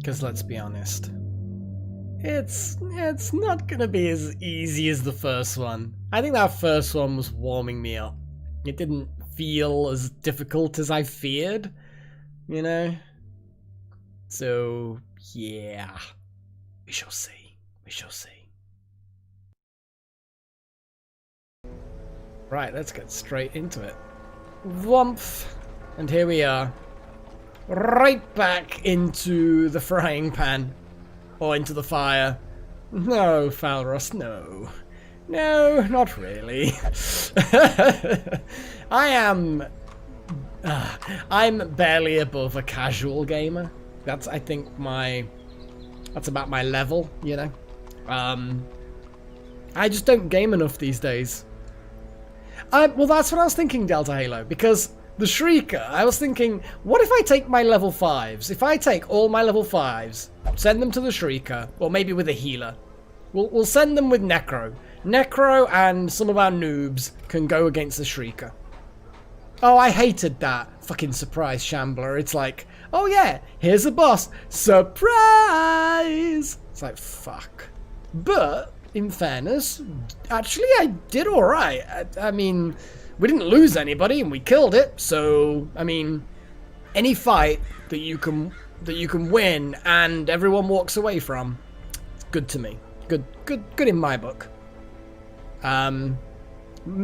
Because let's be honest, it's not gonna be as easy as the first one. I think that first one was warming me up. It didn't feel as difficult as I feared, you know? So, yeah. We shall see. We shall see. Right, let's get straight into it. Whumph. And here we are. Right back into the frying pan. Or into the fire. No, Falros, no. No, not really. I'm barely above a casual gamer. That's, I think, that's about my level, you know? I just don't game enough these days. Well, that's what I was thinking, Delta Halo, because the Shrieker, I was thinking, what if I take my level 5s? If I take all my level 5s, send them to the Shrieker, or maybe with a healer. We'll send them with Necro. Necro and some of our noobs can go against the Shrieker. Oh, I hated that fucking surprise shambler. It's like, oh yeah, here's a boss. Surprise! It's like, fuck. But, in fairness, actually I did alright. I mean, we didn't lose anybody and we killed it. So, I mean, any fight that you can win and everyone walks away from, it's good to me. Good in my book.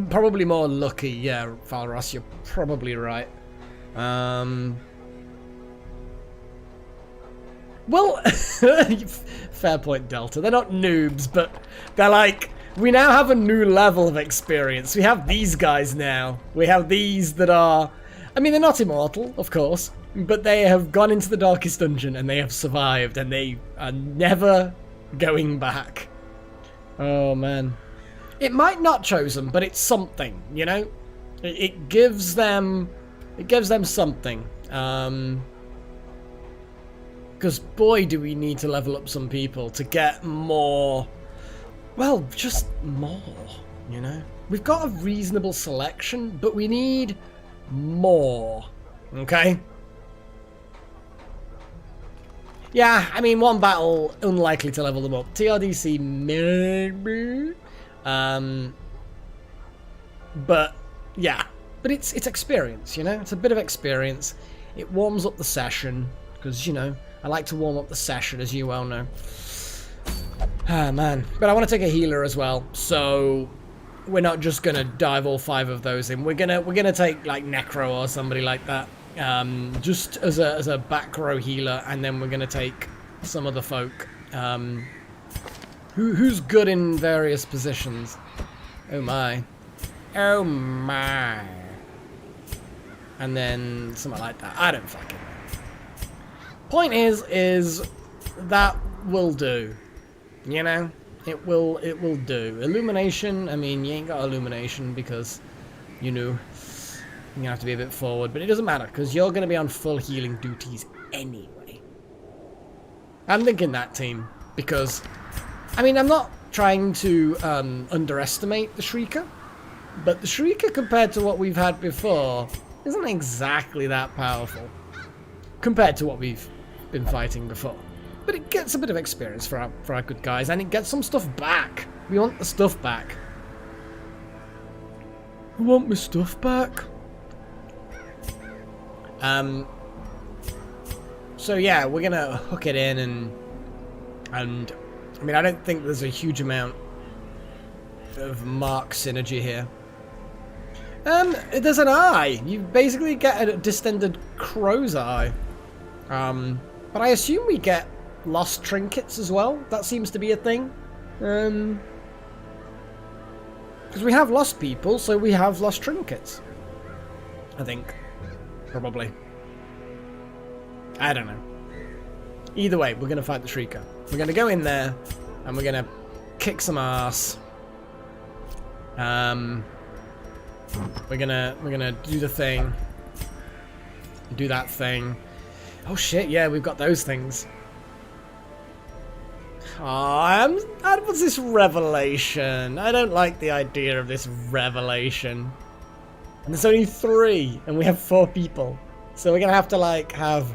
Probably more lucky, yeah, Falros, you're probably right. Well, fair point, Delta. They're not noobs, but they're like, we now have a new level of experience. We have these guys now. We have these that are, I mean, they're not immortal, of course, but they have gone into the darkest dungeon and they have survived and they are never going back. Oh, man. It might not choose them, but it's something, you know? It gives them something. Because boy, do we need to level up some people to get more, well, just more, you know? We've got a reasonable selection, but we need more, okay? Yeah, I mean, one battle, unlikely to level them up. TRDC, maybe. But, yeah. But it's experience, you know? It's a bit of experience. It warms up the session, because, you know, I like to warm up the session, as you well know. Ah, man. But I want to take a healer as well, so we're not just going to dive all 5 of those in. We're gonna take, like, Necro or somebody like that. Just as a back row healer, and then we're gonna take some other folk who's good in various positions. Oh my, oh my, and then something like that. I don't fucking know. Point is that will do, you know. It will do. Illumination. I mean, you ain't got illumination because, you know, you're gonna have to be a bit forward, but it doesn't matter because you're gonna be on full healing duties anyway. I'm thinking that, team, because I mean, I'm not trying to underestimate the Shrieker, but the Shrieker compared to what we've had before isn't exactly that powerful compared to what we've been fighting before. But it gets a bit of experience for our good guys, and it gets some stuff back. We want the stuff back. I want my stuff back. So yeah, we're gonna hook it in and I mean, I don't think there's a huge amount of Mark synergy here. There's an eye. You basically get a distended crow's eye. But I assume we get lost trinkets as well. That seems to be a thing. Because we have lost people, so we have lost trinkets. I think. Probably. I don't know. Either way, we're going to fight the Shrieker. We're going to go in there, and we're going to kick some ass. We're gonna do the thing. Do that thing. Oh shit, yeah, we've got those things. Oh, what's this revelation? I don't like the idea of this revelation. And there's only 3, and we have 4 people. So we're gonna have to like have...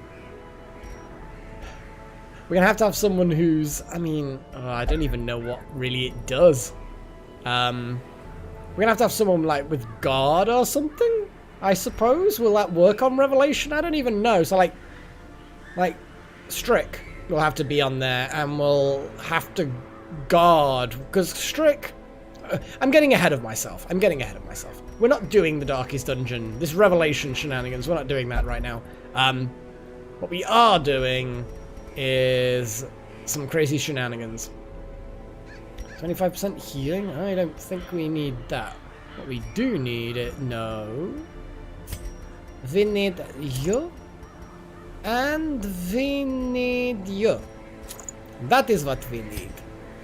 We're gonna have to have someone who's... I mean, I don't even know what really it does. We're gonna have to have someone like with guard or something, I suppose. Will that work on revelation? I don't even know. So like Strick will have to be on there, and we'll have to guard, because Strick... I'm getting ahead of myself. We're not doing the Darkest Dungeon, this Revelation shenanigans, we're not doing that right now. What we are doing is some crazy shenanigans. 25% healing? I don't think we need that. What we do need it... No. We need you. And we need you. That is what we need.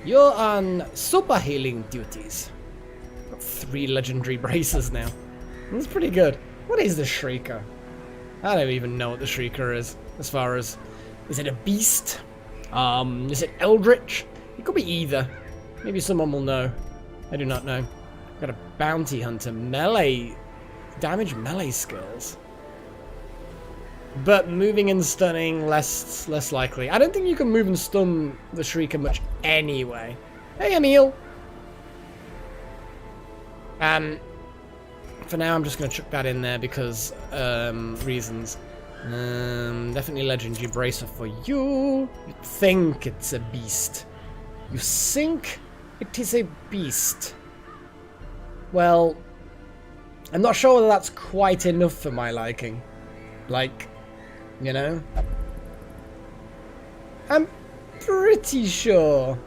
You're on super healing duties. Got 3 legendary braces now. That's pretty good. What is the Shrieker? I don't even know what the Shrieker is. As far as... Is it a beast? Is it Eldritch? It could be either. Maybe someone will know. I do not know. Got a Bounty Hunter. Melee... Damage melee skills. But moving and stunning, less likely. I don't think you can move and stun the Shrieker much anyway. Hey, Emil! For now, I'm just going to chuck that in there because, reasons. Definitely Legendary Bracer for you. You think it's a beast. You think it is a beast. Well, I'm not sure whether that's quite enough for my liking. Like... You know? I'm pretty sure.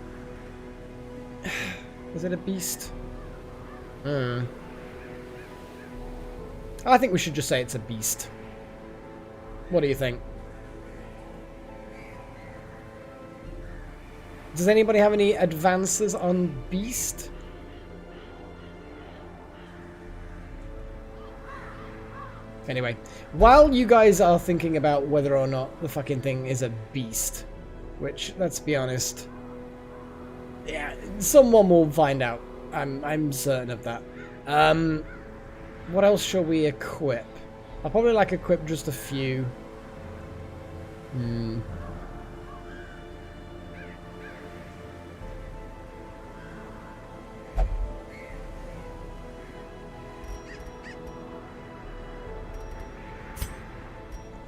Is it a beast? I think we should just say it's a beast. What do you think? Does anybody have any advances on beast? Anyway, while you guys are thinking about whether or not the fucking thing is a beast, which, let's be honest, yeah, someone will find out. I'm certain of that. What else shall we equip? I'll probably equip just a few.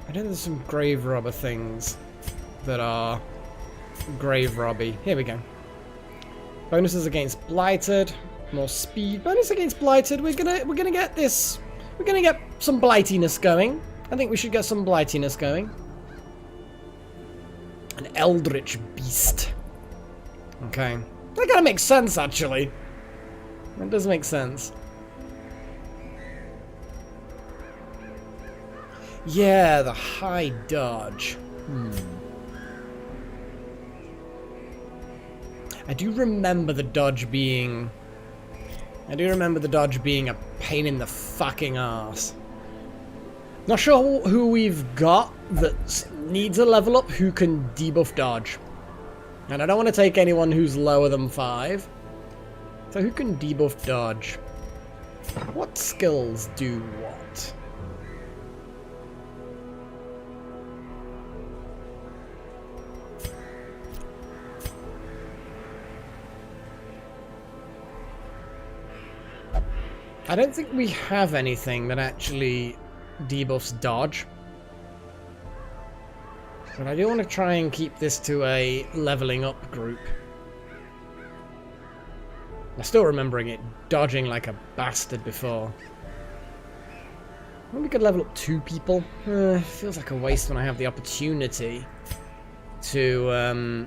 I know there's some grave robber things that are grave robby. Here we go. Bonuses against blighted, more speed. Bonus against blighted. We're gonna get this. We're gonna get some blightiness going. I think we should get some blightiness going. An eldritch beast. Okay, that kind of makes sense actually. That does make sense. Yeah, the high dodge. I do remember the dodge being a pain in the fucking ass. Not sure who we've got that needs a level up who can debuff dodge. And I don't want to take anyone who's lower than 5. So who can debuff dodge? What skills do what? I don't think we have anything that actually debuffs dodge. But I do want to try and keep this to a leveling up group. I'm still remembering it dodging like a bastard before. Well, we could level up 2 people. Feels like a waste when I have the opportunity to...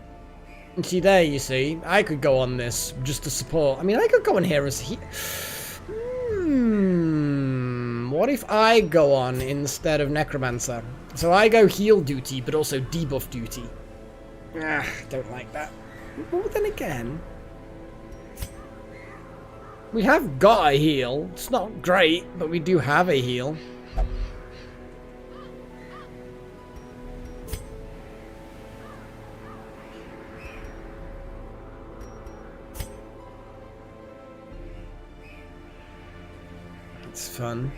See there, you see. I could go on this just to support. I mean, I could go on here as what if I go on instead of Necromancer? So I go heal duty, but also debuff duty. Don't like that. But then again, we have got a heal. It's not great, but we do have a heal. It's fun.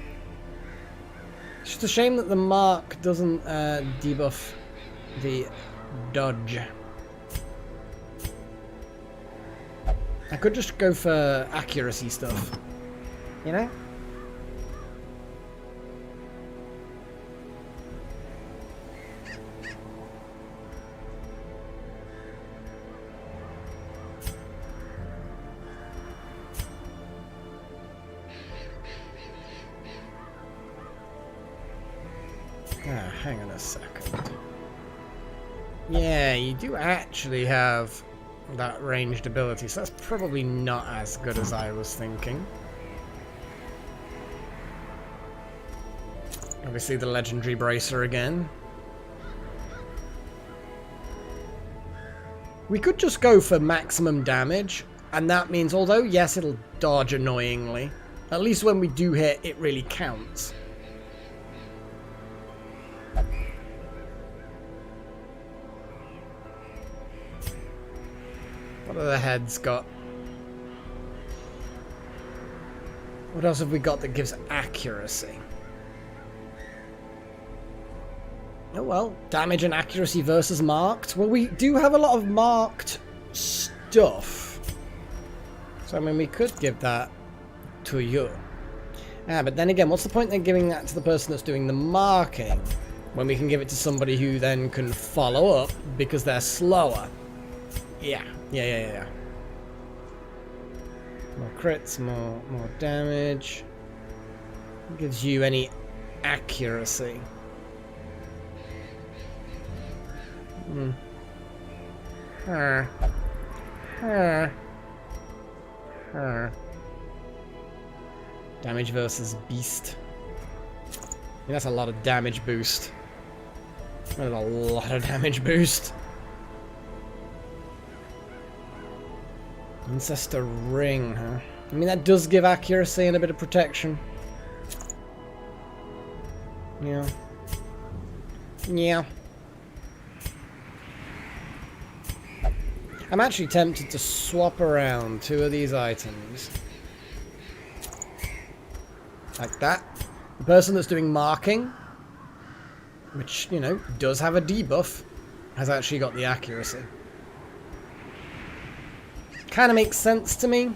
It's just a shame that the mark doesn't debuff the dodge. I could just go for accuracy stuff, you know? hang on a second. Yeah, you do actually have that ranged ability, so that's probably not as good as I was thinking. Obviously the legendary bracer again. We could just go for maximum damage, and that means, although yes, it'll dodge annoyingly, at least when we do hit, it really counts. What have the heads got? What else have we got that gives accuracy? Oh well, damage and accuracy versus marked. Well, we do have a lot of marked stuff. So, I mean, we could give that to you. Ah, but then again, what's the point in giving that to the person that's doing the marking when we can give it to somebody who then can follow up because they're slower? Yeah. More crits, more damage. Gives you any accuracy. Damage versus beast. I mean, that's a lot of damage boost. That's a lot of damage boost. Ancestor ring, huh? I mean, that does give accuracy and a bit of protection. Yeah. I'm actually tempted to swap around 2 of these items. Like that. The person that's doing marking, which, you know, does have a debuff, has actually got the accuracy. Kind of makes sense to me.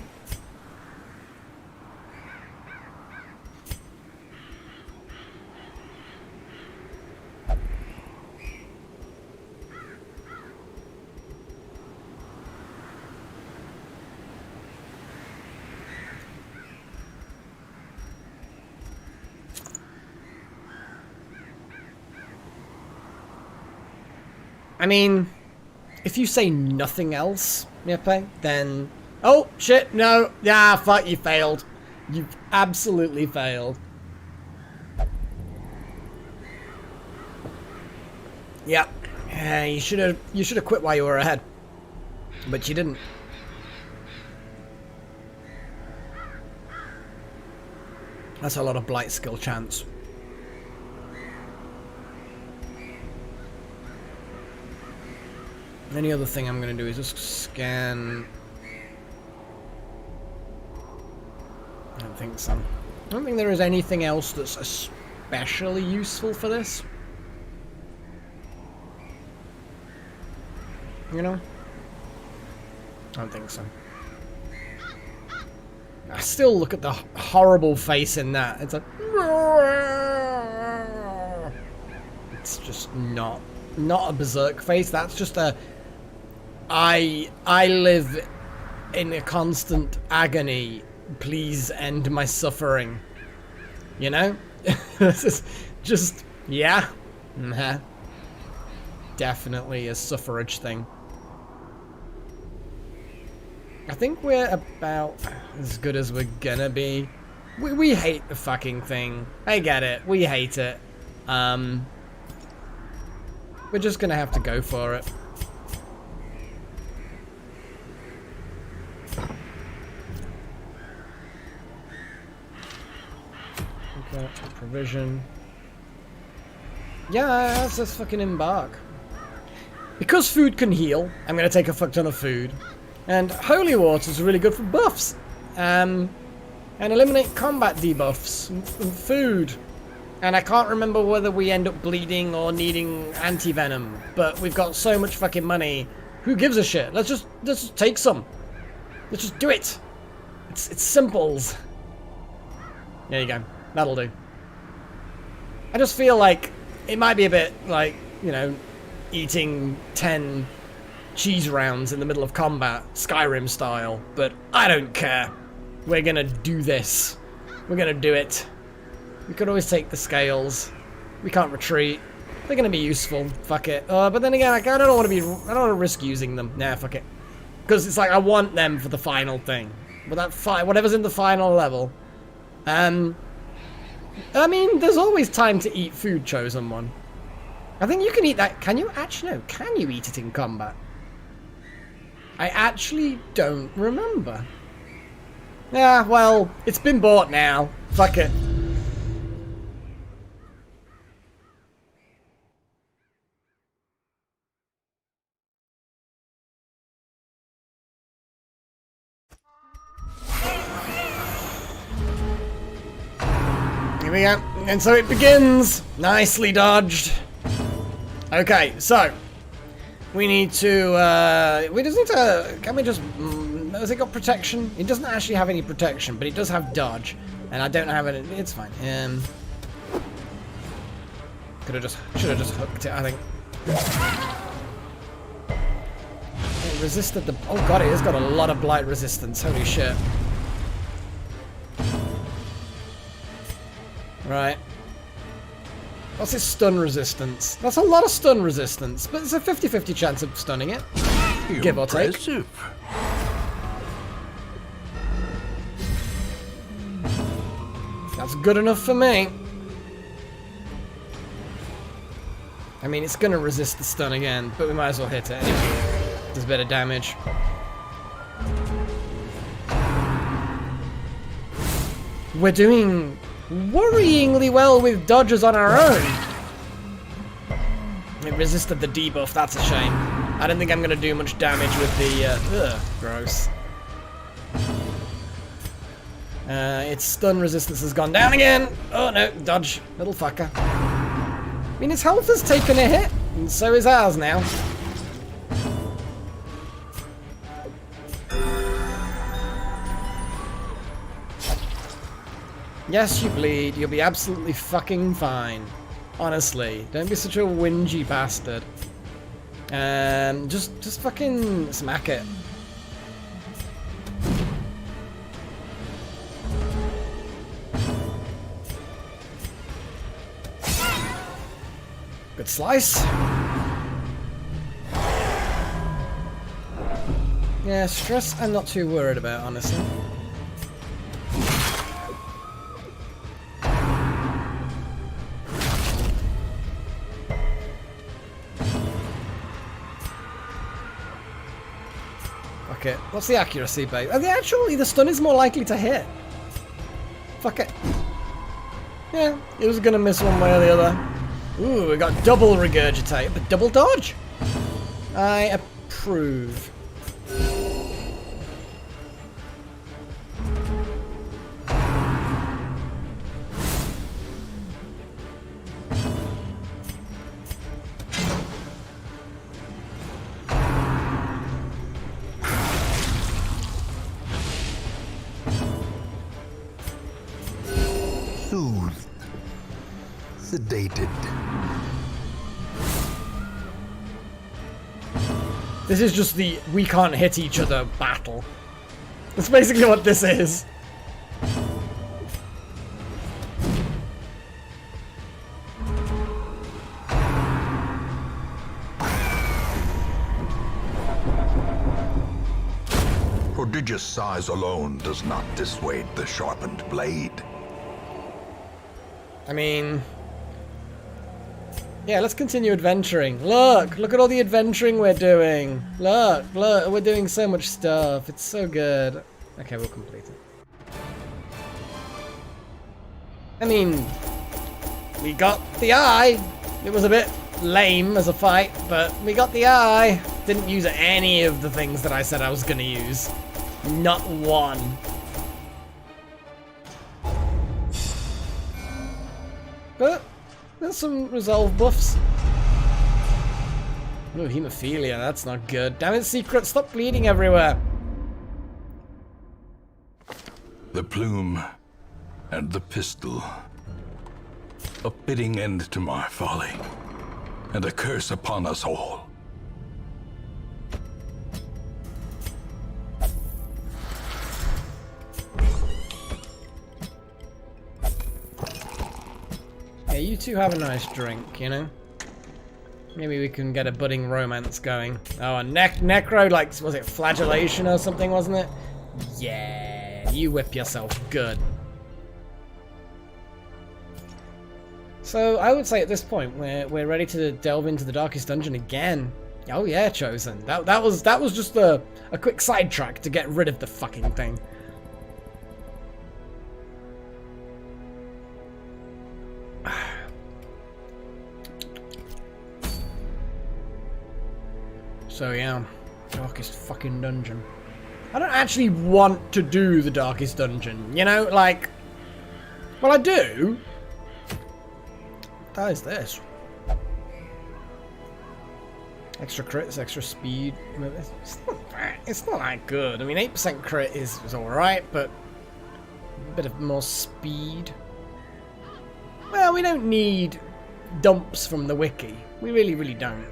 I mean, if you say nothing else, Yepe, then... Oh, shit, no. Yeah, fuck, you failed. You've absolutely failed. Yep. Yeah, you should have quit while you were ahead. But you didn't. That's a lot of blight skill chance. Any other thing I'm going to do is just scan... I don't think so. I don't think there is anything else that's especially useful for this. You know? I don't think so. I still look at the horrible face in that. It's like... It's just not a berserk face. That's just a... I live in a constant agony. Please end my suffering. You know? This is just... Yeah. Definitely a suffrage thing. I think we're about as good as we're gonna be. We hate the fucking thing. I get it. We hate it. We're just gonna have to go for it. Okay, provision. Yeah, that's just fucking embark. Because food can heal, I'm gonna take a fuck ton of food. And holy water is really good for buffs. And eliminate combat debuffs. Food. And I can't remember whether we end up bleeding or needing anti-venom. But we've got so much fucking money. Who gives a shit? Let's just take some. Let's just do it. It's simples. There you go. That'll do. I just feel like it might be a bit like, you know, eating 10 cheese rounds in the middle of combat, Skyrim style, but I don't care. We're gonna do this. We're gonna do it. We could always take the scales. We can't retreat. They're gonna be useful. Fuck it. But then again, like, I don't want to risk using them. Nah, fuck it. Because it's like I want them for the final thing. But that whatever's in the final level. I mean, there's always time to eat food, chosen one. I think you can eat that. Can you actually? No. Can you eat it in combat? I actually don't remember. Yeah, well, it's been bought now. Fuck it. Here we go. And so it begins. Nicely dodged. Okay, so we need to, we just need to, can we just, has it got protection? It doesn't actually have any protection, but it does have dodge. And I don't have it, it's fine. Should have just hooked it, I think. It resisted the, oh god, it has got a lot of blight resistance, holy shit. Right. What's its stun resistance? That's a lot of stun resistance, but it's a 50-50 chance of stunning it. Give or take. That's good enough for me. I mean, it's gonna resist the stun again, but we might as well hit it anyway. Does better damage. We're doing worryingly well with dodges on our own. It resisted the debuff, that's a shame. I don't think I'm gonna do much damage with the, gross. Its stun resistance has gone down again. Oh no, dodge, little fucker. I mean, its health has taken a hit, and so is ours now. Yes, you bleed. You'll be absolutely fucking fine. Honestly, don't be such a whingy bastard. Just fucking smack it. Good slice. Yeah, stress I'm not too worried about, honestly. Okay, what's the accuracy, babe? Actually, the stun is more likely to hit. Fuck it. Yeah, it was gonna miss one way or the other. Ooh, we got double regurgitate, but double dodge. I approve. Soothed. Sedated. This is just the we can't hit each other battle. That's basically what this is. Prodigious size alone does not dissuade the sharpened blade. I mean... yeah, let's continue adventuring. Look at all the adventuring we're doing. Look, we're doing so much stuff. It's so good. Okay, we'll complete it. I mean, we got the eye. It was a bit lame as a fight, but we got the eye. Didn't use any of the things that I said I was gonna use. Not one. But there's some resolve buffs. Oh, hemophilia, that's not good. Damn it, Secret, stop bleeding everywhere. The plume and the pistol. A fitting end to my folly, and a curse upon us all. Yeah, you two have a nice drink, you know? Maybe we can get a budding romance going. Oh, a necro, like, was it flagellation or something, wasn't it? Yeah, you whip yourself good. So I would say at this point we're ready to delve into the darkest dungeon again. Oh yeah, Chosen. That was just a quick sidetrack to get rid of the fucking thing. So yeah, darkest fucking dungeon. I don't actually want to do the darkest dungeon, you know, like, well I do. That is this. Extra crits, extra speed. It's not that good. I mean, 8% crit is alright, but a bit of more speed. Well, we don't need dumps from the wiki. We really don't.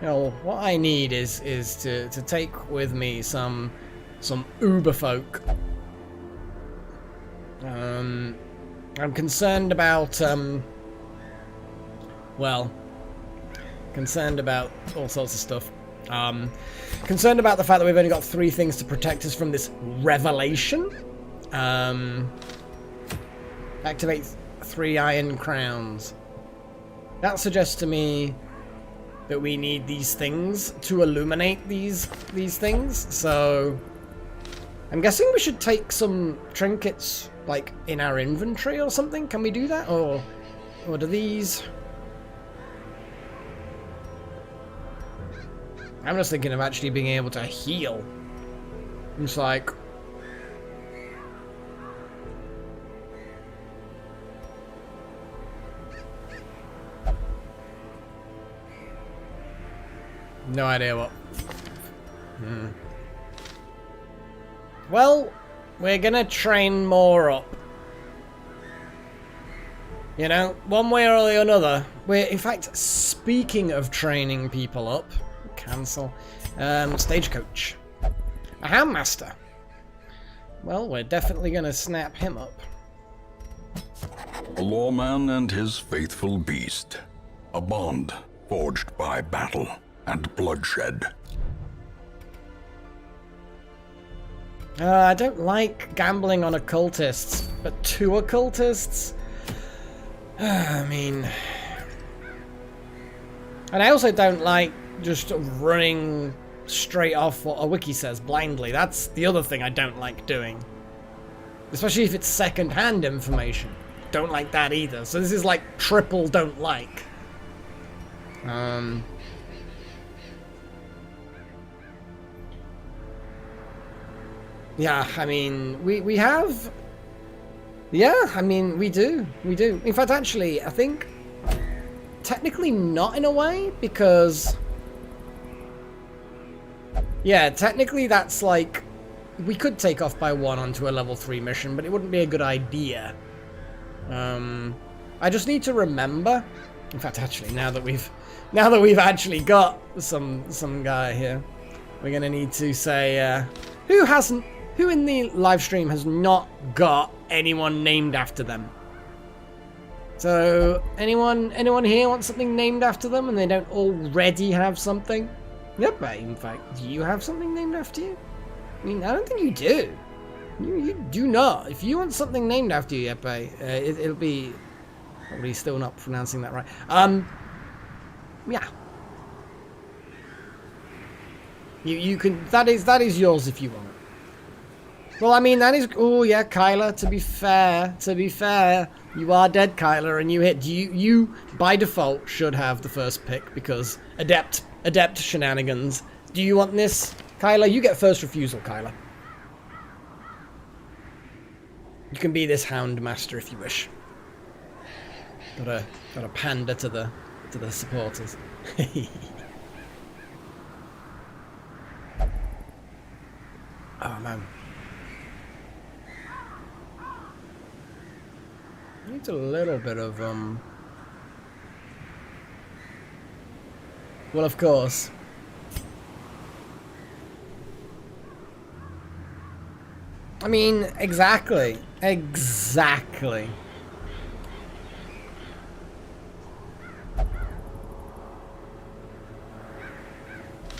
You know, what I need is to take with me some uber folk. I'm concerned about well, concerned about all sorts of stuff. Concerned about the fact that we've only got 3 things to protect us from this revelation. Activate 3 iron crowns. That suggests to me that we need these things to illuminate these things. So I'm guessing we should take some trinkets like in our inventory or something. Can we do that, or do these? I'm just thinking of actually being able to heal. It's like, no idea what. Well, we're gonna train more up. You know, one way or the another. We're, in fact, speaking of training people up, cancel. Stagecoach. A Handmaster. Well, we're definitely gonna snap him up. A lawman and his faithful beast. A bond forged by battle and bloodshed. I don't like gambling on occultists, but 2 occultists? I mean... And I also don't like just running straight off what a wiki says blindly. That's the other thing I don't like doing. Especially if it's second-hand information. Don't like that either. So this is like triple don't like. Yeah, I mean, we have... Yeah, I mean, we do. In fact, actually, I think... Technically not in a way, because... Yeah, technically that's like... We could take off by 1 onto a level 3 mission, but it wouldn't be a good idea. I just need to remember... In fact, actually, now that we've actually got some guy here, we're gonna need to say, who in the live stream has not got anyone named after them? So, anyone here want something named after them and they don't already have something? Yep, in fact, do you have something named after you? I mean, I don't think you do. You do not. If you want something named after you, Yeppe, it'll be... Probably still not pronouncing that right. Yeah. You can... That is yours if you want it. Well, I mean, that is... Oh, yeah, Kyler, to be fair, you are dead, Kyler, and you hit... You, by default, should have the first pick, because adept shenanigans. Do you want this? Kyler, you get first refusal, Kyler. You can be this Hound Master if you wish. Got a pander to the supporters. Oh, man. Needs a little bit of, well, of course. I mean, exactly.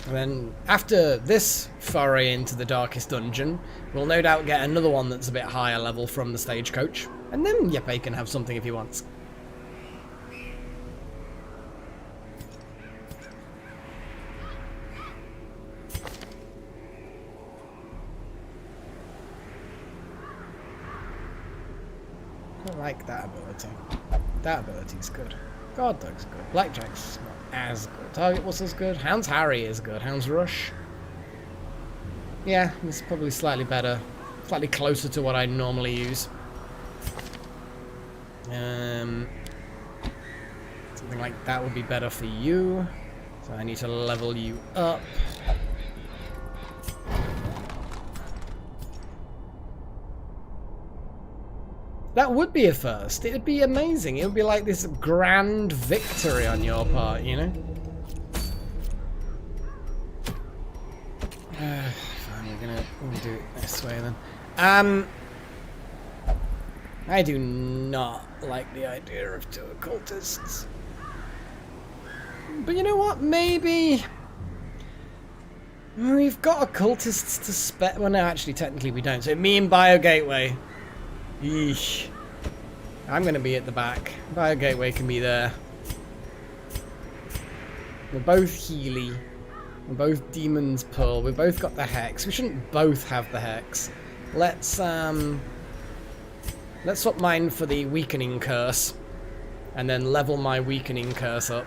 And then after this foray into the darkest dungeon, we'll no doubt get another one that's a bit higher level from the stagecoach. And then Yeppe can have something if he wants. I like that ability. That ability's good. God Dog's good. Blackjack's not as good. Target Whistle's good. Hound's Harry is good. Hound's Rush. Yeah, it's probably slightly better. Slightly closer to what I normally use. Something like that would be better for you. So I need to level you up. That would be a first. It would be amazing. It would be like this grand victory on your part, you know? Fine, we're gonna do it this way then. I do not like the idea of 2 occultists. But you know what? Maybe we've got occultists to spare. Well, no, actually, technically we don't. So me and Bio Gateway. Yeesh. I'm going to be at the back. Bio Gateway can be there. We're both Healy. We're both Demon's Pearl. We've both got the Hex. We shouldn't both have the Hex. Let's swap mine for the Weakening Curse. And then level my Weakening Curse up.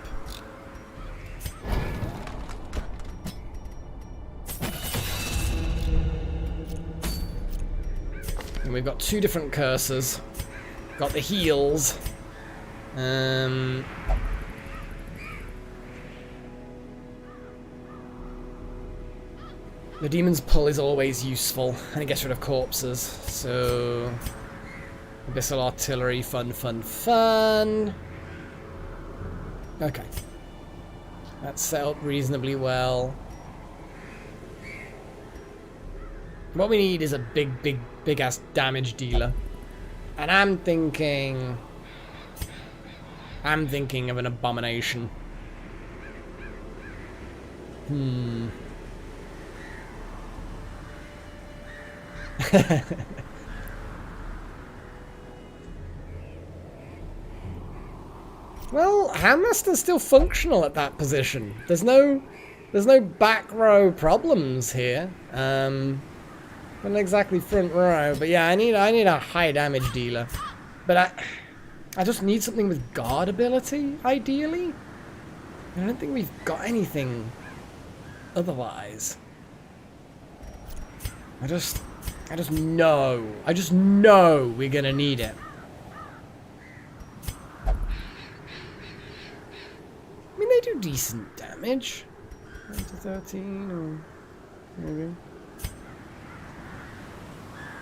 And we've got 2 different curses. Got the heals. The Demon's Pull is always useful, and it gets rid of corpses. So Abyssal Artillery, fun, fun, fun. Okay. That's set up reasonably well. What we need is a big ass damage dealer. And I'm thinking of an abomination. Well, Handmaster's still functional at that position. There's no back row problems here. Not exactly front row, but yeah, I need a high damage dealer. But I just need something with guard ability, ideally. I don't think we've got anything otherwise. I just know we're gonna need it. I mean, they do decent damage. 9 to 13, or maybe.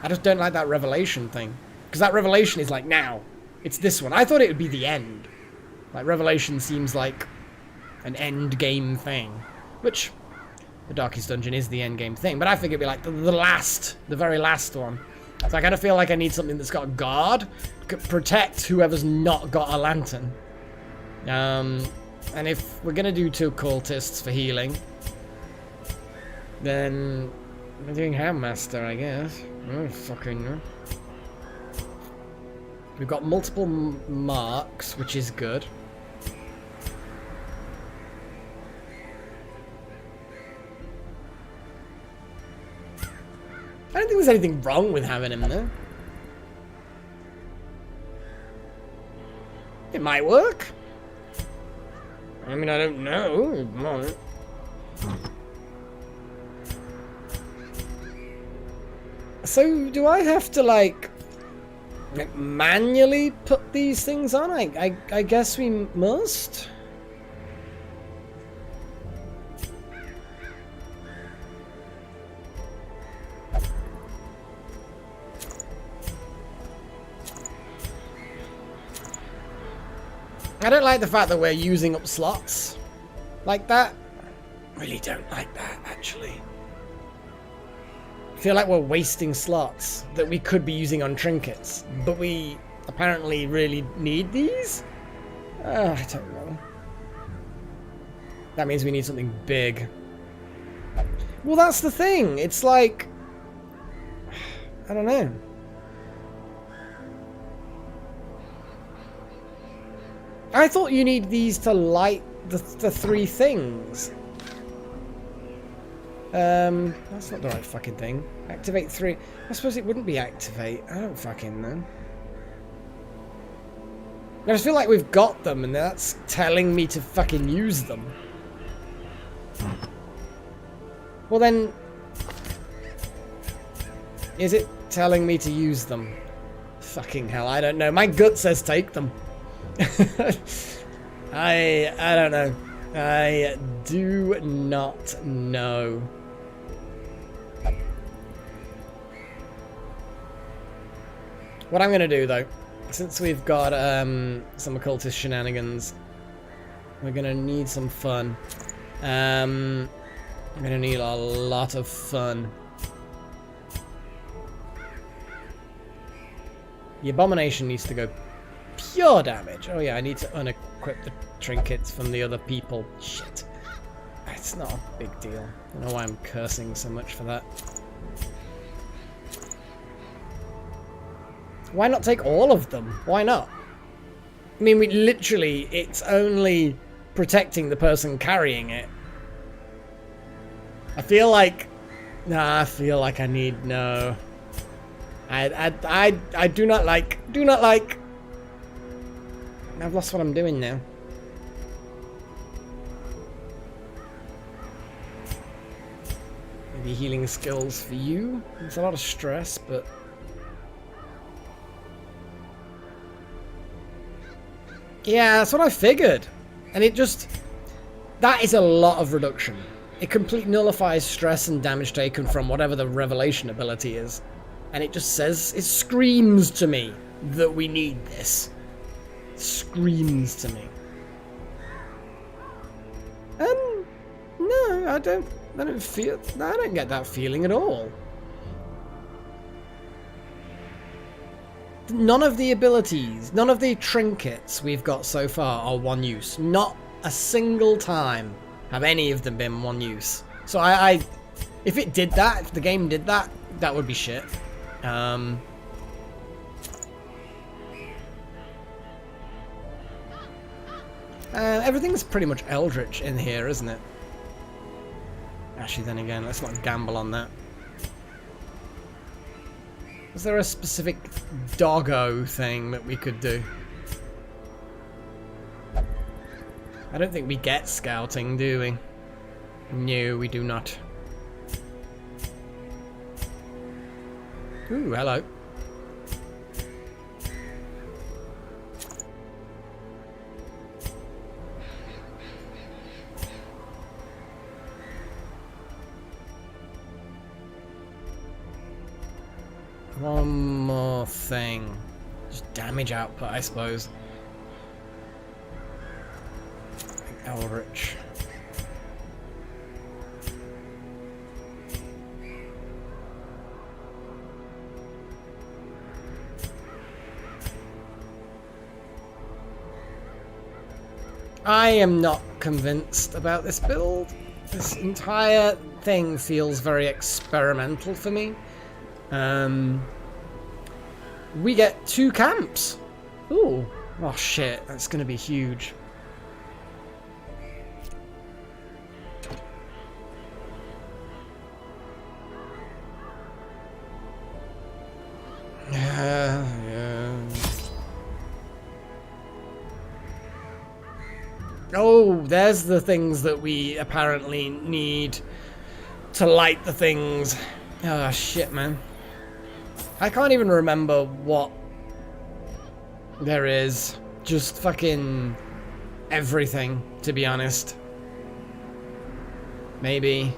I just don't like that Revelation thing. Because that Revelation is like now. It's this one. I thought it would be the end. Like, Revelation seems like an end game thing. Which, the Darkest Dungeon is the end game thing. But I think it'd be like the very last one. So I kind of feel like I need something that's got a guard. Protect whoever's not got a lantern. And if we're going to do 2 cultists for healing, then we're doing Handmaster, I guess. Oh, fucking no. We've got multiple marks, which is good. I don't think there's anything wrong with having him there. It might work. I mean, I don't know. It might. So, do I have to, like manually put these things on? I guess we must. I don't like the fact that we're using up slots like that. Really don't like that, actually. I feel like we're wasting slots that we could be using on trinkets, but we apparently really need these? I don't know. That means we need something big. Well, that's the thing. It's like... I don't know. I thought you need these to light the 3 things. That's not the right fucking thing. Activate 3. I suppose it wouldn't be activate. I don't fucking know. I just feel like we've got them and that's telling me to fucking use them. Well then... Is it telling me to use them? Fucking hell, I don't know. My gut says take them. I don't know. I do not know. What I'm gonna do though, since we've got some occultist shenanigans, we're gonna need some fun. I'm gonna need a lot of fun. The abomination needs to go pure damage. Oh yeah, I need to unequip the trinkets from the other people. Shit. It's not a big deal. I don't know why I'm cursing so much for that. Why not take all of them? Why not? I mean, we literally, it's only protecting the person carrying it. I feel like... Nah, I feel like I need... No. I do not like... Do not like... I've lost what I'm doing now. Maybe healing skills for you. It's a lot of stress, but... Yeah, that's what I figured. And it just... That is a lot of reduction. It completely nullifies stress and damage taken from whatever the revelation ability is. And it just says... It screams to me that we need this. It screams to me. No, I don't feel... I don't get that feeling at all. None of the abilities, none of the trinkets we've got so far are one use. Not a single time have any of them been one use. So if it did that, if the game did that, that would be shit. Everything's pretty much Eldritch in here, isn't it? Actually, then again, let's not gamble on that. Is there a specific doggo thing that we could do? I don't think we get scouting, do we? No, we do not. Ooh, hello. One more thing. Just damage output, I suppose. Eldritch. I am not convinced about this build. This entire thing feels very experimental for me. We get 2 camps. Ooh. Oh shit, that's gonna be huge. Yeah. Oh, there's the things that we apparently need to light the things. Oh shit, man. I can't even remember what there is. Just fucking everything, to be honest. Maybe.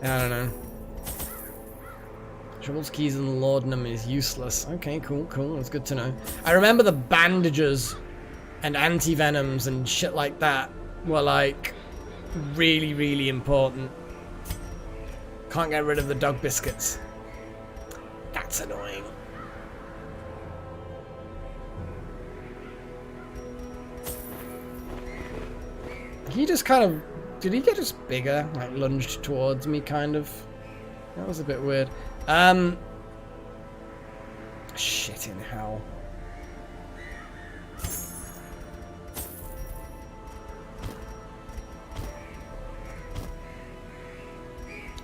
I don't know. Shovels, keys, and laudanum is useless. Okay, cool. That's good to know. I remember the bandages and anti-venoms and shit like that were like really, really important. Can't get rid of the dog biscuits. That's annoying. He just kind of Did he get just bigger? Like lunged towards me, kind of? That was a bit weird. Shit in hell.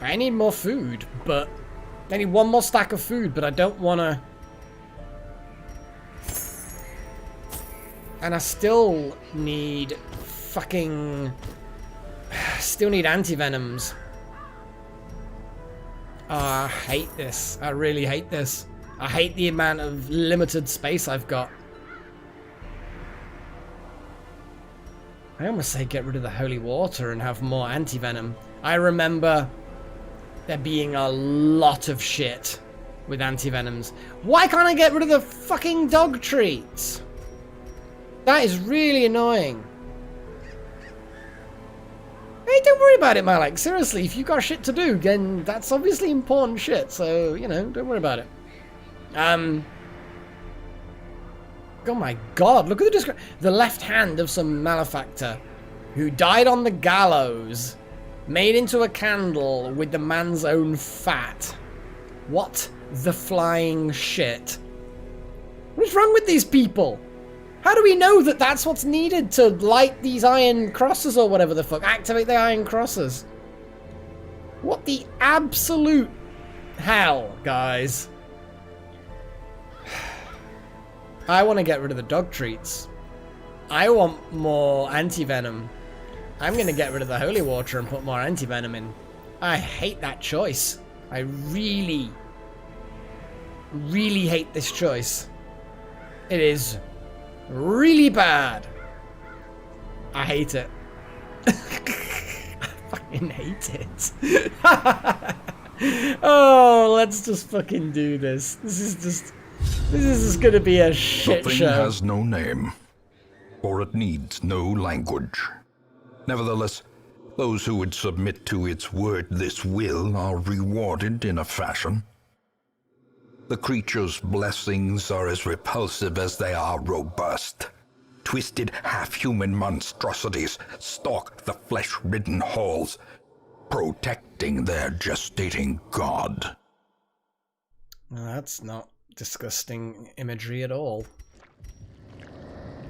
I need more food, but... I need one more stack of food, but I don't want to... And I still need fucking... Still need anti-venoms. Oh, I hate this. I really hate this. I hate the amount of limited space I've got. I almost say get rid of the holy water and have more anti-venom. I remember there being a lot of shit with anti-venoms. Why can't I get rid of the fucking dog treats? That is really annoying. Hey, don't worry about it, Malik. Seriously, if you've got shit to do, then that's obviously important shit. So, you know, don't worry about it. Oh my god, look at the description. The left hand of some malefactor who died on the gallows, made into a candle with the man's own fat. What the flying shit? What is wrong with these people? How do we know that that's what's needed to light these iron crosses or whatever the fuck? Activate the iron crosses. What the absolute hell, guys? I want to get rid of the dog treats. I want more anti-venom. I'm going to get rid of the holy water and put more anti-venom in. I hate that choice. I really, really hate this choice. It is really bad. I hate it. I fucking hate it. Oh, let's just fucking do this. This is just gonna be a shit show. The thing has no name, for it needs no language. Nevertheless, those who would submit to its wordless will are rewarded in a fashion. The creature's blessings are as repulsive as they are robust. Twisted, half-human monstrosities stalk the flesh-ridden halls, protecting their gestating god. Well, that's not disgusting imagery at all.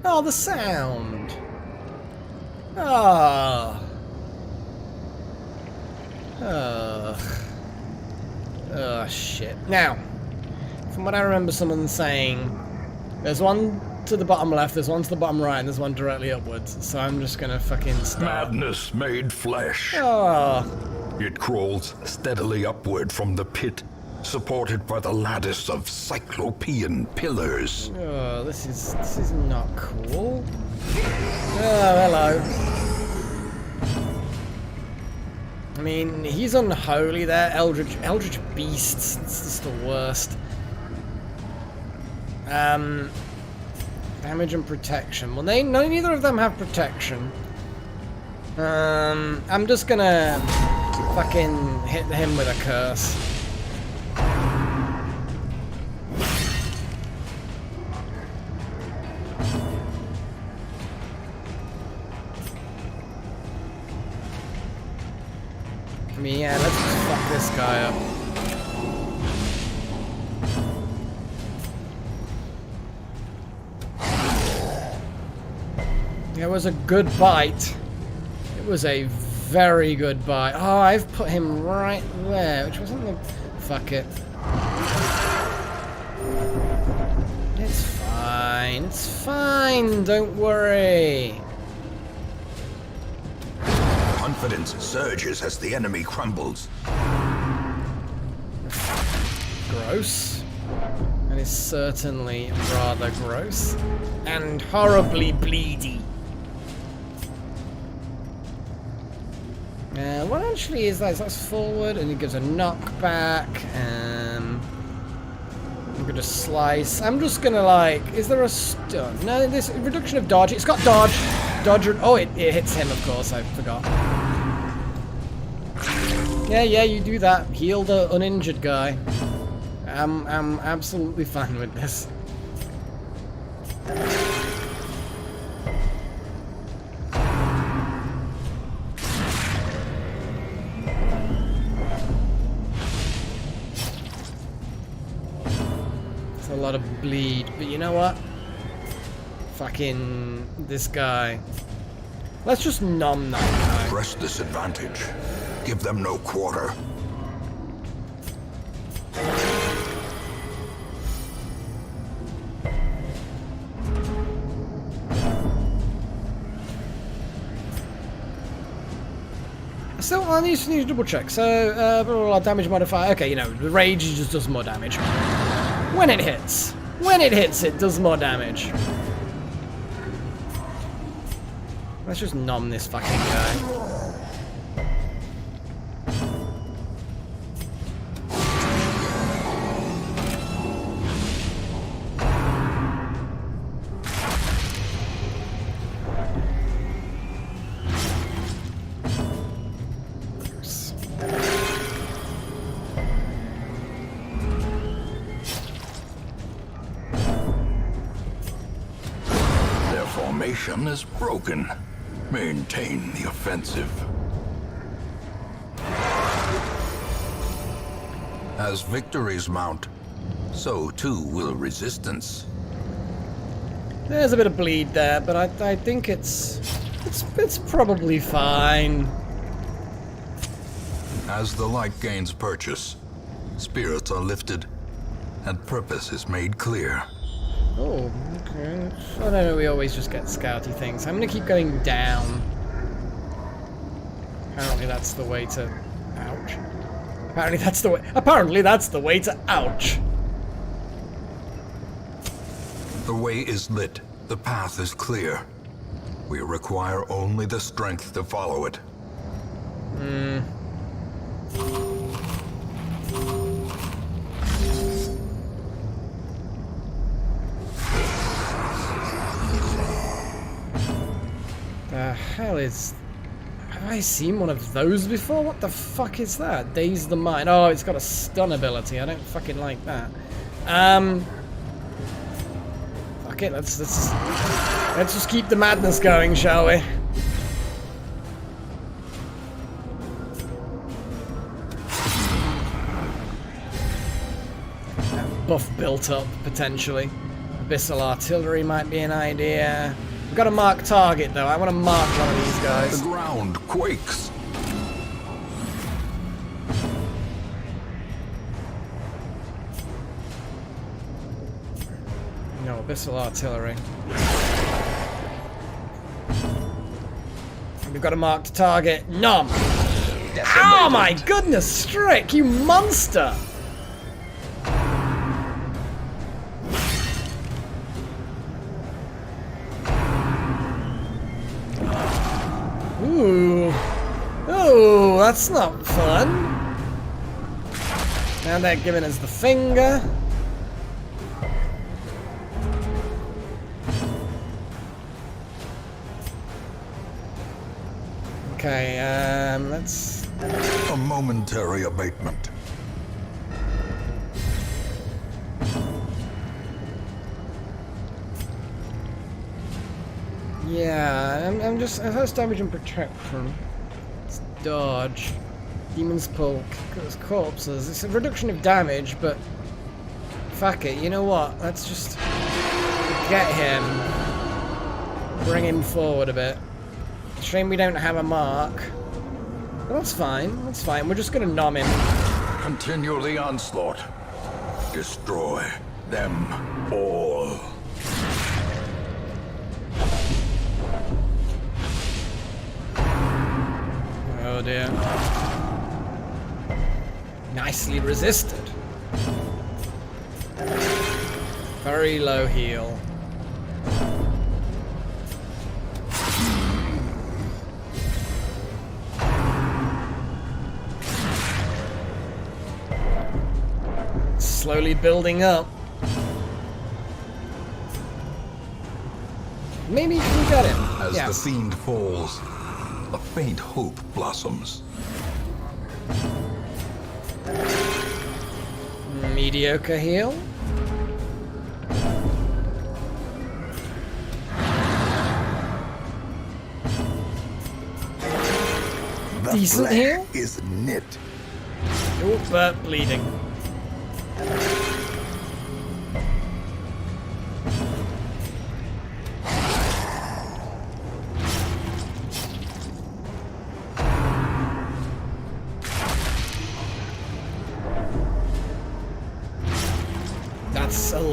Oh, the sound! Oh. Oh, shit. Now, from what I remember someone saying, there's one to the bottom left, there's one to the bottom right, and there's one directly upwards. So I'm just gonna fucking start. Madness made flesh. Oh. It crawls steadily upward from the pit, supported by the lattice of cyclopean pillars. Oh, this is not cool. Oh, hello. I mean, he's unholy there. Eldritch beasts. It's just the worst. Damage and protection. Well, neither of them have protection. I'm just gonna fucking hit him with a curse. I mean, yeah, let's just fuck this guy up. It was a good bite. It was a very good bite. Oh, I've put him right there, which wasn't the... Fuck it. It's fine. It's fine. Don't worry. Confidence surges as the enemy crumbles. Gross. And it's certainly rather gross. And horribly bleedy. What actually is that? That's forward, and it gives a knockback. I'm gonna slice. I'm just gonna like. Is there a stun? No, this reduction of dodge. It's got dodge. Dodge. Oh, it hits him, of course. I forgot. Yeah, you do that. Heal the uninjured guy. I'm absolutely fine with this. lot of bleed. But you know what? Fucking this guy. Let's just numb that guy. Press this advantage. Give them no quarter. Still, I need to double check. So, blah, blah, blah, damage modifier. Okay, you know, the rage just does more damage. When it hits. When it hits, it does more damage. Let's just numb this fucking guy. Their formation is broken. Maintain the offensive. As victories mount, so too will resistance. There's a bit of bleed there, but I think it's probably fine. As the light gains purchase, spirits are lifted, and purpose is made clear. Oh, okay. I don't know, we always just get scouty things. I'm gonna keep going down. Apparently that's the way to... Ouch. Apparently that's the way to ouch. The way is lit. The path is clear. We require only the strength to follow it. The hell is... Have I seen one of those before? What the fuck is that? Daze the Mind. Oh, it's got a stun ability. I don't fucking like that. Fuck it, let's just keep the madness going, shall we? Buff built up, potentially. Abyssal artillery might be an idea. We've got to mark target, though. I want to mark one of these guys. The ground quakes. No, Abyssal artillery. We've got to mark the target. Nom! Oh my goodness, Strick, you monster! Ooh. Ooh, that's not fun. Now they're giving us the finger. Okay, let's... A momentary abatement. Yeah, I'm just... First damage and protection. Let's dodge. Demon's Pull. Corpses. It's a reduction of damage, but... Fuck it, you know what? Let's just... Get him. Bring him forward a bit. Shame we don't have a mark. But that's fine. That's fine. We're just gonna nom him. Continue the onslaught. Destroy them all. Oh dear. Nicely resisted. Very low heal. Slowly building up. Maybe you can get him. As Yes. the fiend falls, a faint hope blossoms. Mediocre heal. The Decent flesh heal? is knit. Oh, but bleeding.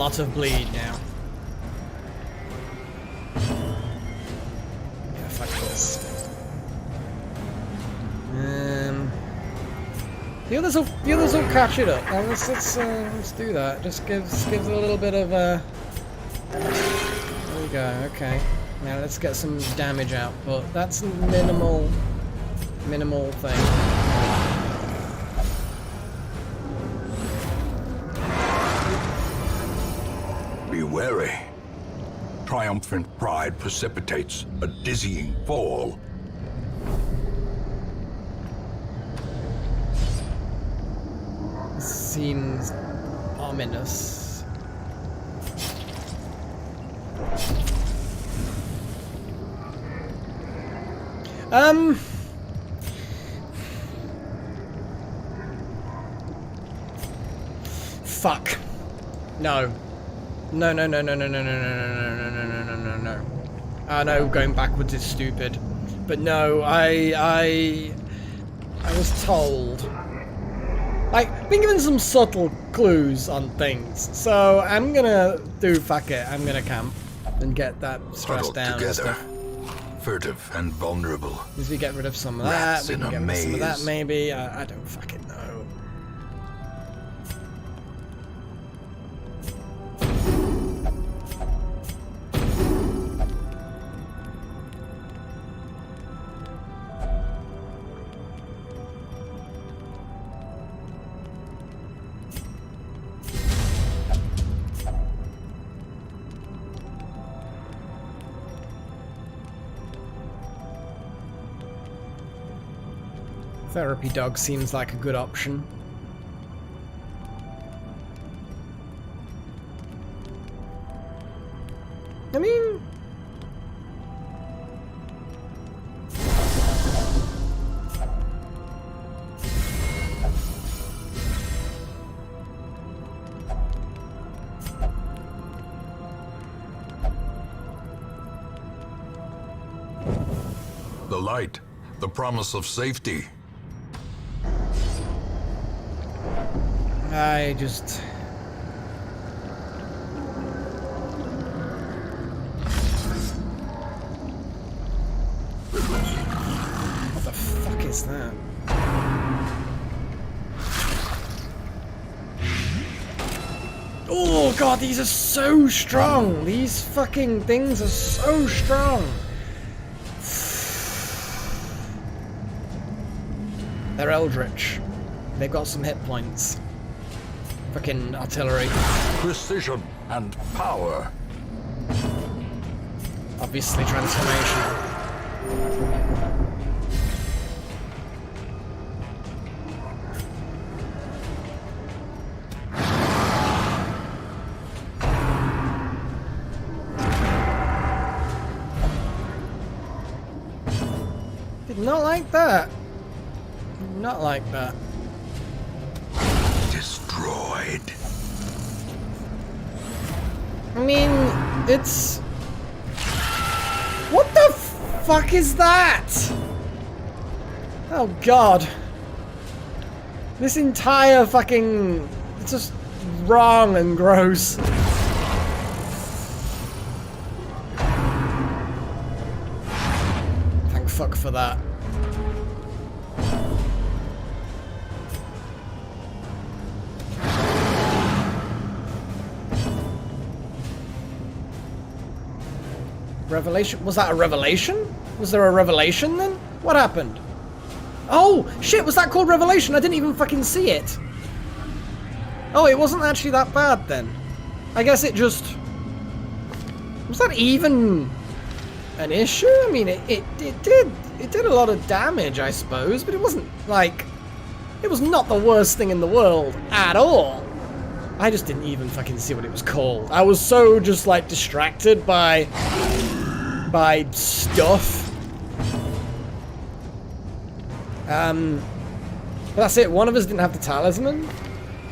lot of bleed now. Yeah, fuck this. The others will catch it up. Now let's do that. Just gives it a little bit of there we go. Okay. Now let's get some damage out, but that's minimal thing. Be wary. Triumphant pride precipitates a dizzying fall. Seems ominous. Fuck. No. No. I know going backwards is stupid. But no, I was told. Like, been given some subtle clues on things, so I'm gonna do fuck it. I'm gonna camp and get that stress Huddled down together, and stuff. furtive and vulnerable. As we get rid of some of Rats that, we in can a get rid of some of that maze. maybe. I don't fucking know. Therapy dog seems like a good option. I mean... The light, the promise of safety. I just... What the fuck is that? Oh god, these are so strong! These fucking things are so strong! They're eldritch. They've got some hit points. Fucking artillery. Precision and power. Obviously transformation. Did not like that. Did not like that. Destroyed. I mean, it's... What the fuck is that? Oh god. This entire fucking... It's just wrong and gross. Thank fuck for that. Revelation? Was that a revelation? Was there a revelation then? What happened? Oh, shit, was that called revelation? I didn't even fucking see it. Oh, it wasn't actually that bad then. I guess it just... Was that even an issue? I mean, it did a lot of damage, I suppose, but it wasn't like... It was not the worst thing in the world at all. I just didn't even fucking see what it was called. I was so just like distracted by stuff. But that's it. One of us didn't have the talisman,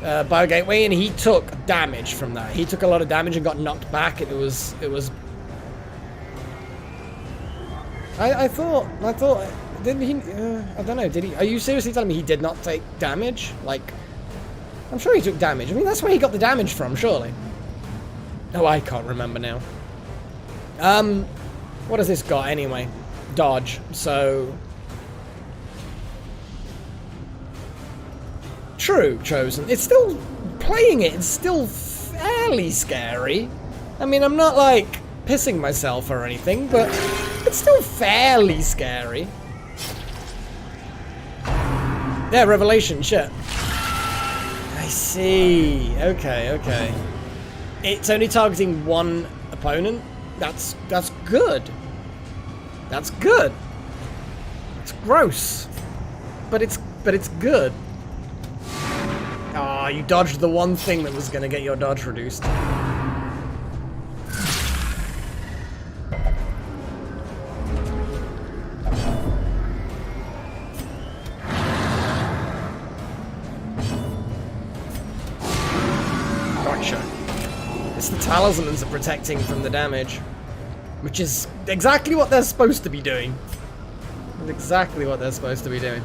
Bio Gateway, and he took damage from that. He took a lot of damage and got knocked back. It was. I thought. Didn't he? I don't know. Did he? Are you seriously telling me he did not take damage? Like, I'm sure he took damage. I mean, that's where he got the damage from, surely. Oh, I can't remember now. What has this got anyway? Dodge, so... True, Chosen. It's still... Playing it's still fairly scary. I mean, I'm not, like, pissing myself or anything, but it's still fairly scary. Yeah, Revelation, shit. I see. Okay, okay. It's only targeting one opponent? That's good. That's good. It's gross. But it's good. Ah, you dodged the one thing that was gonna get your dodge reduced. Gotcha. It's the talismans are protecting from the damage. Which is exactly what they're supposed to be doing. That's exactly what they're supposed to be doing.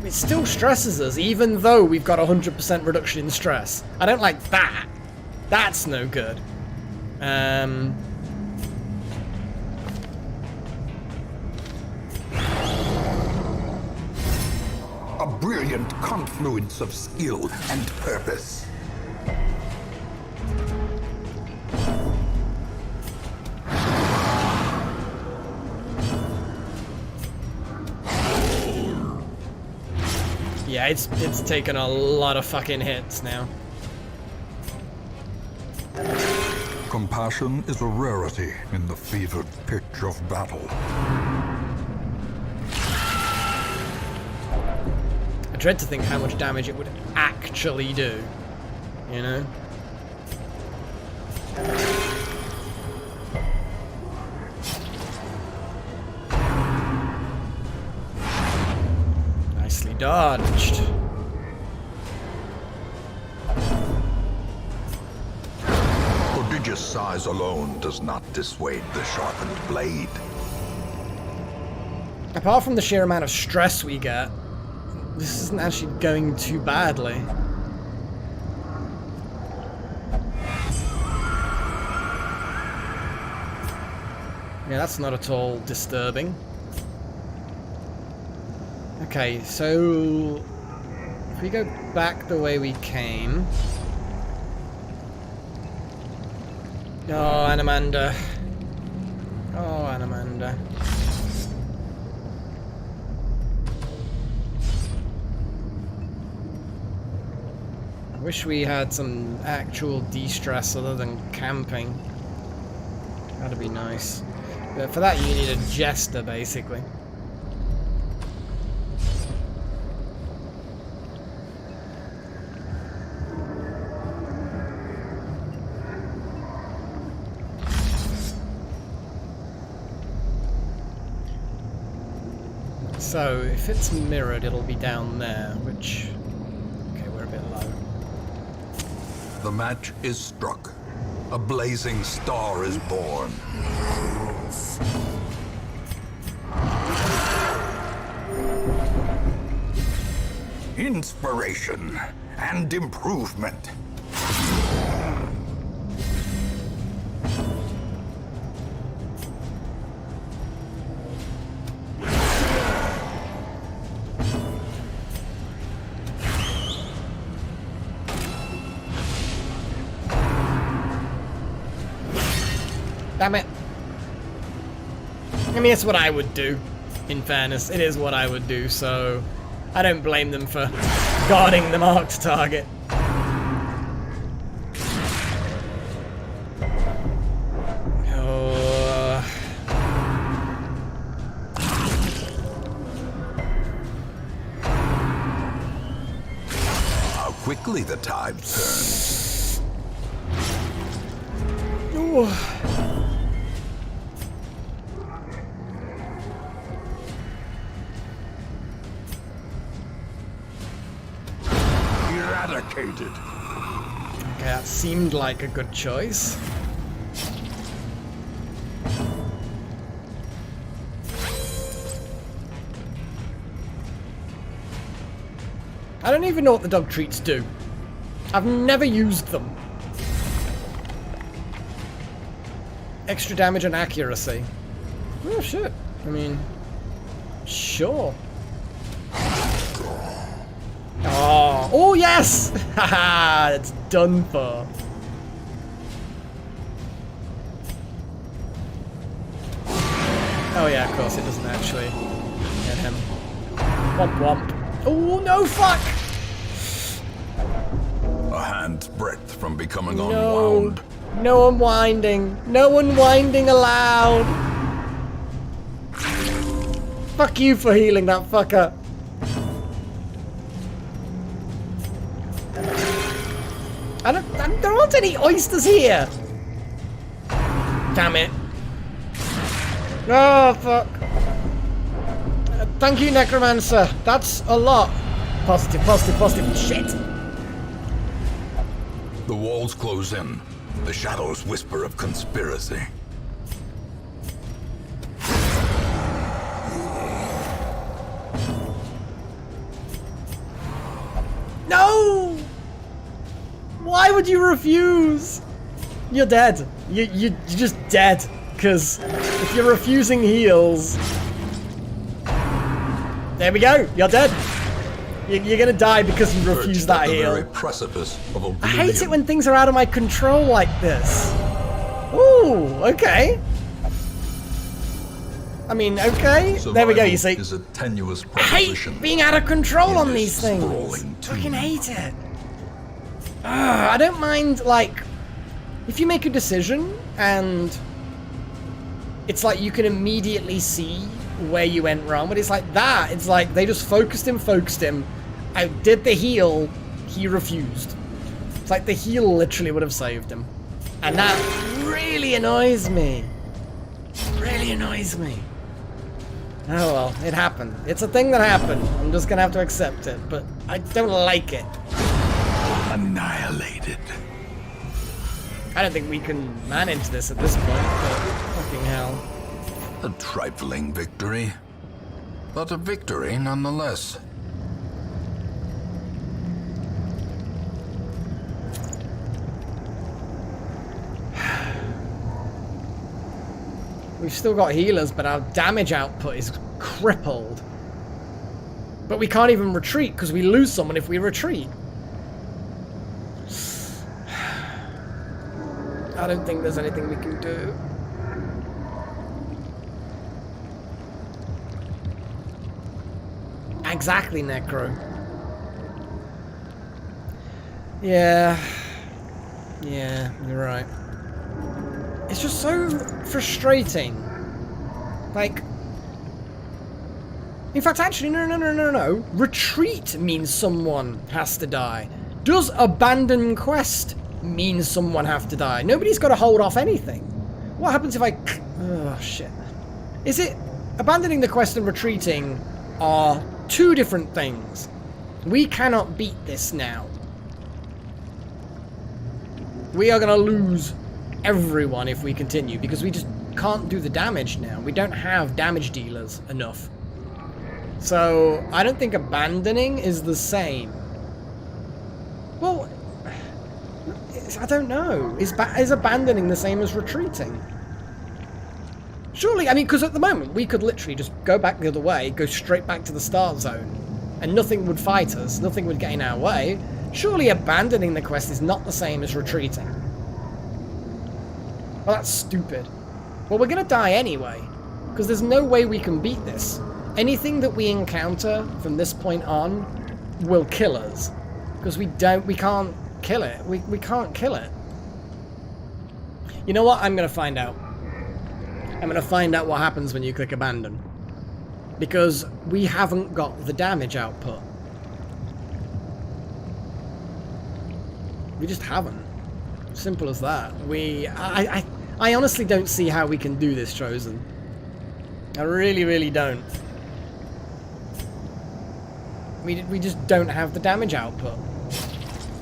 It still stresses us, even though we've got 100% reduction in stress. I don't like that. That's no good. A brilliant confluence of skill and purpose. Yeah, it's taken a lot of fucking hits now. Compassion is a rarity in the fevered pitch of battle. I dread to think how much damage it would actually do, you know? Nicely dodged. Prodigious size alone does not dissuade the sharpened blade. Apart from the sheer amount of stress we get, this isn't actually going too badly. Yeah, that's not at all disturbing. Okay, so if we go back the way we came. Oh, Anamanda. Oh, Anamanda. I wish we had some actual de-stress other than camping. That'd be nice. But for that you need a jester, basically. So, if it's mirrored, it'll be down there, which... Okay, we're a bit low. The match is struck. A blazing star is born. Inspiration and improvement. Damn it. I mean, it's what I would do, in fairness. It is what I would do, so I don't blame them for guarding the marked target. How quickly the tide turns. Ooh. Eradicated. Okay, that seemed like a good choice. I don't even know what the dog treats do. I've never used them. Extra damage and accuracy. Oh shit. I mean, sure. Oh yes! Haha, it's done for. Oh yeah, of course it doesn't actually hit him. Womp womp. Oh no, fuck! A hand's breadth from becoming unwound. No unwinding. No unwinding allowed. Fuck you for healing that fucker. There aren't any oysters here. Damn it. Oh, fuck. Thank you, Necromancer. That's a lot. Positive, positive, positive. Shit. The walls close in. The shadows whisper of conspiracy. No! Why would you refuse? You're dead. You're just dead. Because if you're refusing heals... There we go. You're dead. You're gonna die because you refuse that heal. Very precipice of oblivion. I hate it when things are out of my control like this. Ooh, okay. I mean, okay. There we go, you see. Is a tenuous I hate being out of control on these things. sprawling Fucking hate it. I don't mind, like, if you make a decision and it's like you can immediately see where you went wrong, but it's like that. It's like they just focused him. I did the heal, he refused. It's like the heal literally would have saved him. And that really annoys me. Really annoys me. Oh well, it happened. It's a thing that happened. I'm just gonna have to accept it, but I don't like it. Annihilated. I don't think we can manage this at this point, but fucking hell. A trifling victory, but a victory nonetheless. We've still got healers, but our damage output is crippled. But we can't even retreat because we lose someone if we retreat. I don't think there's anything we can do. Exactly, Necro. Yeah, you're right. It's just so frustrating. Like, in fact, actually, no. Retreat means someone has to die. Does abandon quest mean someone have to die? Nobody's got to hold off anything. What happens if I... Oh, shit. Is it... Abandoning the quest and retreating are two different things. We cannot beat this now. We are going to lose everyone if we continue, because we just can't do the damage now. We don't have damage dealers enough. So, I don't think abandoning is the same. Well, I don't know. Is abandoning the same as retreating? Surely, I mean, because at the moment, we could literally just go back the other way, go straight back to the start zone, and nothing would fight us, nothing would get in our way. Surely abandoning the quest is not the same as retreating. Well, that's stupid. Well, we're gonna die anyway, because there's no way we can beat this. Anything that we encounter from this point on will kill us, because we can't kill it. We can't kill it. You know what? I'm gonna find out. I'm gonna find out what happens when you click abandon, because we haven't got the damage output. We just haven't. Simple as that. I honestly don't see how we can do this, Chosen. I really, really don't. We just don't have the damage output.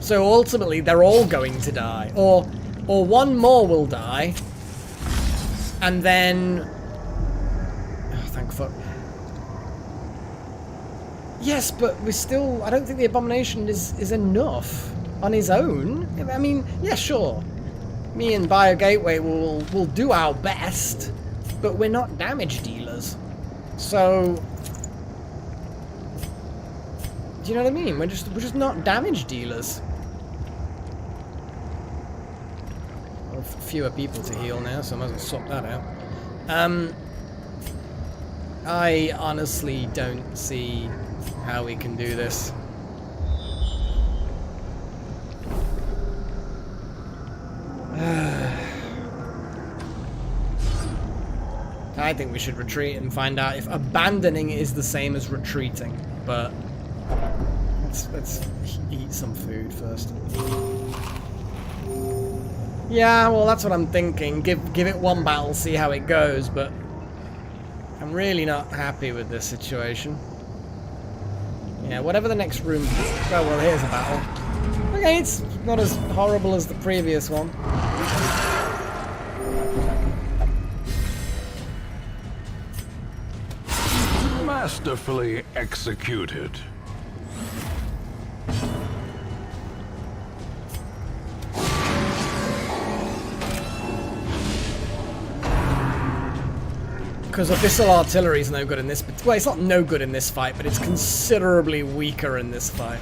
So ultimately, they're all going to die, or one more will die, and then, oh, thank fuck. Yes, but we still... I don't think the Abomination is enough on his own. I mean, yeah, sure. Me and Bio Gateway will do our best, but we're not damage dealers. So... do you know what I mean? We're just not damage dealers. Well, fewer people to heal now, so I might as well swap that out. I honestly don't see how we can do this. I think we should retreat and find out if abandoning is the same as retreating, but let's eat some food first. Yeah, well, that's what I'm thinking. Give it one battle, see how it goes, but I'm really not happy with this situation. Yeah, whatever the next room... oh, well, here's a battle. Okay, it's not as horrible as the previous one. Masterfully executed. Because Abyssal Artillery is no good in this... well, it's not no good in this fight, but it's considerably weaker in this fight.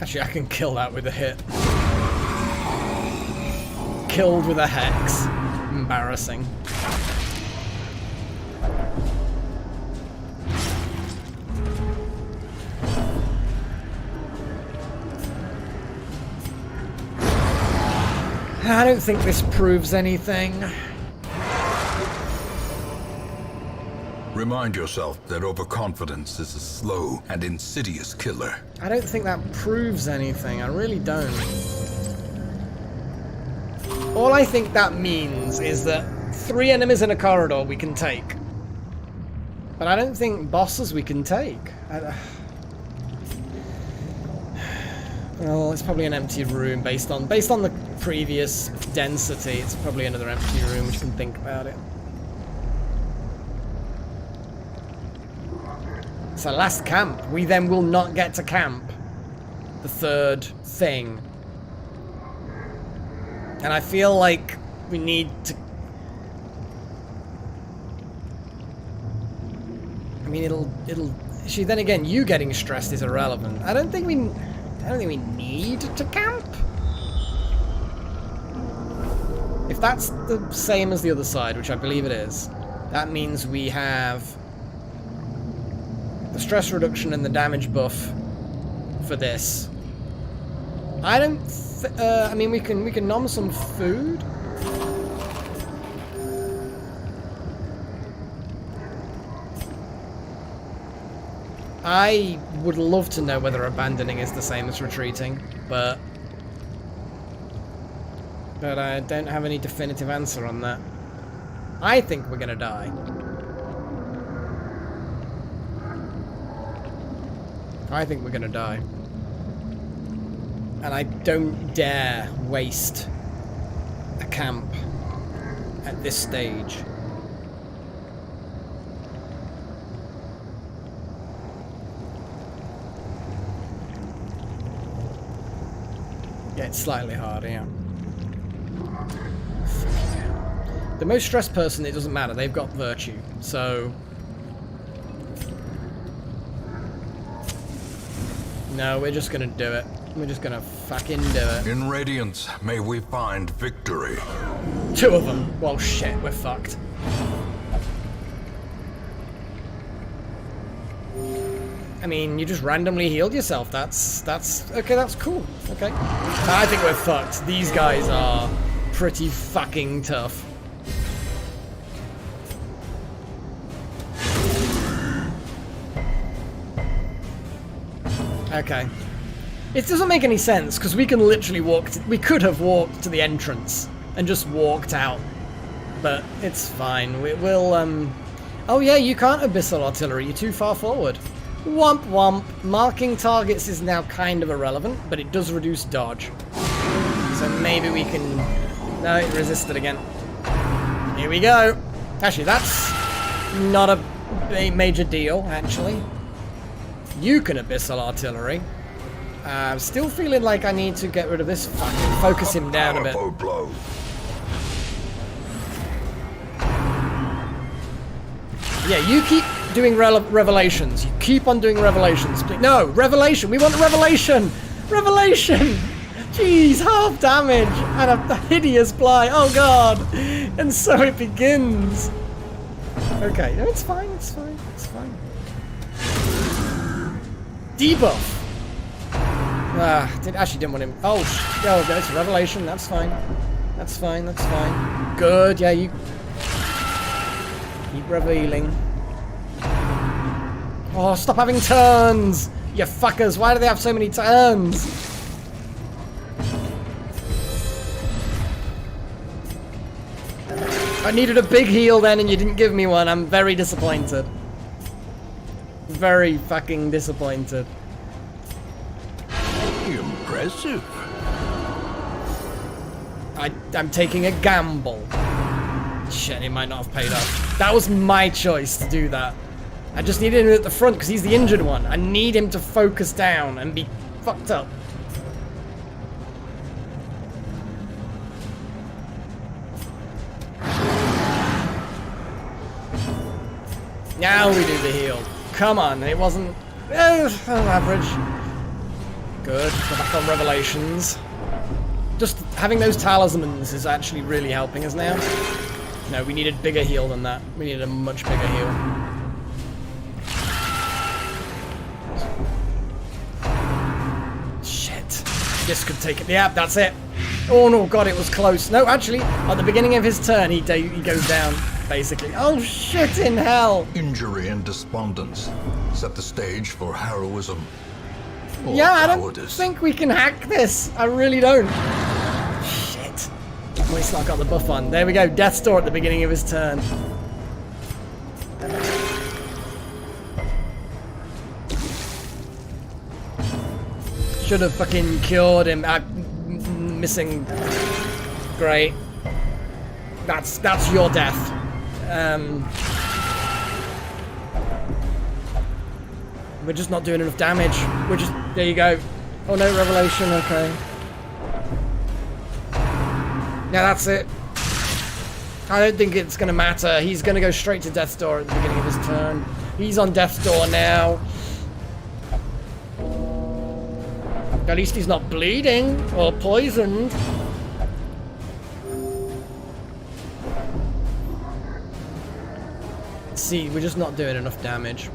Actually, I can kill that with a hit. Killed with a hex. Embarrassing. I don't think this proves anything. Remind yourself that overconfidence is a slow and insidious killer. I don't think that proves anything. I really don't. All I think that means is that 3 enemies in a corridor we can take. But I don't think bosses we can take. Well, it's probably an empty room based on the previous density. It's probably another empty room, which you can think about it. So last camp, we then will not get to camp. The third thing. And I feel like we need to... I mean, it'll... See, then again, you getting stressed is irrelevant. I don't think we need to camp. If that's the same as the other side, which I believe it is, that means we have the stress reduction and the damage buff for this. I don't... I mean, we can nom some food. I would love to know whether abandoning is the same as retreating, but I don't have any definitive answer on that. I think we're gonna die. I think we're gonna die. And I don't dare waste a camp at this stage. Yeah, it's slightly harder, yeah. The most stressed person, it doesn't matter. They've got virtue, so... No, we're just gonna do it. We're just gonna fucking do it. In Radiance, may we find victory. 2 of them. Well, shit, we're fucked. I mean, you just randomly healed yourself. That's okay, that's cool. Okay. I think we're fucked. These guys are pretty fucking tough. Okay. It doesn't make any sense, because we can literally walk... we could have walked to the entrance and just walked out. But it's fine. We'll, Oh yeah, you can't abyssal artillery. You're too far forward. Womp womp. Marking targets is now kind of irrelevant, but it does reduce dodge. So maybe we can... No, it resisted again. Here we go. Actually, that's not a major deal, actually. You can abyssal artillery. I'm still feeling like I need to get rid of this fucking... focus him down a bit. Blow. Yeah, you keep doing revelations. You keep on doing revelations. No, revelation. We want revelation. Revelation. Jeez, half damage and a hideous blight. Oh god. And so it begins. Okay, no, it's fine. It's fine. It's fine. Debuff. Actually didn't want him. Oh, it's a revelation. That's fine. That's fine. That's fine. Good. Yeah, you keep revealing. Oh, stop having turns! You fuckers, why do they have so many turns? I needed a big heal then and you didn't give me one. I'm very disappointed. Very fucking disappointed. Impressive. I'm taking a gamble. Shit, it might not have paid off. That was my choice to do that. I just needed him at the front because he's the injured one. I need him to focus down and be fucked up. Now we do the heal. Come on, it wasn't... average. Good, go back on revelations. Just having those talismans is actually really helping us now. No, we needed bigger heal than that. We needed a much bigger heal. Shit. This could take it. Yeah, that's it. Oh no, god, it was close. No, actually, at the beginning of his turn, he goes down, basically. Oh shit in hell. Injury and despondence set the stage for heroism. Or Yeah, I don't cowardice. think we can hack this. I really don't. Shit. Well, he's not got the buff on. There we go. Death's Door at the beginning of his turn. Should have fucking cured him. Missing. Great. That's your death. We're just not doing enough damage. We're just... There you go. Oh no, revelation. Okay. Yeah, that's it. I don't think it's going to matter. He's going to go straight to Death's Door at the beginning of his turn. He's on Death's Door now. At least he's not bleeding or poisoned. See, we're just not doing enough damage.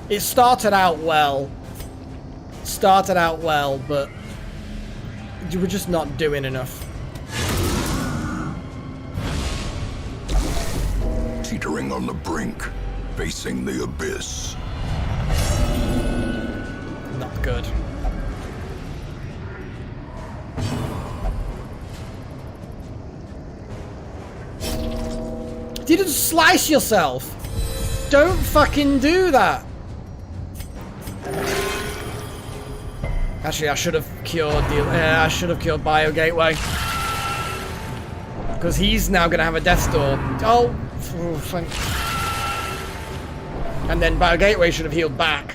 It started out well. But we're just not doing enough. Teetering on the brink, facing the abyss. Not good. You didn't slice yourself. Don't fucking do that. Actually, I should have cured I should have cured Bio Gateway. Because he's now going to have a Death's Door. Oh, thank... And then Bio Gateway should have healed back.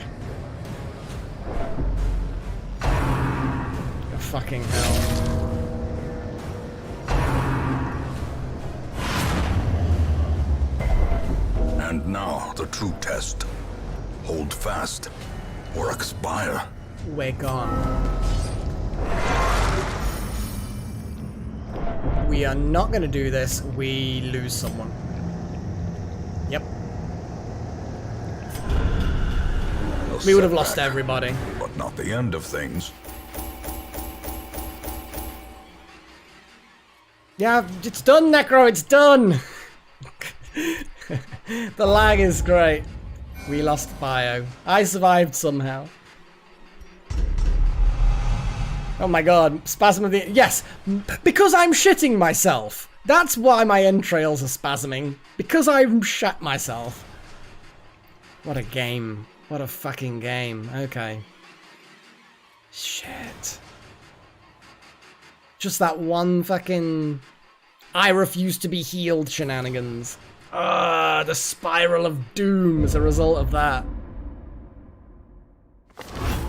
Oh, fucking hell. And now the true test. Hold fast, or expire. We're gone. We are not going to do this. We lose someone. Yep. We would have lost everybody. But not the end of things. Yeah, it's done, Necro. It's done. The lag is great. We lost Bio. I survived somehow. Oh my god, spasm of the... Yes, because I'm shitting myself. That's why my entrails are spasming. Because I've shat myself. What a game. What a fucking game. Okay. Shit. Just that one fucking... I refuse to be healed shenanigans. The spiral of doom as a result of that.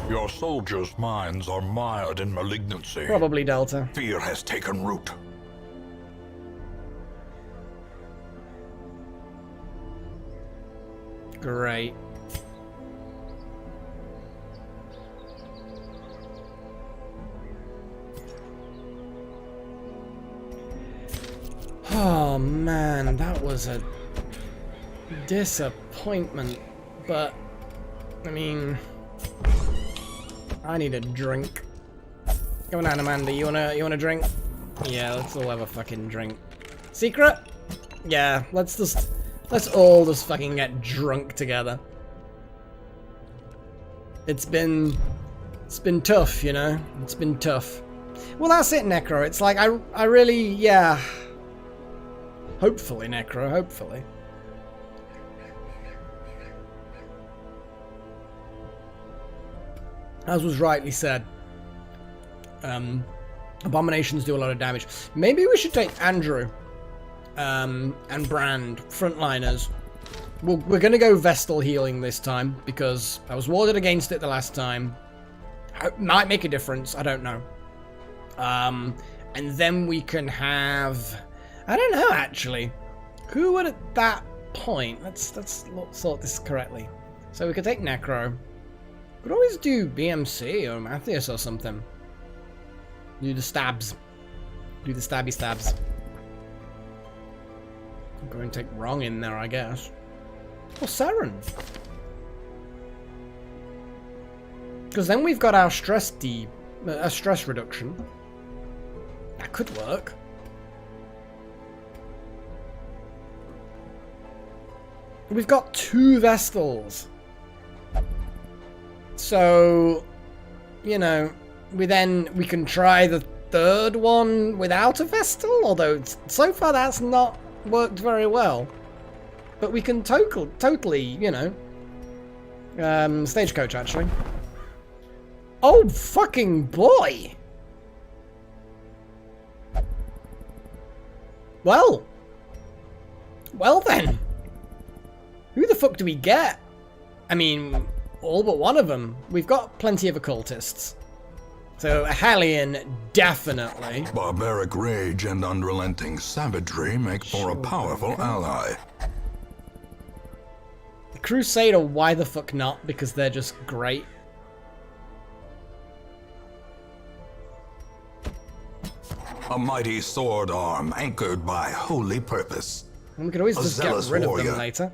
Your soldiers' minds are mired in malignancy. Probably Delta. Fear has taken root. Great. Oh man, that was a disappointment, but I mean, I need a drink. Come on, Amanda, you wanna drink? Yeah, let's all have a fucking drink. Secret? Yeah, let's all just fucking get drunk together. It's been tough, you know? It's been tough. Well, that's it, Necro. It's like, I really, yeah. Hopefully, Necro, hopefully. As was rightly said, abominations do a lot of damage. Maybe we should take Andrew and Brand, frontliners. We're going to go Vestal healing this time, because I was warded against it the last time. It might make a difference, I don't know. And then we can have... I don't know, actually. Who would at that point... Let's sort this correctly. So we could take Necro. We could always do BMC or Matthias or something. Do the stabs. Do the stabby stabs. I'm going to take Wrong in there, I guess. Or Saren. Because then we've got our stress stress reduction. That could work. We've got 2 Vestals. So, you know, we can try the 3rd one without a Vestal, although so far that's not worked very well. But we can totally, you know, Stagecoach actually. Oh, fucking boy! Well then. Who the fuck do we get? I mean, all but one of them. We've got plenty of occultists. So, a Hellion, definitely. Barbaric rage and unrelenting savagery make for a powerful ally. The Crusader, why the fuck not? Because they're just great. A mighty sword arm anchored by holy purpose. And we could always just get rid of them later.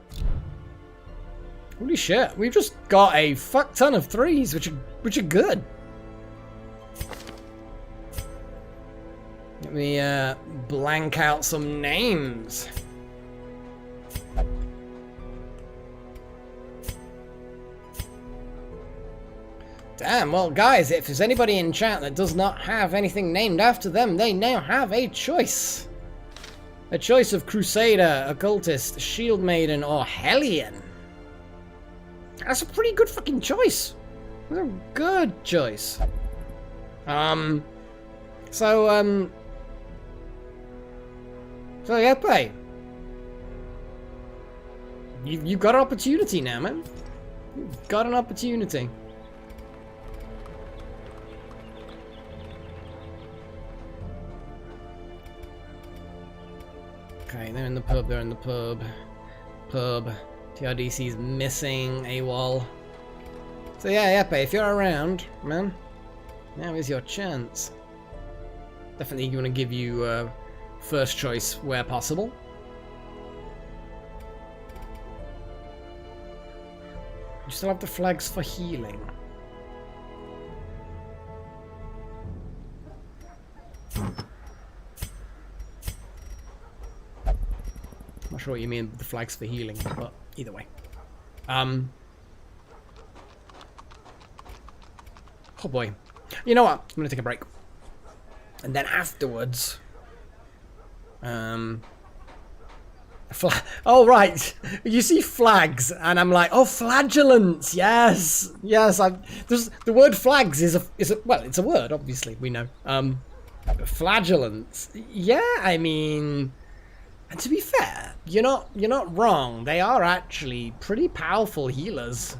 Holy shit, we've just got a fuck ton of 3s, which are good. Let me blank out some names. Damn, well guys, if there's anybody in chat that does not have anything named after them, they now have a choice. A choice of Crusader, Occultist, Shield Maiden, or Hellion. That's a pretty good fucking choice. That's a good choice. So Yepe. You've got an opportunity now, man. You've got an opportunity. Okay, they're in the pub, they're in the pub. Pub. TRDC's missing AWOL. So yeah, Yepe, if you're around, man, now is your chance. Definitely you want to give you first choice where possible. You still have the flags for healing. Not sure what you mean with the flags for healing, but either way. Oh boy. You know what? I'm going to take a break. And then afterwards... oh, right. You see flags, and I'm like, oh, flagellants. Yes. Yes. The word flags is a well, it's a word, obviously, we know. Flagellants. Yeah, I mean... And to be fair, you're not wrong. They are actually pretty powerful healers.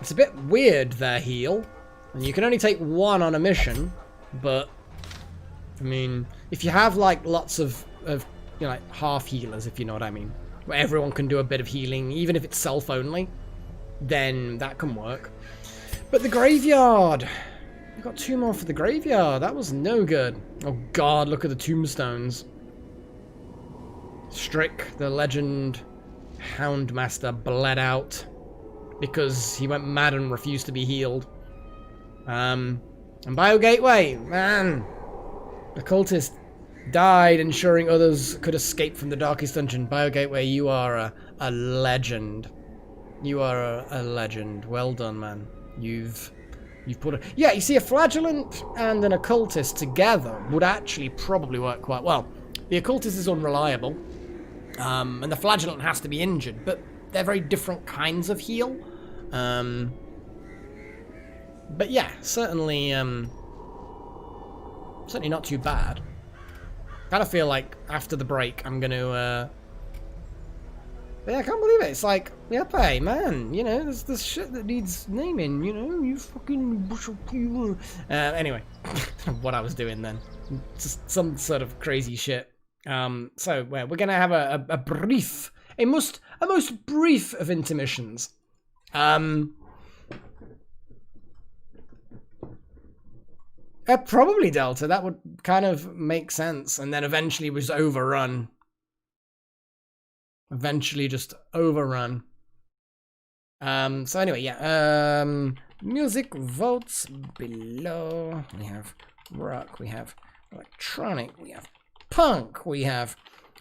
It's a bit weird, their heal. And you can only take one on a mission, but I mean, if you have like lots of you know, like half healers, if you know what I mean, where everyone can do a bit of healing, even if it's self only, then that can work. But the graveyard, we got 2 more for the graveyard. That was no good. Oh god, look at the tombstones. Strick, the legend Houndmaster, bled out because he went mad and refused to be healed. And Bio Gateway, man, the cultist died ensuring others could escape from the darkest dungeon. Bio Gateway, you are a legend. You are a legend. Well done, man. You've put a... Yeah, you see, a flagellant and an occultist together would actually probably work quite well. The occultist is unreliable, and the flagellant has to be injured, but they're very different kinds of heal. But yeah, certainly not too bad. Kind of feel like after the break, I'm going to... Yeah, I can't believe it. It's like, yep, hey, man, you know, there's this shit that needs naming, you know, you fucking... anyway, what I was doing then. Just some sort of crazy shit. So, we're going to have a brief, a most brief of intermissions. Probably Delta, that would kind of make sense, and then eventually was overrun. Eventually just overrun. So anyway, yeah, music votes below. We have rock, we have electronic, we have punk, we have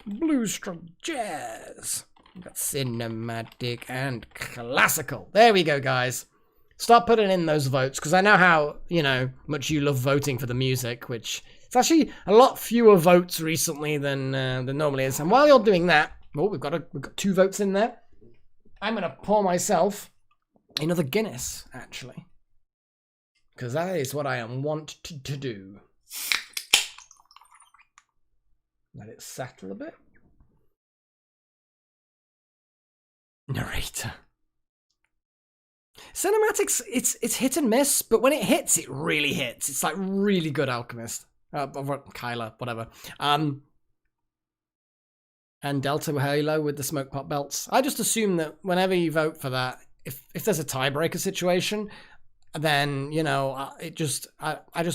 blues, stroke, jazz, we've got cinematic and classical. There we go, guys. Start putting in those votes, because I know how, you know, much you love voting for the music, which it's actually a lot fewer votes recently than normally is. And while you're doing that, oh, we've got 2 votes in there. I'm gonna pour myself another Guinness, actually, because that is what I want to do. Let it settle a bit. Narrator. Cinematics, it's hit and miss, but when it hits, it really hits. It's like really good Alchemist. Kyler, whatever. And Delta Halo with the smoke pot belts. I just assume that whenever you vote for that, if there's a tiebreaker situation, then, you know, I just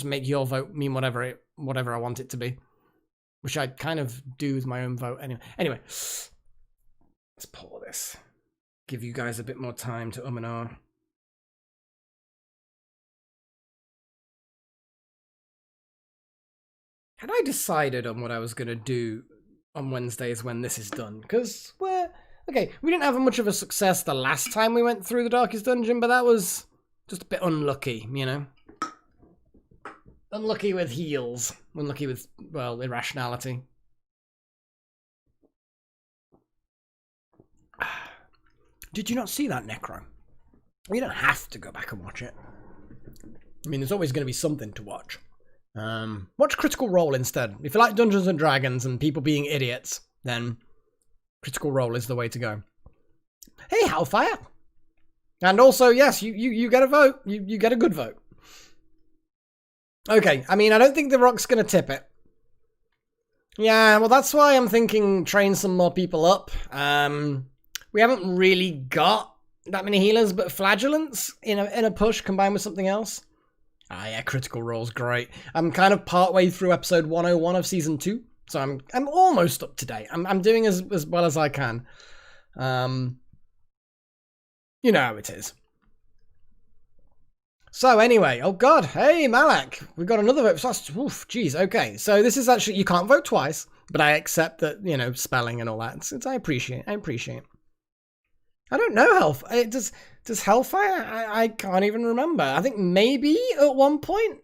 make your vote mean whatever I want it to be. Which I kind of do with my own vote anyway. Anyway, let's pour this. Give you guys a bit more time to and ah. Had I decided on what I was going to do on Wednesdays when this is done? Because we didn't have much of a success the last time we went through the Darkest Dungeon, but that was just a bit unlucky, you know? Unlucky with heals. Unlucky with, well, irrationality. Did you not see that, Necro? You don't have to go back and watch it. I mean, there's always going to be something to watch. Watch Critical Role instead. If you like Dungeons and Dragons and people being idiots, then Critical Role is the way to go. Hey, Hellfire! And also, yes, you get a vote. You get a good vote. Okay, I mean, I don't think The Rock's going to tip it. Yeah, well, that's why I'm thinking train some more people up. We haven't really got that many healers, but flagellants in a push combined with something else. Ah, yeah, Critical Role's great. I'm kind of partway through episode 101 of season 2, so I'm almost up to date. I'm doing as well as I can. You know how it is. So anyway, oh god, hey Malak, we got another vote. Oof, geez, okay. So this is actually, you can't vote twice. But I accept that, you know, spelling and all that. I appreciate. I don't know does Hellfire? I can't even remember. I think maybe at one point.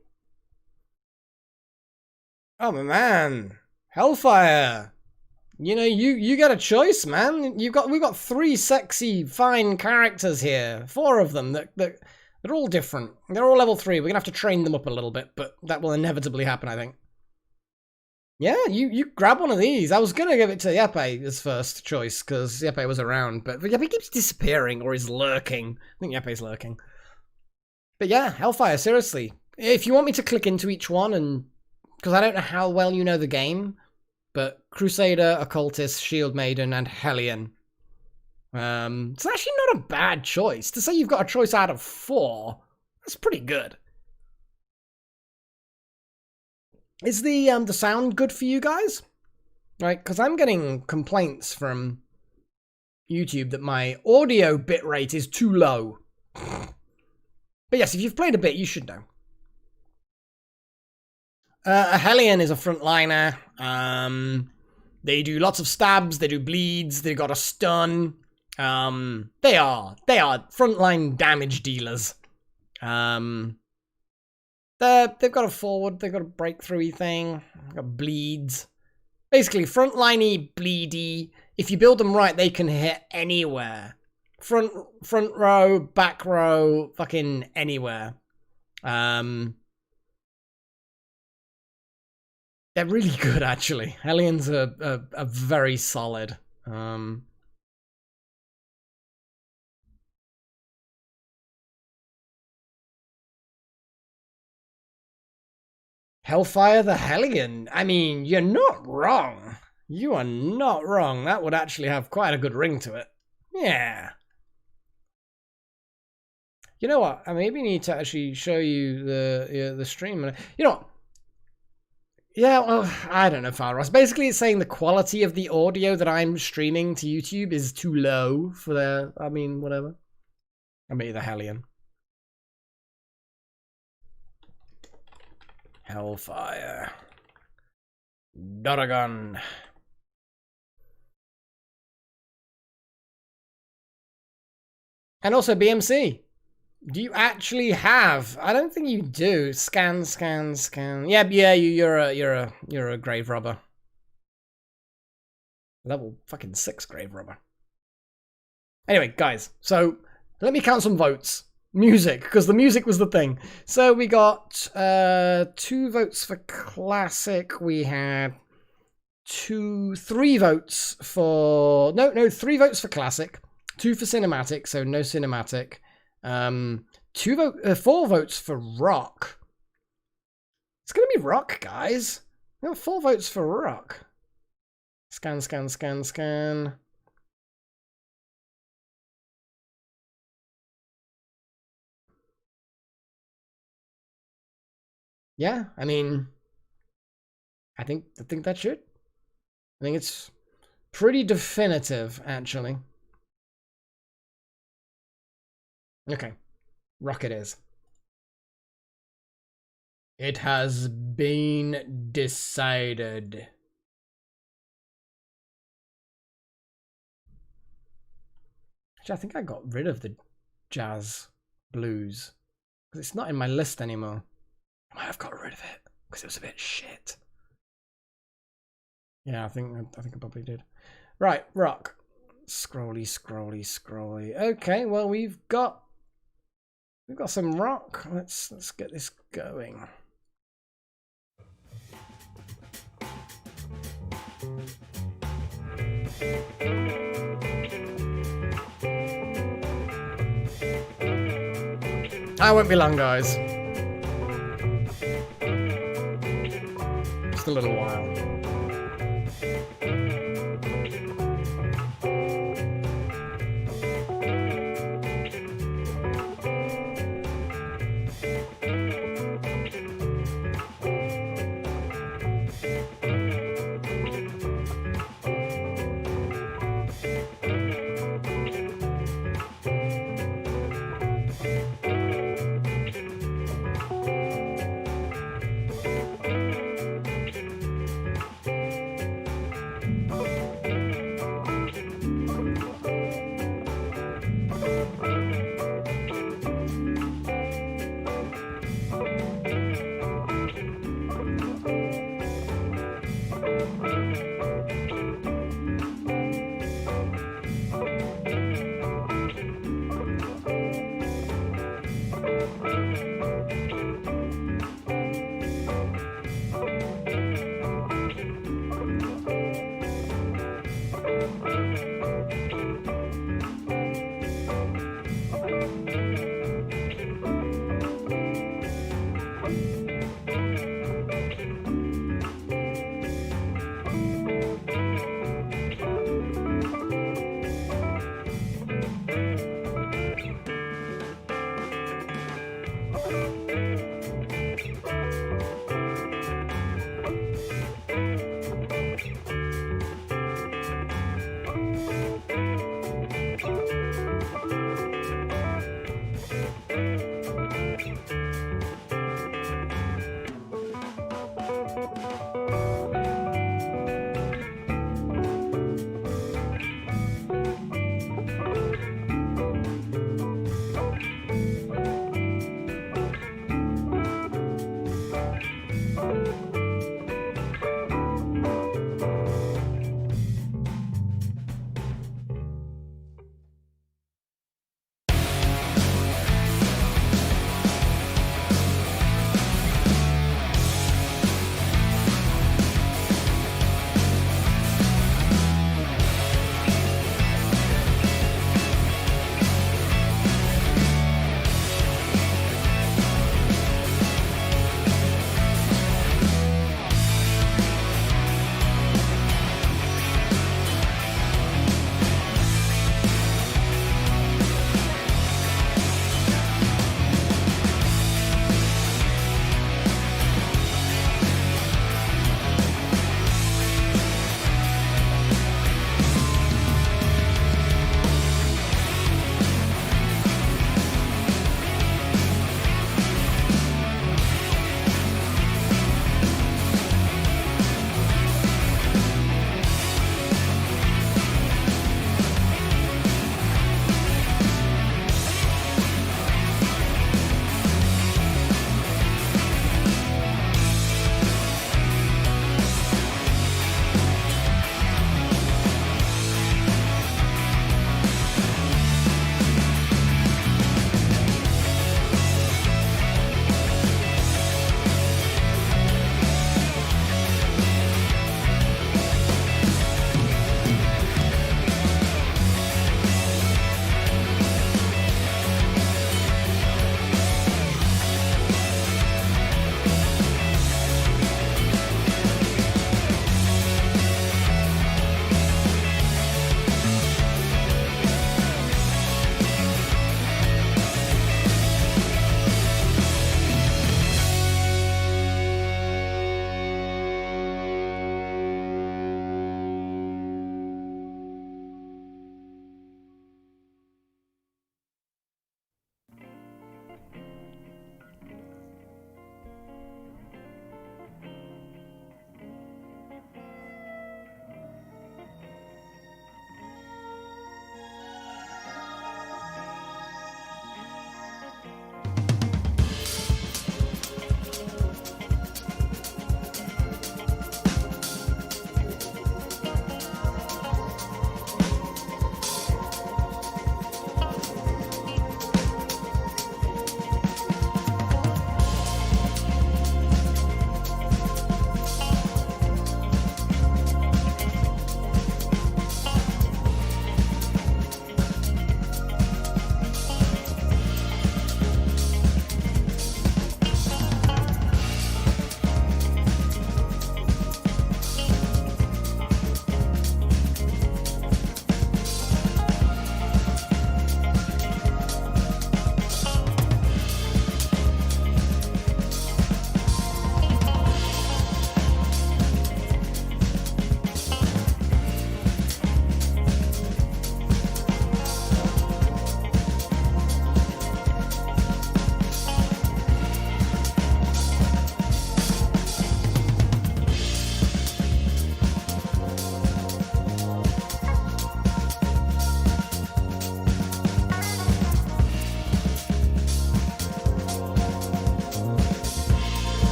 Oh man, Hellfire. You know, you got a choice, man. We've got 3 sexy, fine characters here. 4 of them that they're all different. They're all level 3. We're gonna have to train them up a little bit, but that will inevitably happen, I think. Yeah, you grab one of these. I was gonna give it to Yepe as first choice because Yepe was around, but Yepe keeps disappearing or is lurking. I think Yepe's lurking. But yeah, Hellfire. Seriously, if you want me to click into each one, and because I don't know how well you know the game. But Crusader, Occultist, Shield Maiden, and Hellion. It's actually not a bad choice. To say you've got a choice out of 4, that's pretty good. Is the sound good for you guys? Right, because I'm getting complaints from YouTube that my audio bitrate is too low. But yes, if you've played a bit, you should know. A Hellion is a frontliner. They do lots of stabs, they do bleeds, they got a stun. They are frontline damage dealers. They've got a forward, they've got a breakthrough-y thing, they've got bleeds. Basically, frontliney, bleedy. If you build them right, they can hit anywhere. Front row, back row, fucking anywhere. They're really good, actually. Hellions are very solid. Hellfire the Hellion. I mean, you're not wrong. You are not wrong. That would actually have quite a good ring to it. Yeah. You know what? I maybe need to actually show you the stream. You know what? Yeah, well, I don't know, Faros. Basically, it's saying the quality of the audio that I'm streaming to YouTube is too low for their... I mean, whatever. I mean, the Hellion. Hellfire. Doragon. And also BMC. Do you actually have? I don't think you do. Scan. Yeah, you're a grave robber. Level fucking 6 grave robber. Anyway, guys, so let me count some votes. Music, because the music was the thing. So we got 2 votes for classic. We had 3 votes for 3 votes for classic, 2 for cinematic, so no cinematic. 4 votes for rock. It's gonna be rock, guys. We got 4 votes for rock. Scan. Yeah, I mean, I think that should. I think it's pretty definitive, actually. Okay, rock it is. It has been decided. Actually, I think I got rid of the jazz blues because it's not in my list anymore. I might have got rid of it because it was a bit shit. Yeah, I think I probably did. Right, rock. Scrolly. Okay, well we've got some rock. Let's get this going. I won't be long, guys. Just a little while.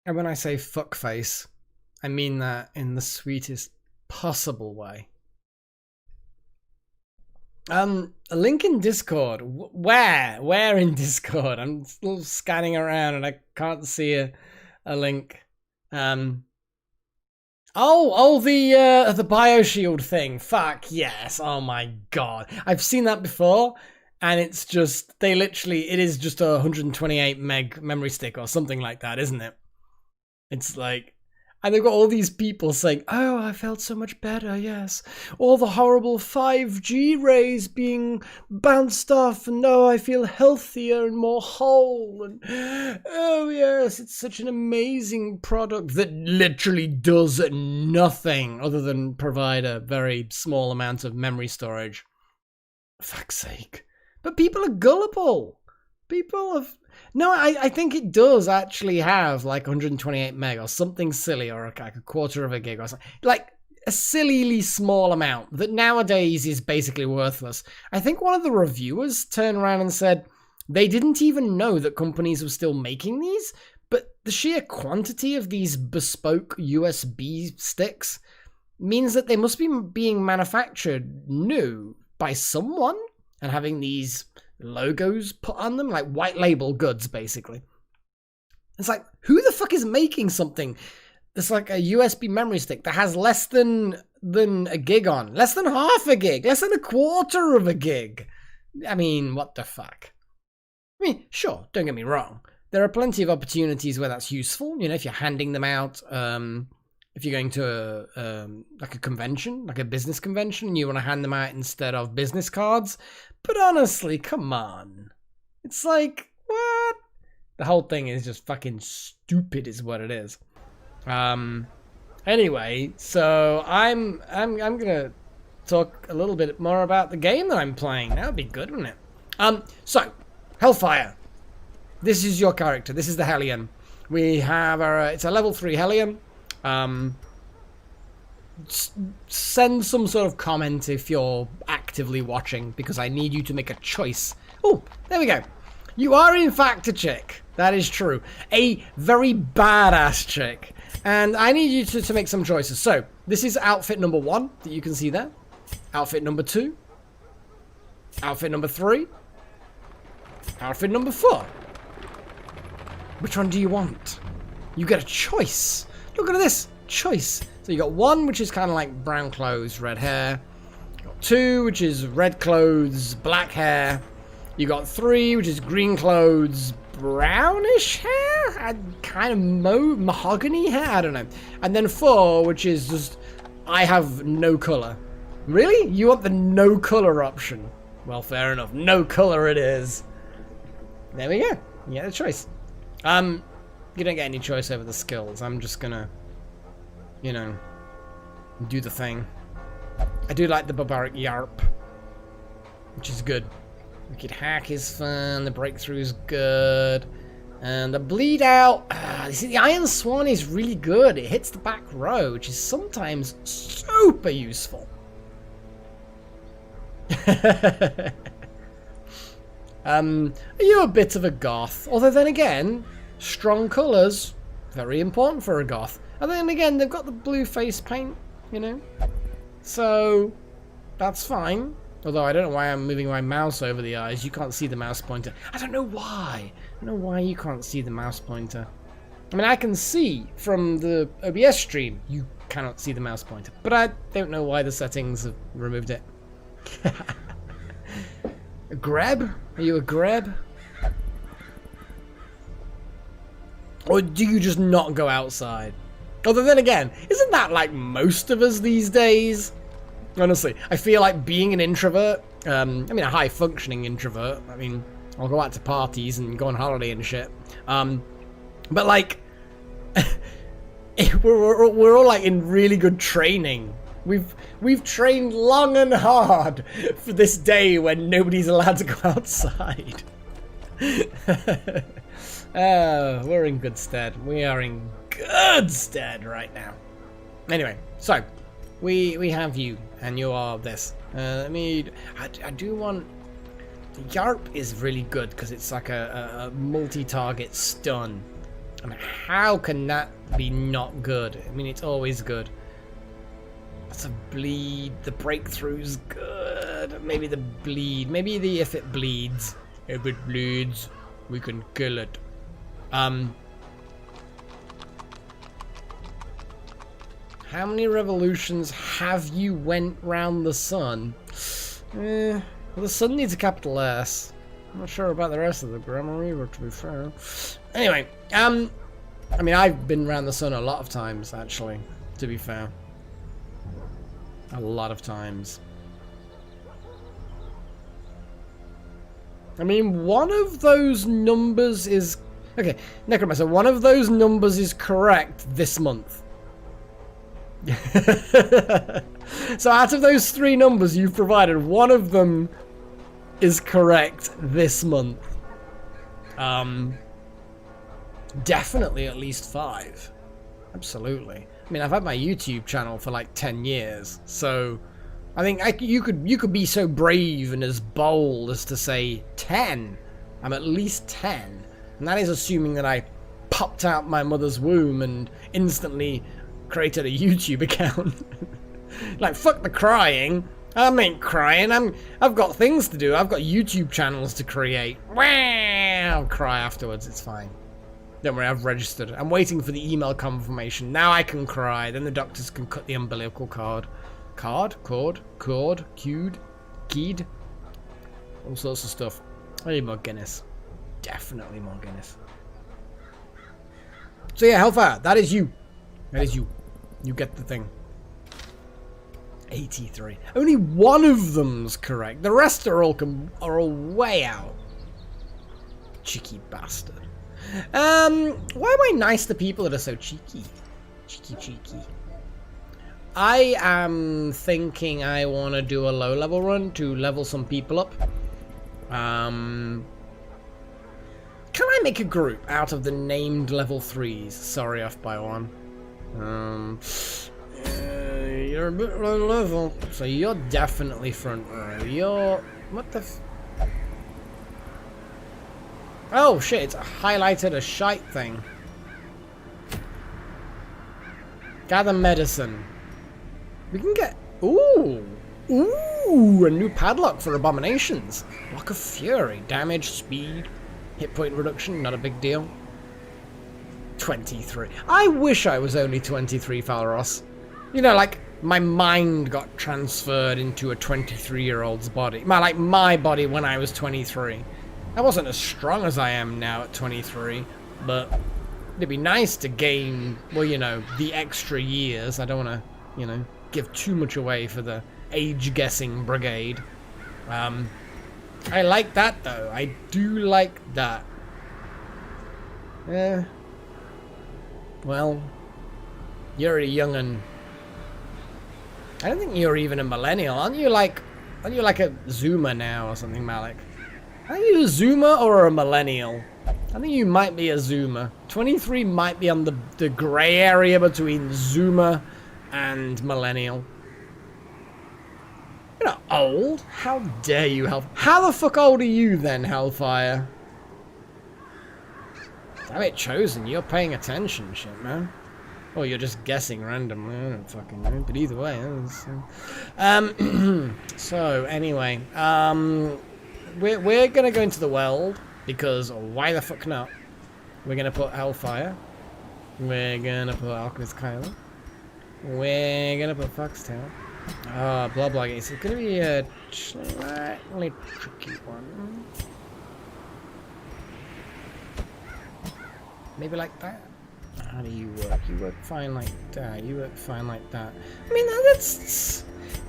And when I say fuckface, I mean that in the sweetest possible way. A link in Discord. Where in Discord? I'm still scanning around and I can't see a link. The BioShield thing. Fuck yes. Oh my god. I've seen that before, and it's just it is just a 128 meg memory stick or something like that, isn't it? It's like, and they've got all these people saying, oh, I felt so much better, yes. All the horrible 5G rays being bounced off, and no, I feel healthier and more whole. And oh, yes, it's such an amazing product that literally does nothing other than provide a very small amount of memory storage. For fuck's sake. But people are gullible. People have... No, I think it does actually have like 128 meg or something silly, or like a quarter of a gig or something. Like a sillily small amount that nowadays is basically worthless. I think one of the reviewers turned around and said they didn't even know that companies were still making these, but the sheer quantity of these bespoke USB sticks means that they must be being manufactured new by someone and having these logos put on them, like white label goods, basically. It's like, who the fuck is making something that's like a USB memory stick that has less than a gig on, less than half a gig, less than a quarter of a gig? I mean, what the fuck? I mean, sure, don't get me wrong. There are plenty of opportunities where that's useful. You know, if you're handing them out, if you're going to like a convention, like a business convention, and you want to hand them out instead of business cards. But honestly, come on. It's like, what? The whole thing is just fucking stupid is what it is. Anyway, so I'm gonna talk a little bit more about the game that I'm playing. That would be good, wouldn't it? So, Hellfire. This is your character. This is the Hellion. We have it's a level 3 Hellion. Send some sort of comment if you're actively watching, because I need you to make a choice. Oh, there we go. You are in fact a chick. That is true. A very badass chick. And I need you to make some choices. So, this is outfit number 1 that you can see there. Outfit number 2. Outfit number 3. Outfit number 4. Which one do you want? You get a choice. Look at this. Choice. So you got 1, which is kind of like brown clothes, red hair. You got 2, which is red clothes, black hair. You got 3, which is green clothes, brownish hair, and kind of mahogany hair. I don't know. And then 4, which is just I have no color. Really? You want the no color option? Well, fair enough. No color it is. There we go. You get a choice. You don't get any choice over the skills. I'm just gonna, you know, do the thing. I do like the barbaric yarp, which is good. Wicked hack is fun. The breakthrough is good, and the bleed out. You see, the Iron Swan is really good. It hits the back row, which is sometimes super useful. Are you a bit of a goth? Although then again, strong colours, very important for a goth. And then again, they've got the blue face paint, you know? So, that's fine. Although I don't know why I'm moving my mouse over the eyes. You can't see the mouse pointer. I don't know why. I don't know why you can't see the mouse pointer. I mean, I can see from the OBS stream, you cannot see the mouse pointer. But I don't know why the settings have removed it. A greb? Are you a greb? Or do you just not go outside? Although then again, isn't that like most of us these days? Honestly, I feel like being an introvert, I mean a high-functioning introvert, I mean, I'll go out to parties and go on holiday and shit. But like, we're all like in really good training. We've trained long and hard for this day when nobody's allowed to go outside. We're in good stead. We are in good stead right now. Anyway, so we have you, and you are this. I do want. The Yarp is really good because it's like a multi-target stun. And how can that be not good? I mean, it's always good. That's a bleed. The breakthrough's good. Maybe the bleed. Maybe the if it bleeds. If it bleeds, we can kill it. How many revolutions have you went round the sun? Well, the sun needs a capital S. I'm not sure about the rest of the grammar either, to be fair. Anyway, I mean, I've been around the sun a lot of times, actually, to be fair. A lot of times. I mean, one of those numbers is... Okay, Necromancer, one of those numbers is correct this month. So out of those 3 numbers you've provided, one of them is correct this month. Definitely at least 5. Absolutely. I mean, I've had my YouTube channel for like 10 years, so I think you could be so brave and as bold as to say 10. I'm at least 10, and that is assuming that I popped out my mother's womb and instantly created a YouTube account. Like, fuck the crying. I ain't crying. I've got things to do. I've got YouTube channels to create. I'll cry afterwards. It's fine. Don't worry, I've registered. I'm waiting for the email confirmation. Now I can cry. Then the doctors can cut the umbilical cord. Keyed. All sorts of stuff. I need more Guinness. Definitely more Guinness. So yeah, Hellfire, that is you. That is you. You get the thing. 83. Only one of them's correct. The rest are all way out. Cheeky bastard. Why am I nice to people that are so cheeky? Cheeky. I am thinking I want to do a low level run to level some people up. Can I make a group out of the named level 3s? Sorry, off by 1. You're a bit low level, so you're definitely front row. You're... what the f... Oh shit, it's highlighted a shite thing. Gather medicine. We can get... Ooh! Ooh! A new padlock for abominations. Lock of Fury. Damage, speed, hit point reduction, not a big deal. 23. I wish I was only 23, Falros. You know, like, my mind got transferred into a 23-year-old's body. My body when I was 23. I wasn't as strong as I am now at 23, but it'd be nice to gain, well, you know, the extra years. I don't want to, you know, give too much away for the age-guessing brigade. I like that, though. I do like that. Well, you're a young'un. I don't think you're even a millennial. Aren't you like a Zoomer now or something, Malik? Are you a Zoomer or a millennial? I think you might be a Zoomer. 23 might be on the grey area between Zoomer and millennial. You're not old. How dare you, How the fuck old are you then, Hellfire? Damn it, Chosen. You're paying attention, shit, man. Or you're just guessing randomly. I don't fucking know. But either way, so anyway, we're gonna go into the world because why the fuck not? We're gonna put Hellfire. We're gonna put Alchemist Kylo. We're gonna put Foxtail. Blah blah. It's gonna be a slightly tricky one. Maybe like that. How do you work? You work fine like that. You work fine like that. I mean, that's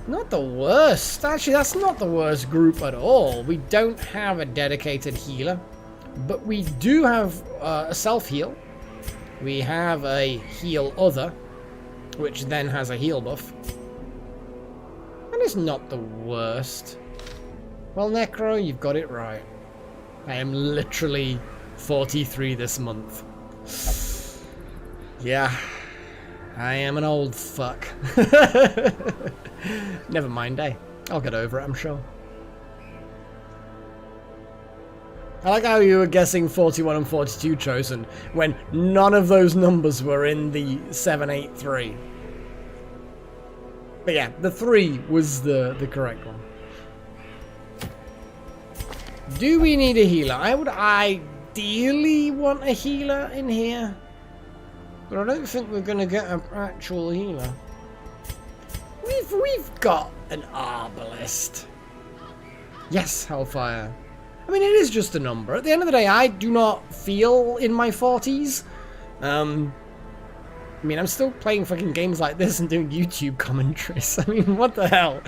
not the worst. Actually, that's not the worst group at all. We don't have a dedicated healer, but we do have a self-heal. We have a heal other, which then has a heal buff. And it's not the worst. Well, Necro, you've got it right. I am literally 43 this month. Yeah, I am an old fuck. Never mind, eh? I'll get over it, I'm sure. I like how you were guessing 41 and 42 chosen when none of those numbers were in the 783. But yeah, the 3 was the correct one. Do we need a healer? I would ideally want a healer in here. But I don't think we're going to get an actual healer. We've got an Arbalist. Yes, Hellfire. I mean, it is just a number. At the end of the day, I do not feel in my 40s. I mean, I'm still playing fucking games like this and doing YouTube commentaries. I mean, what the hell?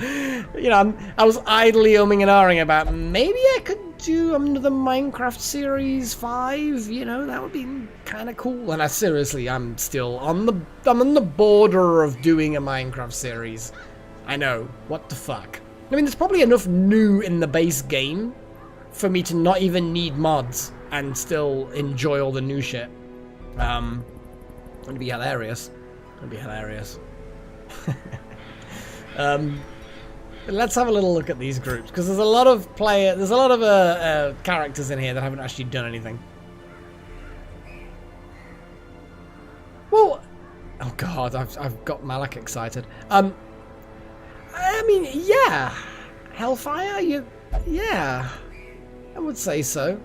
You know, I was idly umming and ahhing about maybe I could do another Minecraft Series 5. You know, that would be kind of cool. And I'm still on the border of doing a Minecraft series. I know. What the fuck? I mean, there's probably enough new in the base game for me to not even need mods and still enjoy all the new shit. It'd be hilarious. It'd be hilarious. Let's have a little look at these groups, because there's a lot of characters in here that haven't actually done anything. Well, oh god, I've got Malak excited. I mean, yeah, Hellfire, yeah, I would say so.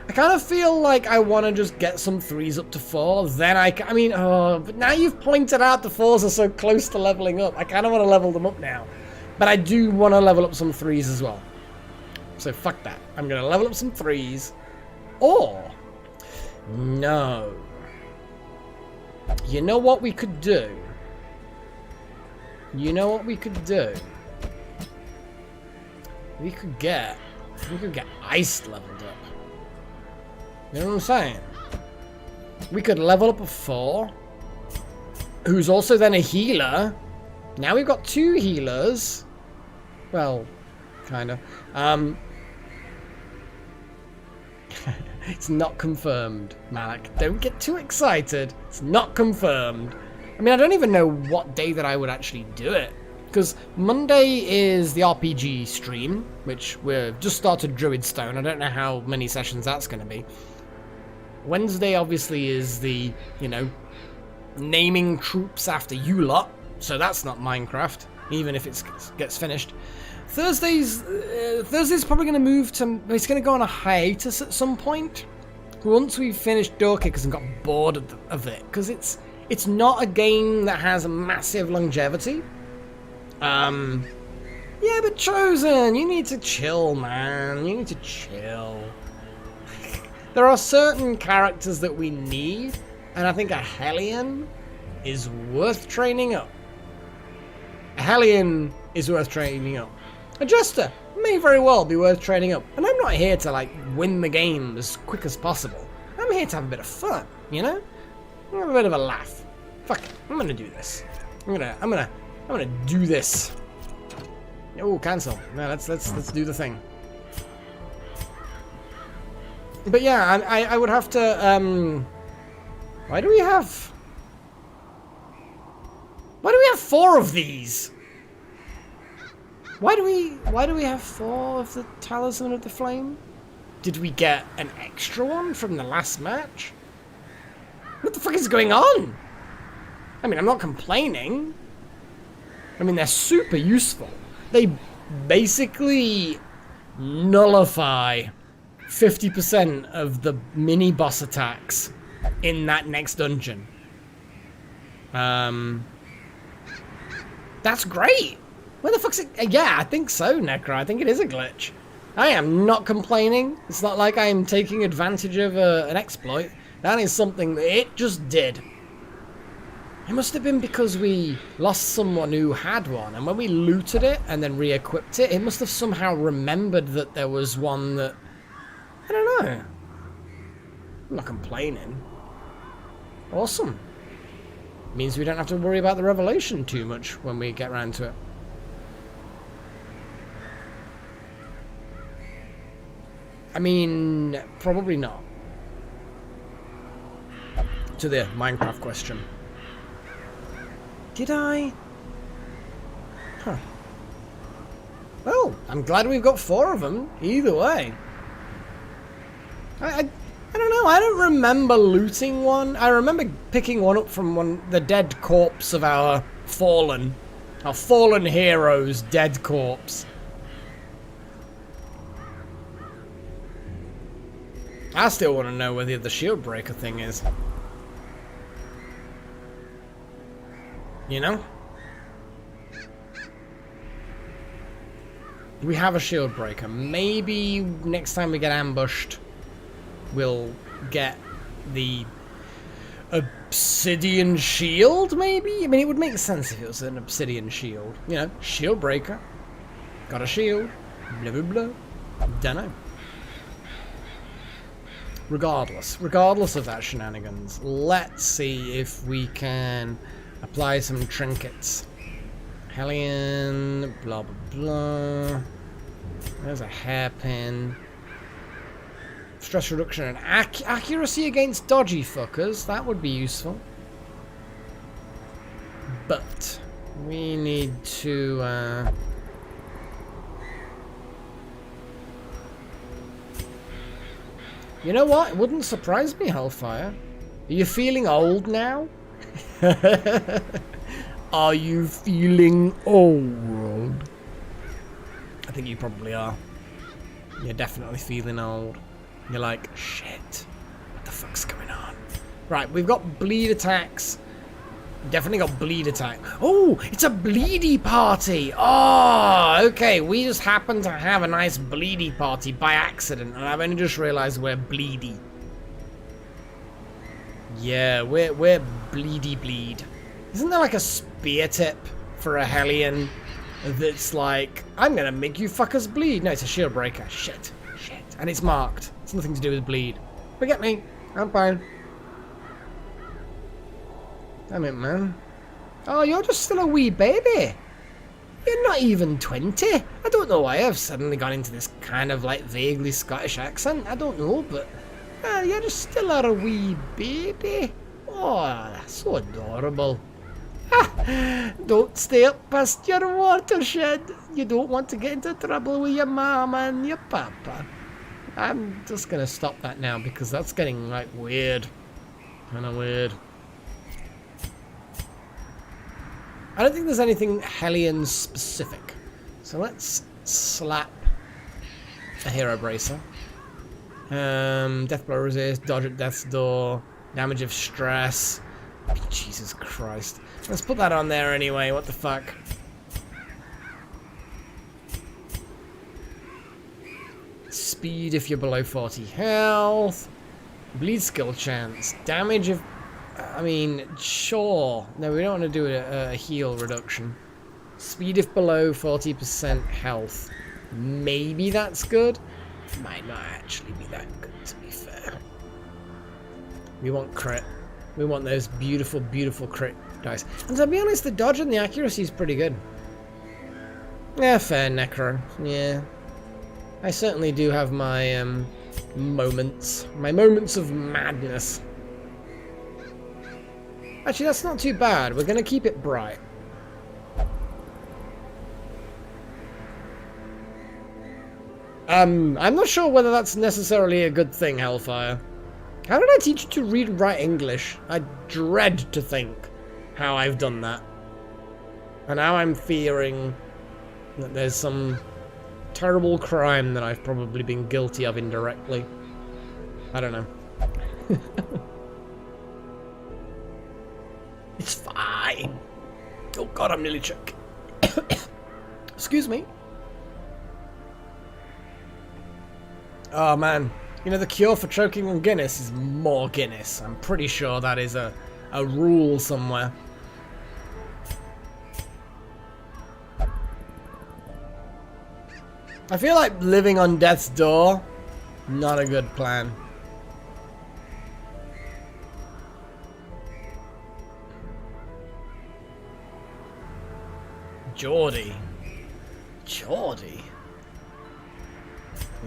I kind of feel like I want to just get some 3s up to 4, then I mean, but now you've pointed out the 4s are so close to leveling up. I kind of want to level them up now. But I do want to level up some 3s as well. So fuck that. I'm going to level up some 3s. Or, no. You know what we could do? You know what we could do? We could get Ice leveled up. You know what I'm saying? We could level up a 4, who's also then a healer. Now we've got 2 healers. Well, kind of. It's not confirmed, Malak. Don't get too excited. It's not confirmed. I mean, I don't even know what day that I would actually do it. Because Monday is the RPG stream, which we've just started Druidstone. I don't know how many sessions that's going to be. Wednesday, obviously, is the, you know, naming troops after you lot. So that's not Minecraft, even if it gets finished. Thursday's probably going to move to... It's going to go on a hiatus at some point. Once we've finished Door Kickers and got bored of it. Because it's not a game that has massive longevity. Yeah, but Chosen, you need to chill, man. You need to chill. There are certain characters that we need, and I think a Hellion is worth training up. A Hellion is worth training up. A Jester may very well be worth training up. And I'm not here to, like, win the game as quick as possible. I'm here to have a bit of fun, you know? Have a bit of a laugh. Fuck it, I'm gonna do this. I'm gonna do this. Oh, cancel. No, let's do the thing. But yeah, I would have to, why do we have 4 of these? Why do we have 4 of the Talisman of the Flame? Did we get an extra one from the last match? What the fuck is going on? I mean, I'm not complaining. I mean, they're super useful. They basically nullify 50% of the mini-boss attacks in that next dungeon. That's great! Where the fuck's it? Yeah, I think so, Necro. I think it is a glitch. I am not complaining. It's not like I am taking advantage of an exploit. That is something that it just did. It must have been because we lost someone who had one, and when we looted it and then re-equipped it, it must have somehow remembered that there was one that... I don't know. I'm not complaining. Awesome. Means we don't have to worry about the revelation too much when we get around to it. I mean, probably not. To the Minecraft question. Did I? Huh. Well, I'm glad we've got 4 of them, either way. I don't know, I don't remember looting one. I remember picking one up from the dead corpse of our fallen hero's dead corpse. I still want to know where the shield breaker thing is. You know? We have a shield breaker. Maybe next time we get ambushed, we'll get the obsidian shield, maybe? I mean, it would make sense if it was an obsidian shield. You know, shield breaker. Got a shield. Blah, blah, blah. Dunno. Regardless of that shenanigans, let's see if we can apply some trinkets. Hellion, blah, blah, blah. There's a hairpin. Stress reduction and accuracy against dodgy fuckers. That would be useful. But we need to... You know what? It wouldn't surprise me, Hellfire. Are you feeling old now? Are you feeling old? I think you probably are. You're definitely feeling old. You're like, shit, what the fuck's going on? Right, we've got bleed attacks. Definitely got bleed attack. Oh, it's a bleedy party. Oh, okay. We just happen to have a nice bleedy party by accident, and I've only just realized we're bleedy. Yeah, we're bleedy bleed. Isn't there like a spear tip for a Hellion that's like, I'm gonna make you fuckers bleed? No, it's a shield breaker. Shit. And it's marked. It's nothing to do with bleed. Forget me. I'm fine. Damn it, man. Oh, you're just still a wee baby. You're not even 20. I don't know why I've suddenly gone into this kind of like vaguely Scottish accent. I don't know, but you're just still a wee baby. Oh, that's so adorable. Ha! Don't stay up past your watershed. You don't want to get into trouble with your mama and your papa. I'm just gonna stop that now because that's getting like weird. Kinda weird. I don't think there's anything Hellion specific. So let's slap a hero bracer. Death blow resist, dodge at death's door, damage of stress. Jesus Christ. Let's put that on there anyway, what the fuck. Speed if you're below 40 health. Bleed skill chance. Damage of... I mean, sure. No, we don't want to do a heal reduction. Speed if below 40% health. Maybe that's good. Might not actually be that good, to be fair. We want crit. We want those beautiful, beautiful crit dice. And to be honest, the dodge and the accuracy is pretty good. Yeah, fair, Necro. Yeah. I certainly do have my moments. My moments of madness. Actually, that's not too bad. We're going to keep it bright. I'm not sure whether that's necessarily a good thing, Hellfire. How did I teach you to read and write English? I dread to think how I've done that. And now I'm fearing that there's some terrible crime that I've probably been guilty of indirectly. I don't know. It's fine. Oh god, I'm nearly choking. Excuse me. Oh man. You know, the cure for choking on Guinness is more Guinness. I'm pretty sure that is a rule somewhere. I feel like living on death's door, not a good plan. Geordie. Geordie?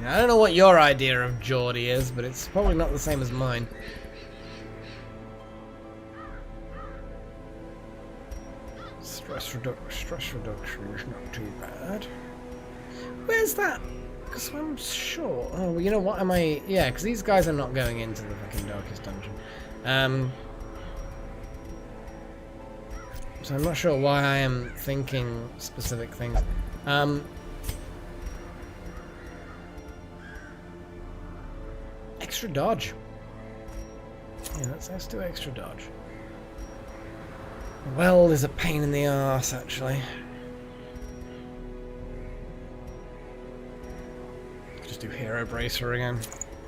I don't know what your idea of Geordie is, but it's probably not the same as mine. Stress reduction is not too bad. Where's that? Because I'm sure. Oh, well, you know what? Am I? Yeah, because these guys are not going into the fucking darkest dungeon. So I'm not sure why I am thinking specific things. Extra dodge. Yeah, let's do extra dodge. Weld is a pain in the arse, actually. Just do Hero Bracer again.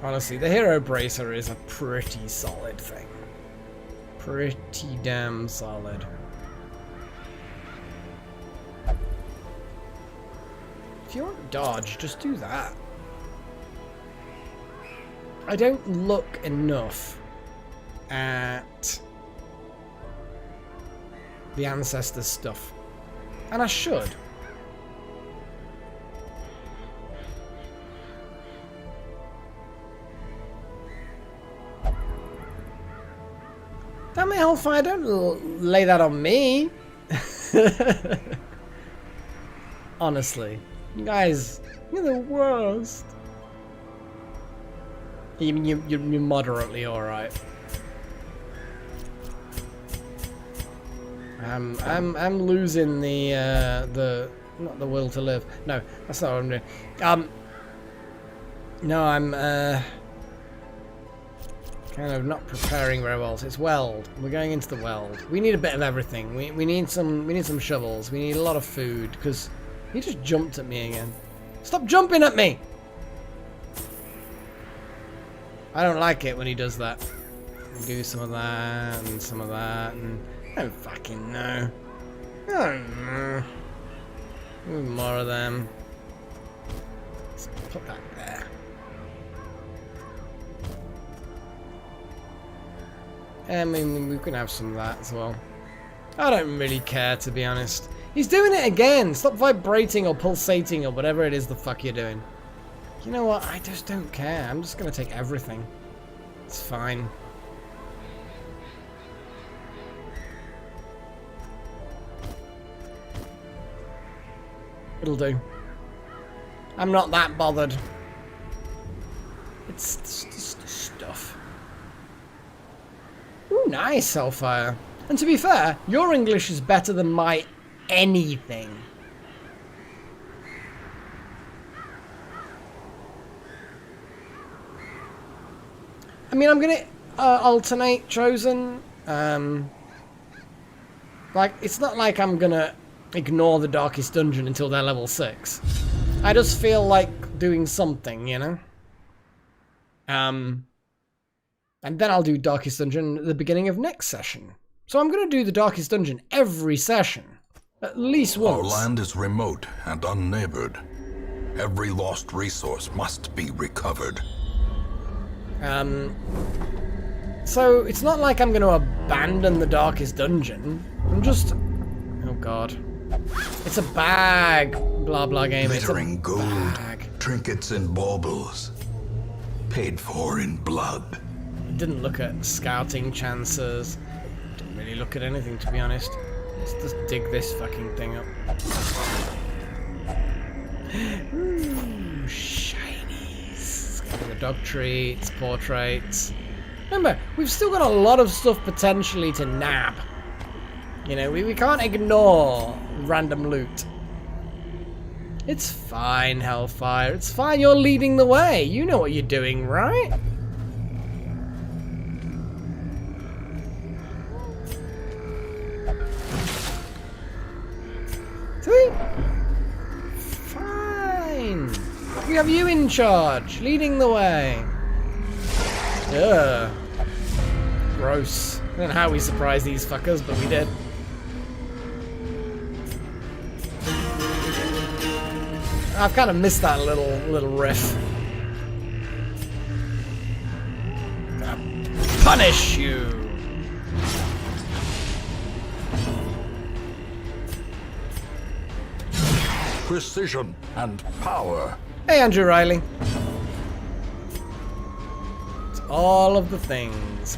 Honestly, the Hero Bracer is a pretty solid thing. Pretty damn solid. If you want dodge, just do that. I don't look enough at the Ancestors stuff. And I should. Damn it, Hellfire, don't lay that on me. Honestly. You guys, you're the worst. You're moderately alright. I'm losing the not the will to live. No, that's not what I'm doing. No, I'm kind of not preparing very well. So it's weld. We're going into the weld. We need a bit of everything. We need some shovels. We need a lot of food because he just jumped at me again. Stop jumping at me! I don't like it when he does that. Do some of that and some of that and I don't fucking know. I don't know. More of them. Let's put that there. I mean, we can have some of that as well. I don't really care, to be honest. He's doing it again! Stop vibrating or pulsating or whatever it is the fuck you're doing. You know what? I just don't care. I'm just gonna take everything. It's fine. It'll do. I'm not that bothered. It's just stuff. Ooh, nice, Hellfire. And to be fair, your English is better than my anything. I mean, I'm gonna alternate Chosen. Like, it's not like I'm gonna ignore the Darkest Dungeon until they're level 6. I just feel like doing something, you know? And then I'll do Darkest Dungeon at the beginning of next session. So I'm gonna do the Darkest Dungeon every session. At least once. Our land is remote and unneighbored. Every lost resource must be recovered. So it's not like I'm going to abandon the Darkest Dungeon. I'm just... Oh god. It's a bag. Blah blah game. Glittering gold, bag. trinkets and baubles. Paid for in blood. Didn't look at scouting chances. Didn't really look at anything, to be honest. Let's just dig this fucking thing up. Ooh, shinies. The dog treats, portraits. Remember, we've still got a lot of stuff potentially to nab. You know, we can't ignore random loot. It's fine, Hellfire. It's fine. You're leading the way. You know what you're doing, right? See? Fine. We have you in charge, leading the way. Ugh. Gross. I don't know how we surprised these fuckers, but we did. I've kind of missed that little riff. Gonna punish you. Precision and power. Hey, Andrew Riley. It's all of the things.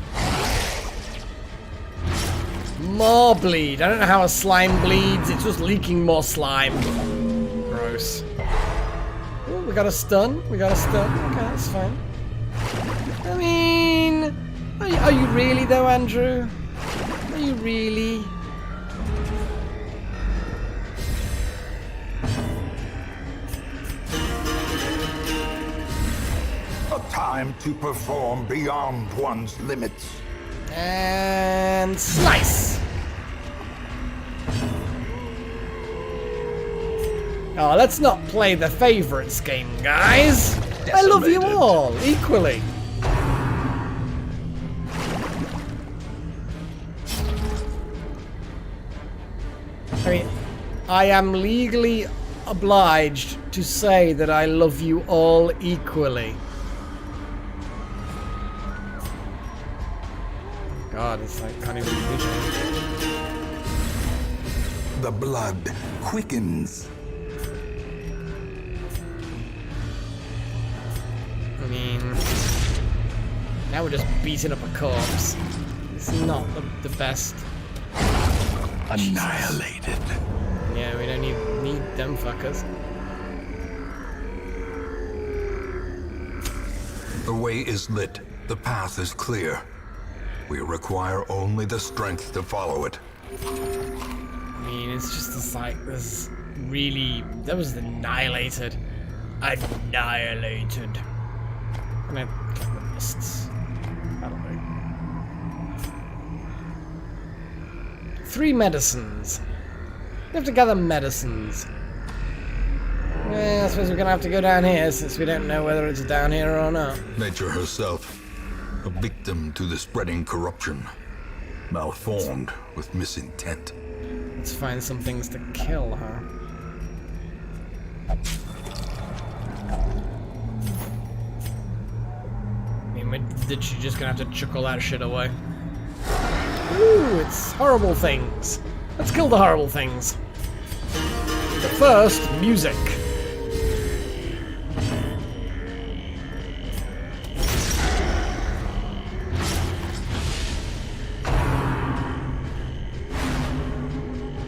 More bleed. I don't know how a slime bleeds. It's just leaking more slime. Gross. Oh, we got a stun. We got a stun. Okay, that's fine. I mean, are you really though, Andrew? Are you really? A time to perform beyond one's limits. And slice. Oh, let's not play the favorites game, guys. I love you all equally. I mean, I am legally obliged to say that I love you all equally. God, it's like can't even vision. The blood quickens. I mean, now we're just beating up a corpse. It's not the best. Annihilated. Yeah, we don't need them fuckers. The way is lit. The path is clear. We require only the strength to follow it. I mean, it's just this like this really. That was annihilated. Annihilated. And I click the lists. I don't know. 3 medicines. We have to gather medicines. Well, I suppose we're gonna have to go down here since we don't know whether it's down here or not. Nature herself, a victim to the spreading corruption, malformed with misintent. Let's find some things to kill her. I mean, did she just gonna have to chuck all that shit away? Ooh, it's horrible things. Let's kill the horrible things. But first, music.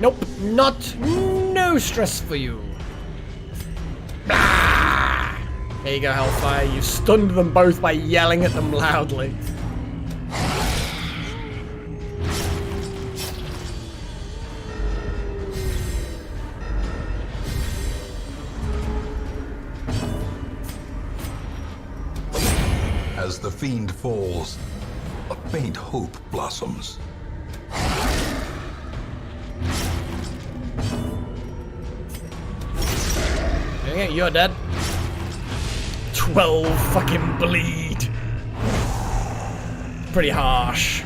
Nope, no stress for you. Ah! There you go, Hellfire. You stunned them both by yelling at them loudly. As the fiend falls, a faint hope blossoms. Okay, you're dead. 12 fucking bleed. Pretty harsh.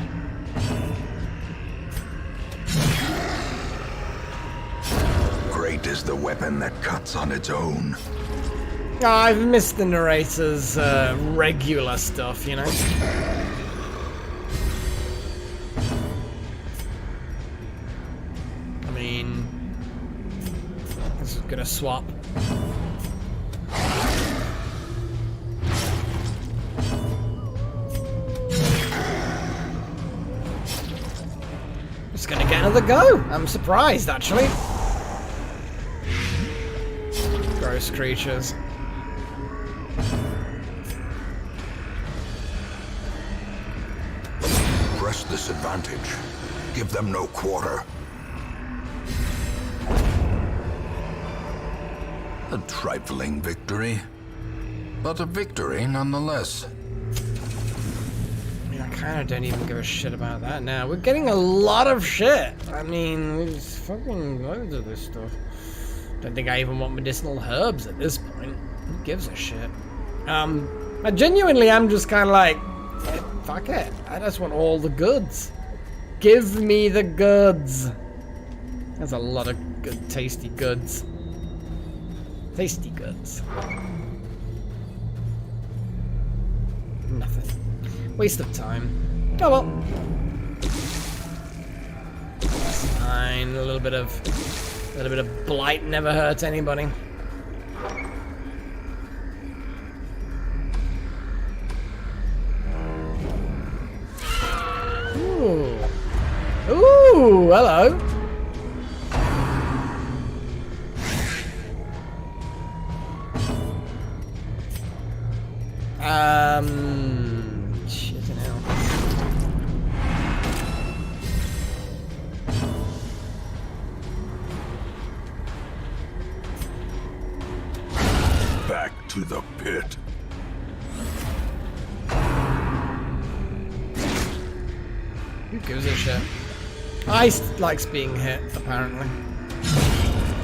Great is the weapon that cuts on its own. Oh, I've missed the narrator's regular stuff, you know? I mean, this is gonna swap. Just gonna get another go. I'm surprised, actually. Gross creatures. Press this advantage. Give them no quarter. A trifling victory, but a victory nonetheless. I mean, I kind of don't even give a shit about that now. We're getting a lot of shit. I mean, there's fucking loads of this stuff. Don't think I even want medicinal herbs at this point. Who gives a shit? I genuinely am just kind of like, fuck it. I just want all the goods. Give me the goods. There's a lot of good, tasty goods. Tasty goods. Nothing. Waste of time. Oh well. It's fine. A little bit of blight never hurts anybody. Ooh. Ooh, hello. Shit, hell. Back to the pit. Who gives a shit? Ice likes being hit, apparently.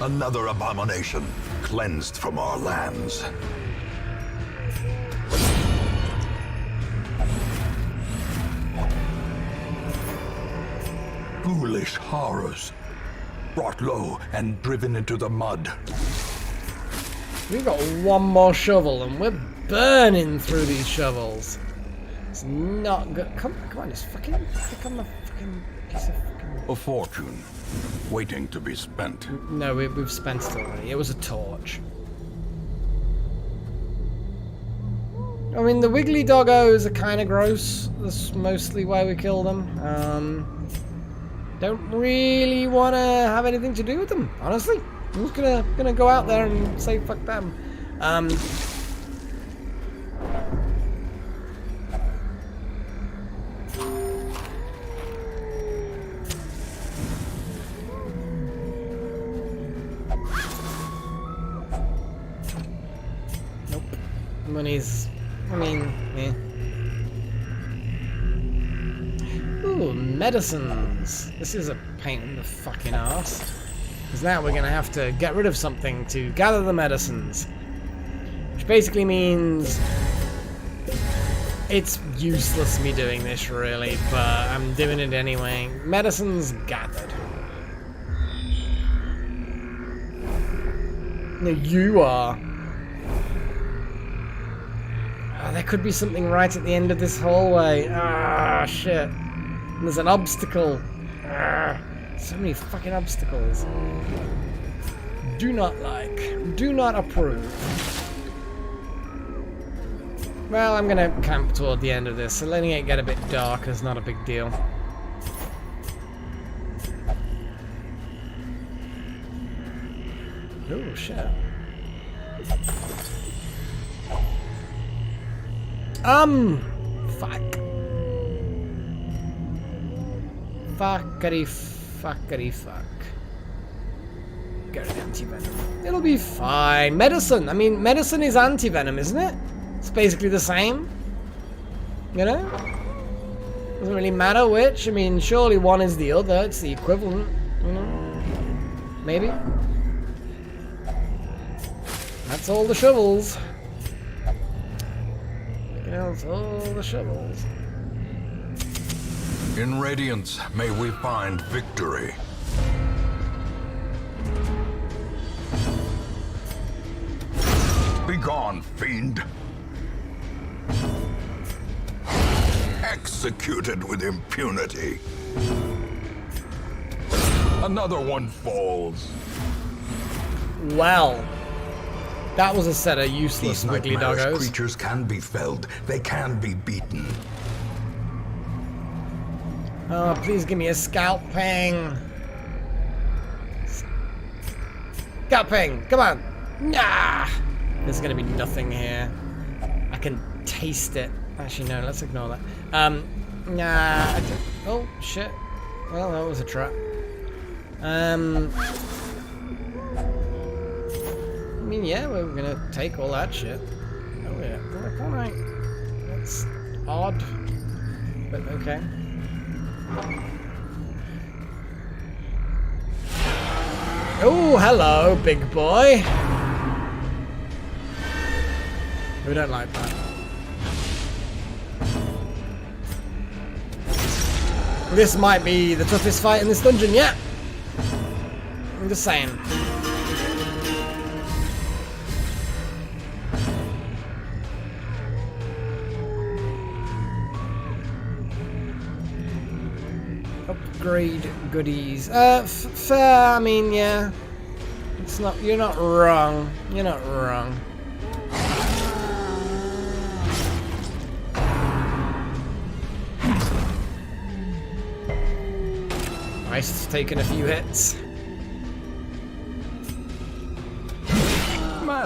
Another abomination cleansed from our lands. Foolish horrors, brought low and driven into the mud. We've got one more shovel and we're burning through these shovels. It's not good. Come on, just fucking click on the fucking piece of fucking... A fortune, waiting to be spent. No, we've spent it already. It was a torch. I mean, the wiggly doggos are kind of gross. That's mostly why we kill them. Don't really want to have anything to do with them, honestly. I'm just gonna go out there and say fuck them. Nope. Money's... I mean, eh. Ooh, medicines. This is a pain in the fucking ass. Because now we're going to have to get rid of something to gather the medicines. Which basically means... it's useless me doing this, really, but I'm doing it anyway. Medicines gathered. No, you are. Oh, there could be something right at the end of this hallway. Ah, shit. And there's an obstacle. Ah, so many fucking obstacles. Do not like. Do not approve. Well, I'm gonna camp toward the end of this, so letting it get a bit dark is not a big deal. Oh, shit. Fuck. Fuckity fuck. Get an anti-venom. It'll be fine. Medicine. I mean, medicine is anti-venom, isn't it? It's basically the same. You know? Doesn't really matter which. I mean, surely one is the other. It's the equivalent. You know? Maybe. That's all the shovels. That's all the shovels. In Radiance, may we find victory. Begone, fiend! Executed with impunity. Another one falls. Well, that was a set of useless These wiggly nightmarish doggos. creatures can be felled. They can be beaten. Oh, please give me a scalping. Scalping, come on. Nah. There's gonna be nothing here. I can taste it. Actually, no, let's ignore that. Nah. Oh, shit. Well, that was a trap. I mean, yeah, we're gonna take all that shit. Oh, yeah. Alright. That's odd. But okay. Oh, hello, big boy. We don't like that. This might be the toughest fight in this dungeon yet. I'm just saying. Upgrade goodies. Fair. I mean, yeah. It's not. You're not wrong. You're not wrong. Ice taking a few hits.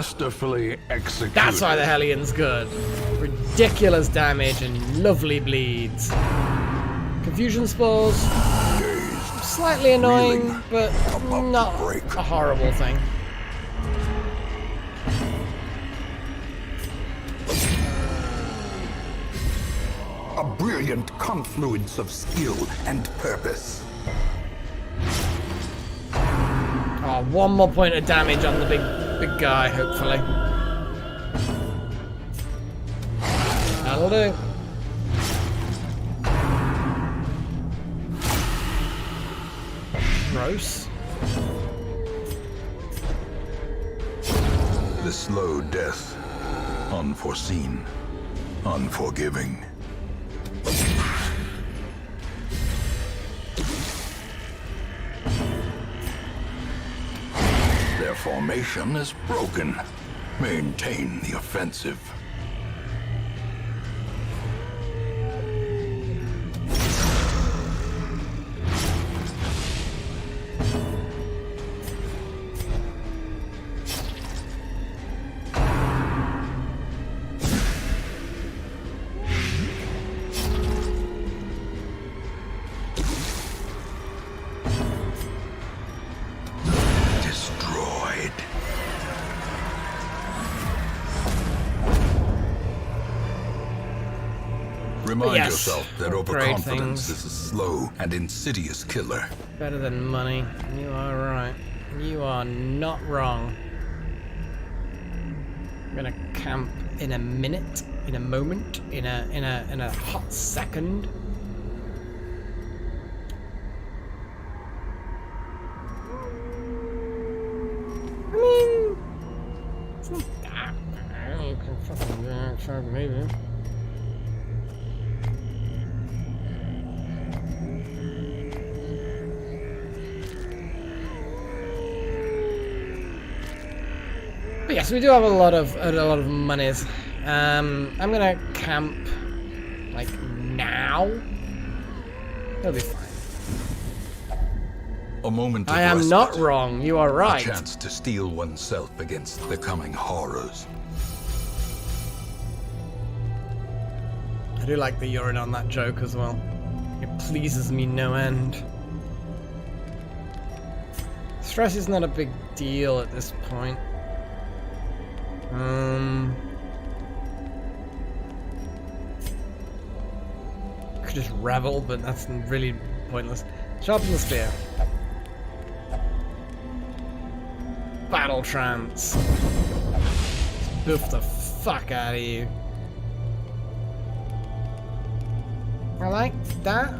Masterfully executed. That's why the Hellions good. Ridiculous damage and lovely bleeds. Confusion spores, slightly annoying, reeling, but about to not break. a horrible thing. A brilliant confluence of skill and purpose. Oh, one more point of damage on the big guy, hopefully. That'll do. Gross. The slow death. Unforeseen. Unforgiving. Their formation is broken. Maintain the offensive. Destroyed. Remind Yes. yourself that Upgrade overconfidence things. is a slow and insidious killer. Better than money. You are right. You are not wrong. I'm gonna camp in a minute, in a moment, in a hot second. I mean, it's not that bad. You can fucking try maybe. But yes, we do have a lot of monies. I'm gonna camp like now. It'll be fine. A moment of I am respite. not wrong. You are A right. chance to steel oneself against the coming horrors. I do like the urine on that joke as well. It pleases me no end. Stress is not a big deal at this point. Could just revel, but that's really pointless. Sharpen the spear. Battle trance. Boof the fuck out of you. I like that.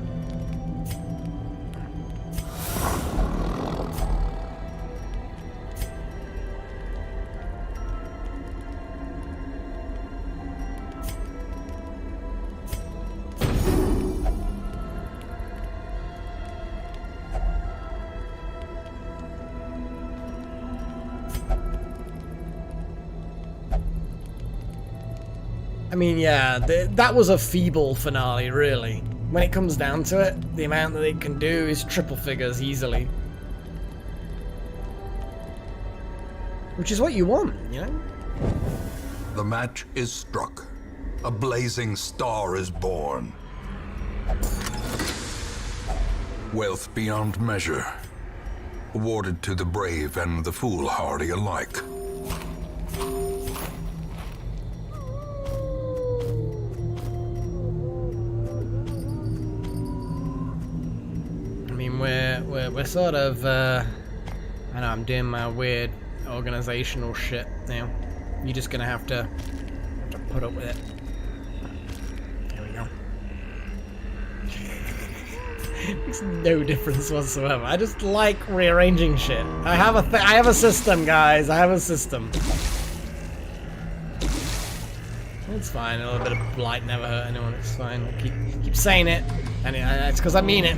I mean, yeah, that was a feeble finale, really. When it comes down to it, the amount that it can do is triple figures easily. Which is what you want, you know? The match is struck. A blazing star is born. Wealth beyond measure. Awarded to the brave and the foolhardy alike. We're sort of, I know I'm doing my weird organizational shit now. You're just gonna have to put up with it. There we go. Makes no difference whatsoever. I just like rearranging shit. I have a system, guys. I have a system. It's fine. A little bit of blight never hurt anyone. It's fine. I keep saying it, and it's because I mean it.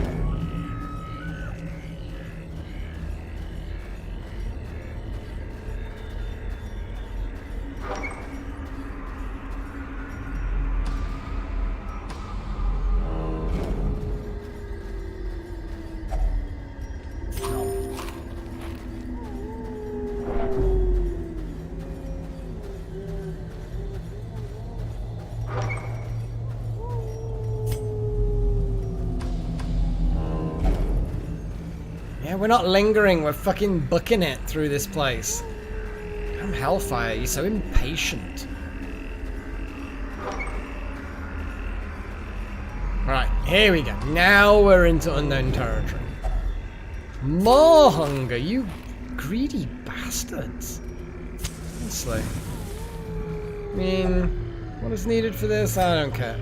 We're not lingering, we're fucking booking it through this place. Damn Hellfire, you're so impatient. Right, here we go. Now we're into unknown territory. More hunger, you greedy bastards. Honestly. I mean, what is needed for this? I don't care.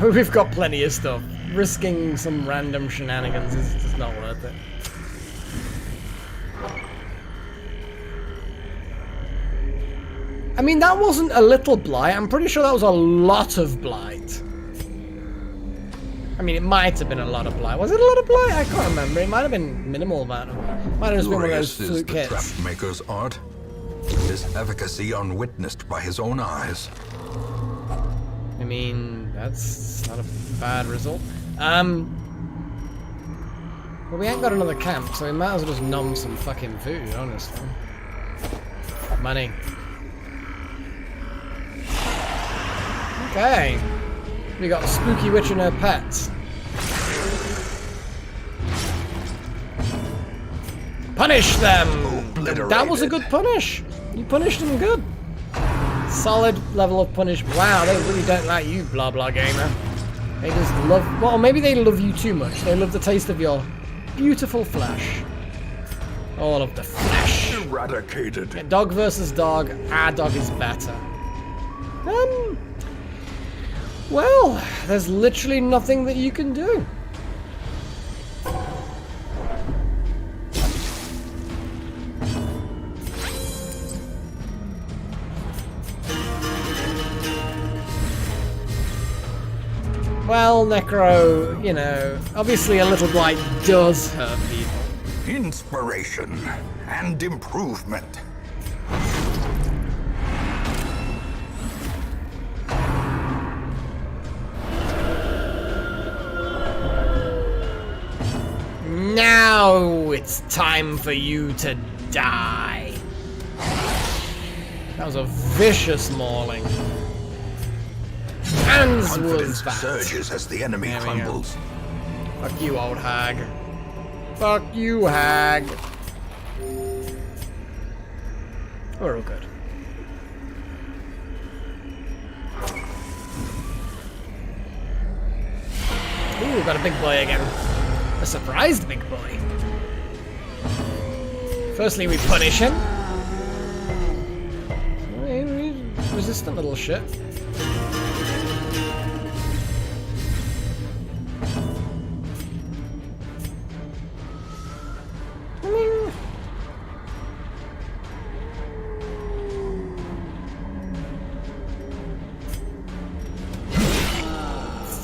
We've got plenty of stuff. Risking some random shenanigans is just not worth it. I mean, that wasn't a little blight. I'm pretty sure that was a lot of blight. I mean, it might have been a lot of blight. Was it a lot of blight? I can't remember. It might have been minimal amount of it. Might have just been one of those Glorious is fluke the hits. trap maker's art. His efficacy unwitnessed by his own eyes. I mean, that's not a bad result. Well, we ain't got another camp, so we might as well just nom some fucking food, honestly. Money. Okay. We got a spooky witch and her pets. Punish them! That was a good punish. You punished them good. Solid level of punishment. Wow, they really don't like you, blah blah gamer. They just love... Well, maybe they love you too much. They love the taste of your beautiful flesh. All of the flesh. Eradicated. Yeah, dog versus dog. Our dog is better. Well, there's literally nothing that you can do. Well, Necro, you know, obviously a little blight does hurt people. Inspiration and improvement. Now it's time for you to die. That was a vicious mauling. Hands Confidence was back. surges as the enemy There we go. crumbles. Fuck you, old hag. Fuck you, hag. We're all good. Ooh, we've got a big boy again. A surprised big boy. Firstly, we punish him. Resistant little shit.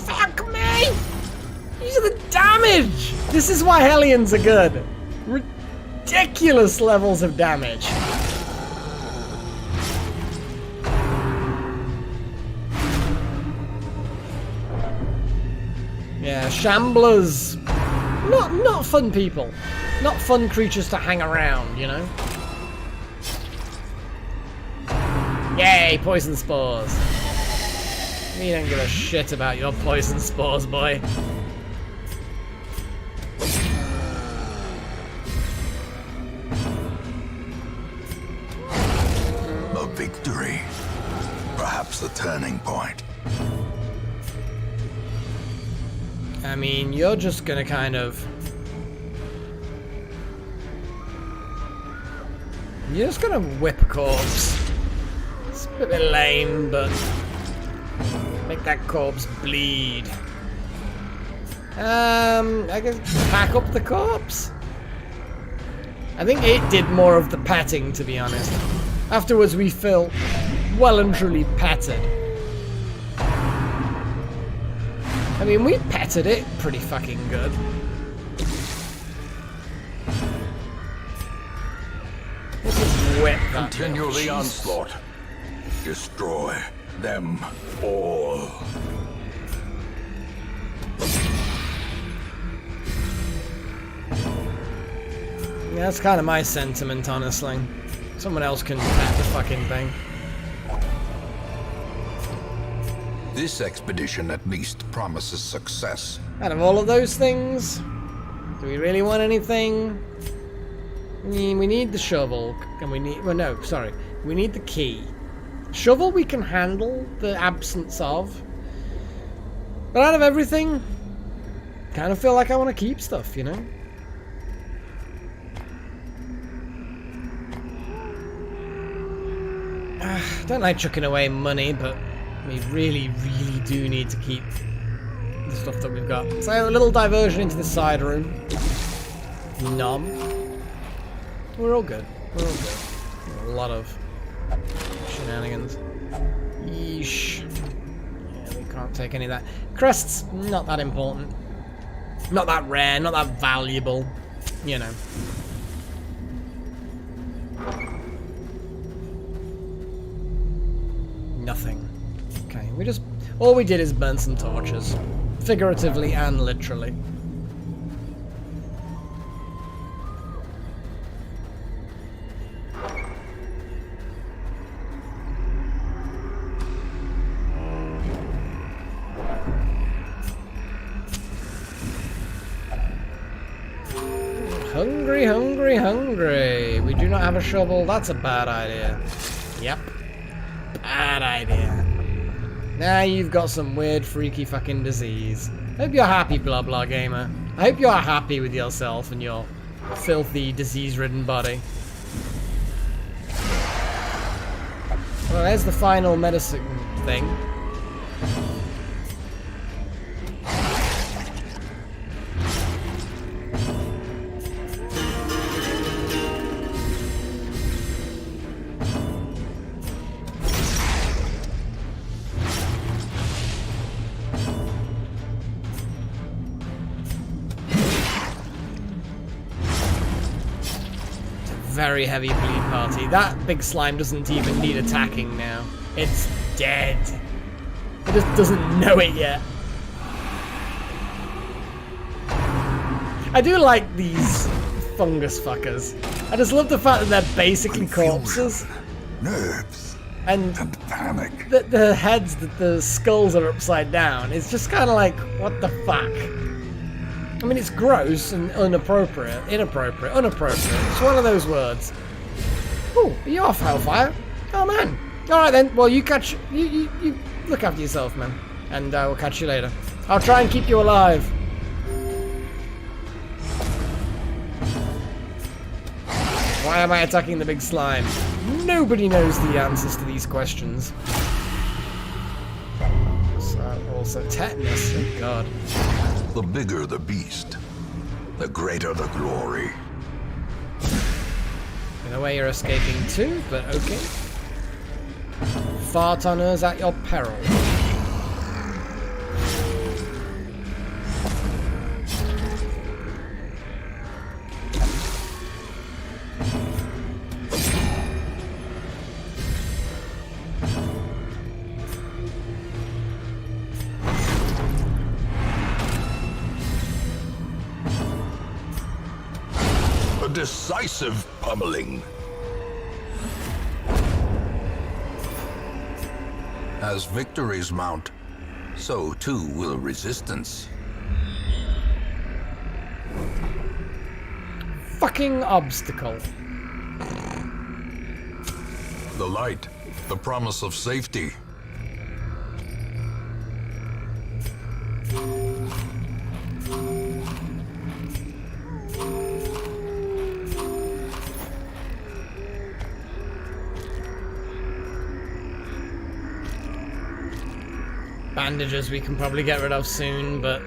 Fuck me! These are the damage! This is why Hellions are good. Ridiculous levels of damage. Yeah, Shamblers. Not fun people. Not fun creatures to hang around, you know? Yay, poison spores. We don't give a shit about your poison spores, boy. A victory. Perhaps the turning point. I mean, you're just gonna kind of... You're just gonna whip a corpse. It's a bit lame, but... Make that corpse bleed. I guess pack up the corpse? I think it did more of the patting, to be honest. Afterwards, we felt well and truly patted. I mean, we petted it pretty fucking good. Let's just whip that. Continue the Jesus. onslaught. Destroy them all. Yeah, that's kind of my sentiment, honestly. Someone else can pat the fucking thing. This expedition at least promises success. Out of all of those things, Do we really want anything? We need the shovel, and we need... Well, no, sorry. We need the key. Shovel we can handle the absence of. But out of everything, kind of feel like I want to keep stuff, you know? Don't like chucking away money, but we really, really do need to keep the stuff that we've got. So a little diversion into the side room. Nom. We're all good. We're all good. A lot of shenanigans. Yeesh. Yeah, we can't take any of that. Crests, not that important. Not that rare, not that valuable. You know. Nothing. Okay, all we did is burn some torches. Figuratively and literally. Hungry, hungry, hungry. We do not have a shovel. That's a bad idea. Yep. Bad idea. Now you've got some weird, freaky fucking disease. Hope you're happy, blah blah gamer. I hope you're happy with yourself and your filthy, disease-ridden body. Well, there's the final medicine thing. Very heavy bleed party. That big slime doesn't even need attacking now. It's dead. It just doesn't know it yet. I do like these fungus fuckers. I just love the fact that they're basically corpses. Nerves. And Panic. the heads, the skulls are upside down. It's just kind of like, what the fuck? I mean, it's gross and inappropriate. It's one of those words. Oh, are you off, Hellfire? Oh, man. All right, then. Well, you look after yourself, man. And we'll catch you later. I'll try and keep you alive. Why am I attacking the big slime? Nobody knows the answers to these questions. Also, tetanus. Oh, God. The bigger the beast, the greater the glory. In a way you're escaping too, but okay. Fart on us at your peril. Decisive pummeling. As victories mount, so too will resistance. Fucking obstacle. The light, the promise of safety. Bandages we can probably get rid of soon, but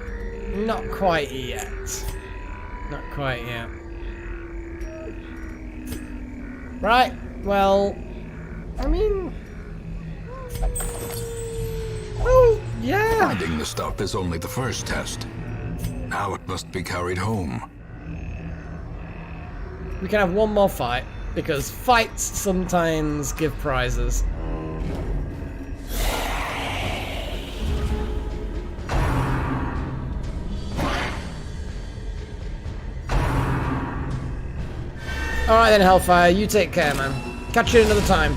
not quite yet. Not quite yet. Right, well, I mean... Oh, yeah! Finding the stuff is only the first test. Now it must be carried home. We can have one more fight, because fights sometimes give prizes. Alright then, Hellfire, you take care, man. Catch you another time.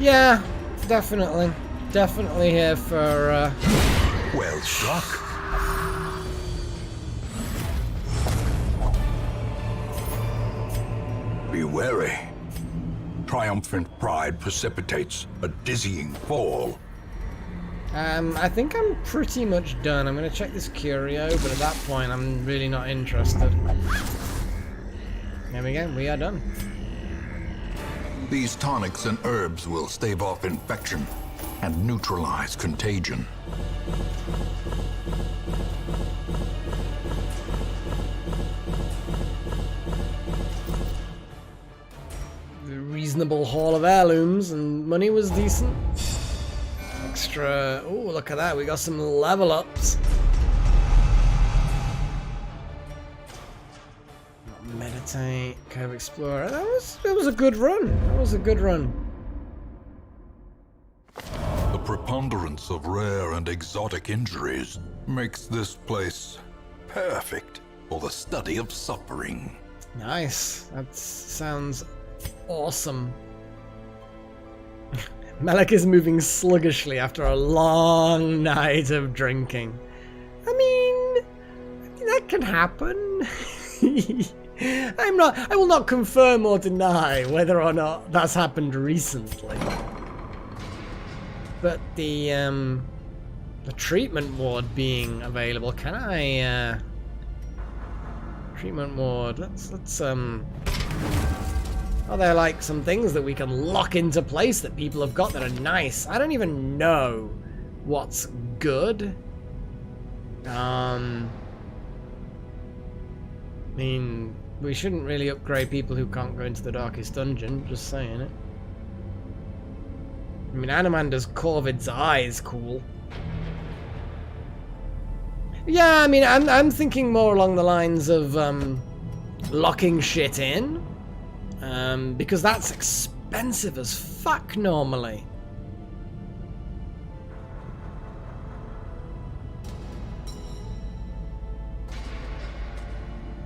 Yeah, definitely. Definitely here for, Well struck. Be wary. Triumphant pride precipitates a dizzying fall. I think I'm pretty much done. I'm going to check this curio, but at that point I'm really not interested. There we go, we are done. These tonics and herbs will stave off infection and neutralize contagion. The reasonable haul of heirlooms, and money was decent. Extra... Oh, look at that, we got some level ups. Meditate, Cove Explorer. That was a good run. That was a good run. The preponderance of rare and exotic injuries makes this place perfect for the study of suffering. Nice. That sounds awesome. Malak is moving sluggishly after a long night of drinking. I mean, that can happen. I will not confirm or deny whether or not that's happened recently. But the treatment ward being available, can I treatment ward, let's are there like some things that we can lock into place that people have got that are nice? I don't even know what's good. I mean, we shouldn't really upgrade people who can't go into the darkest dungeon, just saying it. I mean, Anomander's Corvid's Eye is cool. Yeah, I mean, I'm thinking more along the lines of locking shit in. Because that's expensive as fuck normally.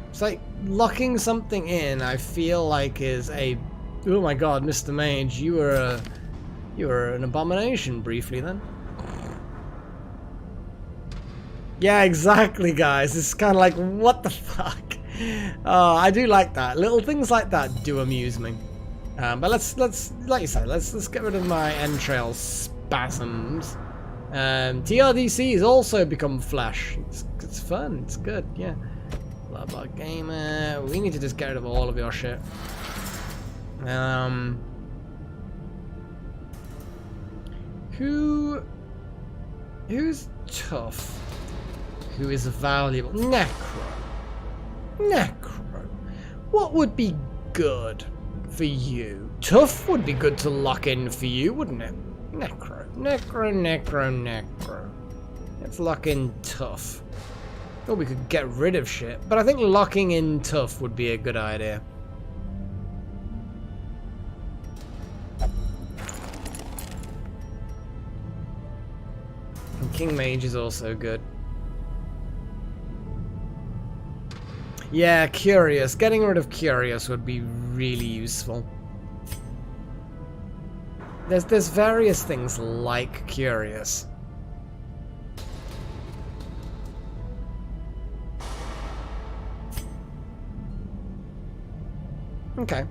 It's like locking something in, I feel like is a... Oh my god, Mr. Mage, you were an abomination briefly then. Yeah, exactly, guys. It's kind of like, what the fuck? Oh, I do like that. Little things like that do amuse me. But let's like you say, let's get rid of my entrail spasms. TRDC has also become flesh. It's fun. It's good. Yeah. Blah blah gamer. We need to just get rid of all of your shit. Who's tough? Who is valuable? Necro. What would be good for you? Tough would be good to lock in for you, wouldn't it? Necro. Let's lock in tough. Or we could get rid of shit, but I think locking in tough would be a good idea. And King Mage is also good. Yeah, Curious. Getting rid of Curious would be really useful. There's various things like Curious. Okay.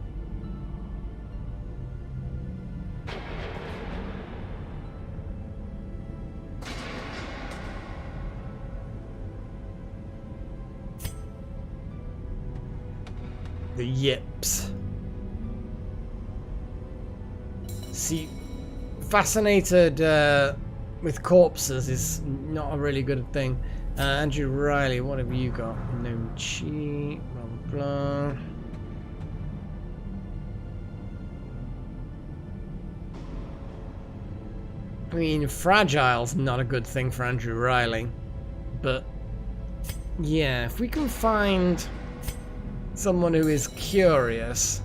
The yips. See, fascinated with corpses is not a really good thing. Andrew Riley, what have you got? No chi, blah blah blah. I mean, fragile's not a good thing for Andrew Riley, but yeah, if we can find someone who is curious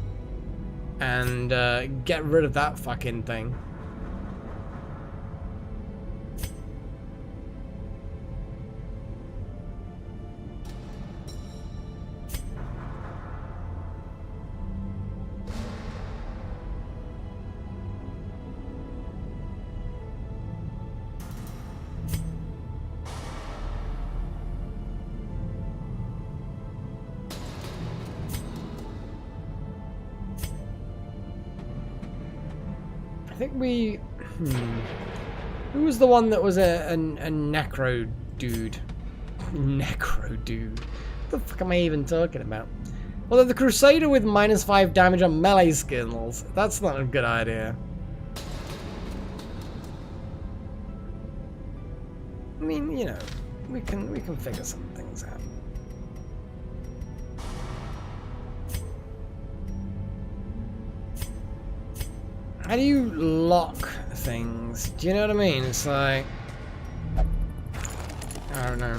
and get rid of that fucking thing. think we... Who was the one that was a necro dude? Necro dude. What the fuck am I even talking about? Well, the Crusader with -5 damage on melee skills. That's not a good idea. I mean, you know, we can figure some things out. How do you lock things? Do you know what I mean? It's like... I don't know.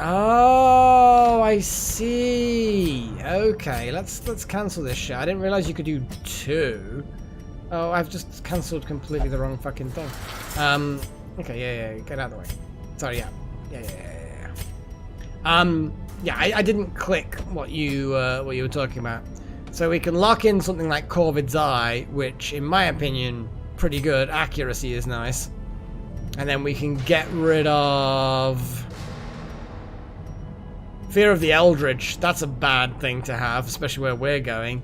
Oh, I see. Okay, let's cancel this shit. I didn't realize you could do 2. Oh, I've just cancelled completely the wrong fucking thing. Okay, yeah, get out of the way. Sorry, yeah. Yeah, I didn't click what you were talking about. So we can lock in something like Corvid's Eye, which, in my opinion, pretty good. Accuracy is nice. And then we can get rid of... Fear of the Eldritch. That's a bad thing to have, especially where we're going.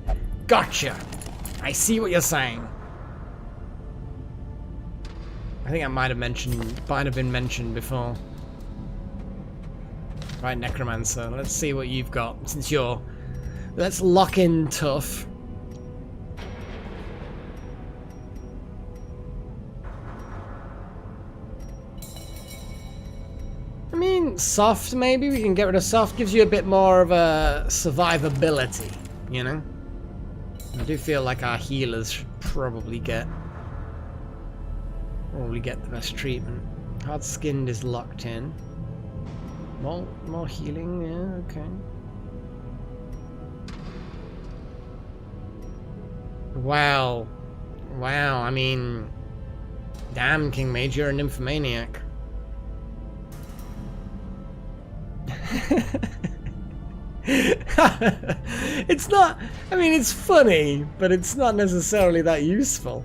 Gotcha! I see what you're saying. I think I might have been mentioned before. Right, Necromancer. Let's see what you've got, since you're... Let's lock in tough. I mean, soft maybe? We can get rid of soft. Gives you a bit more of a survivability, you know? I do feel like our healers should probably get the best treatment. Hard skinned is locked in. More healing, yeah, okay. Wow, I mean, damn, King Mage, you're a nymphomaniac. It's not, I mean, it's funny, but it's not necessarily that useful.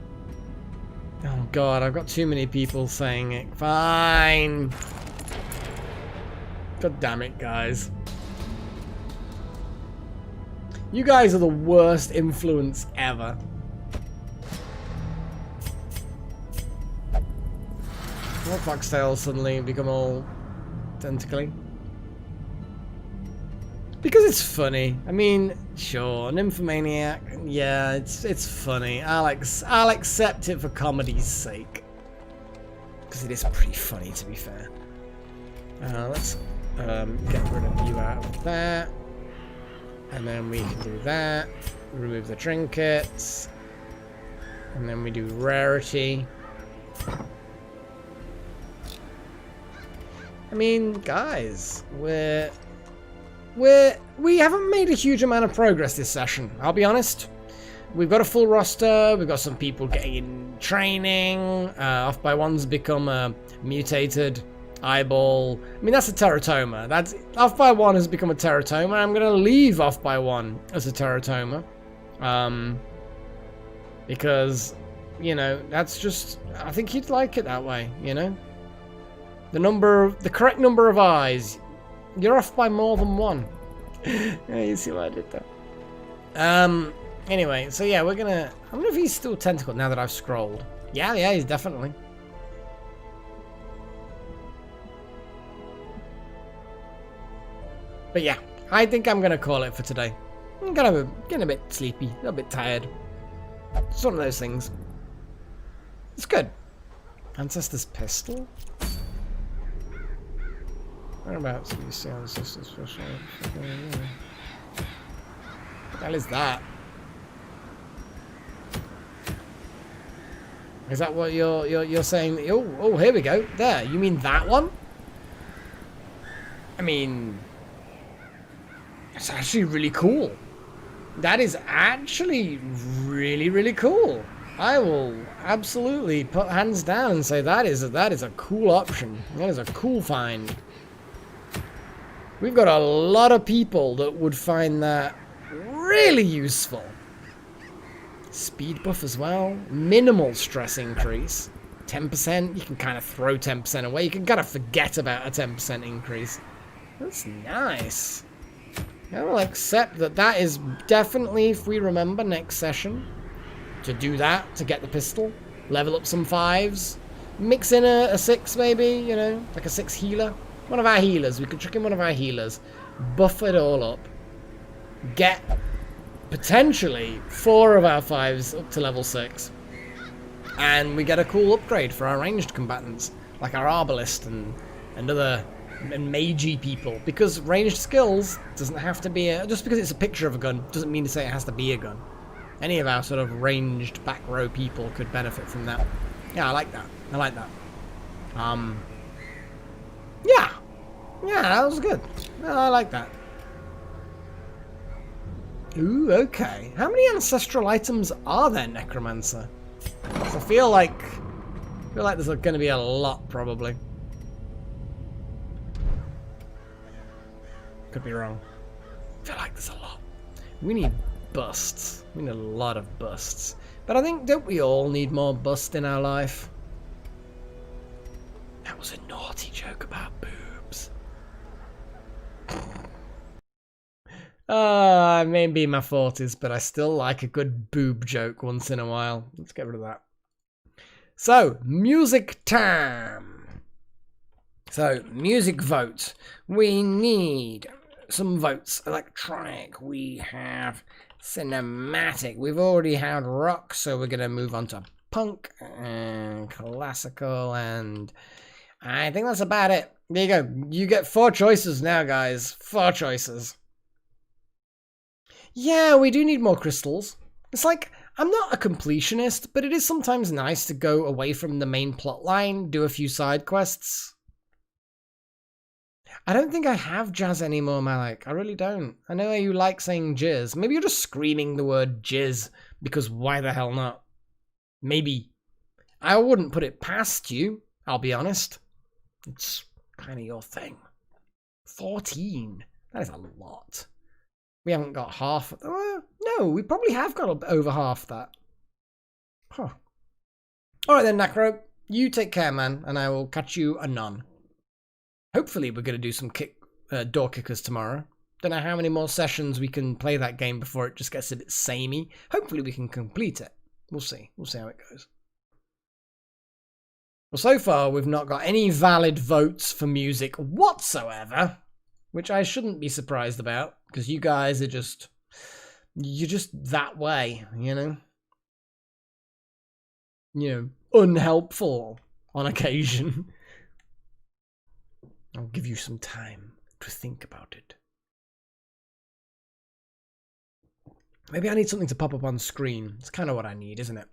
Oh god, I've got too many people saying it. Fine. God damn it, guys. You guys are the worst influence ever. What foxtails suddenly become all tentacly? Because it's funny. I mean, sure, nymphomaniac. Yeah, it's funny. I'll accept it for comedy's sake. Because it is pretty funny, to be fair. Let's get rid of you out of that. And then we can do that. Remove the trinkets. And then we do rarity. I mean, guys, we haven't made a huge amount of progress this session, I'll be honest. We've got a full roster, we've got some people getting in training, Off by One's become a mutated eyeball. I mean, that's a teratoma. That's Off by One has become a teratoma. I'm gonna leave Off by One as a teratoma. Because, you know, that's just, I think he'd like it that way, you know? The correct number of eyes. You're off by more than one. Yeah, you see what I did there. Anyway, so yeah, we're gonna... I wonder if he's still tentacled now that I've scrolled. Yeah, he's definitely. But yeah, I think I'm gonna call it for today. I'm getting a bit sleepy, a little bit tired. It's one of those things. It's good. Ancestor's Pistol? Whereabouts do you see Ancestor's Pistol? What the hell is that? Is that what you're saying? Oh, here we go. There, you mean that one? I mean, it's actually really cool. That is actually really, really cool. I will absolutely put hands down and say that is a cool option. That is a cool find. We've got a lot of people that would find that really useful. Speed buff as well. Minimal stress increase. 10%. You can kind of throw 10% away. You can kind of forget about a 10% increase. That's nice. I will accept that that is definitely, if we remember next session, to do that, to get the pistol. Level up some 5s. Mix in a 6 maybe, you know, like a 6 healer. One of our healers. We could chuck in one of our healers. Buff it all up. Get potentially 4 of our 5s up to level 6. And we get a cool upgrade for our ranged combatants. Like our arbalist and other magey people. Because ranged skills doesn't have to be just because it's a picture of a gun doesn't mean to say it has to be a gun. Any of our sort of ranged back row people could benefit from that. Yeah, I like that. I like that. Yeah. Yeah, that was good. I like that. Ooh, okay. How many ancestral items are there, Necromancer? I feel like there's going to be a lot, probably. Could be wrong. I feel like there's a lot. We need busts. We need a lot of busts. But I think, don't we all need more bust in our life? That was a naughty joke about boobs. I may be in my 40s, but I still like a good boob joke once in a while. Let's get rid of that. So, music time. So, music vote. We need some votes. Electronic. We have cinematic. We've already had rock, so we're going to move on to punk and classical, and I think that's about it. There you go. You get 4 choices now, guys. 4 choices. Yeah, we do need more crystals. It's like, I'm not a completionist, but it is sometimes nice to go away from the main plot line, do a few side quests. I don't think I have jazz anymore, Malik. I really don't. I know you like saying jizz. Maybe you're just screaming the word jizz, because why the hell not? Maybe. I wouldn't put it past you, I'll be honest. It's kind of your thing. 14. That is a lot. We haven't got half. No, we probably have got over half that. Huh. Alright then, Nacro. You take care, man, and I will catch you anon. Hopefully we're going to do some door kickers tomorrow. Don't know how many more sessions we can play that game before it just gets a bit samey. Hopefully we can complete it. We'll see. We'll see how it goes. Well, so far we've not got any valid votes for music whatsoever. Which I shouldn't be surprised about, because you guys are just... You're just that way, you know? You know, unhelpful on occasion. I'll give you some time to think about it. Maybe I need something to pop up on screen. It's kind of what I need, isn't it?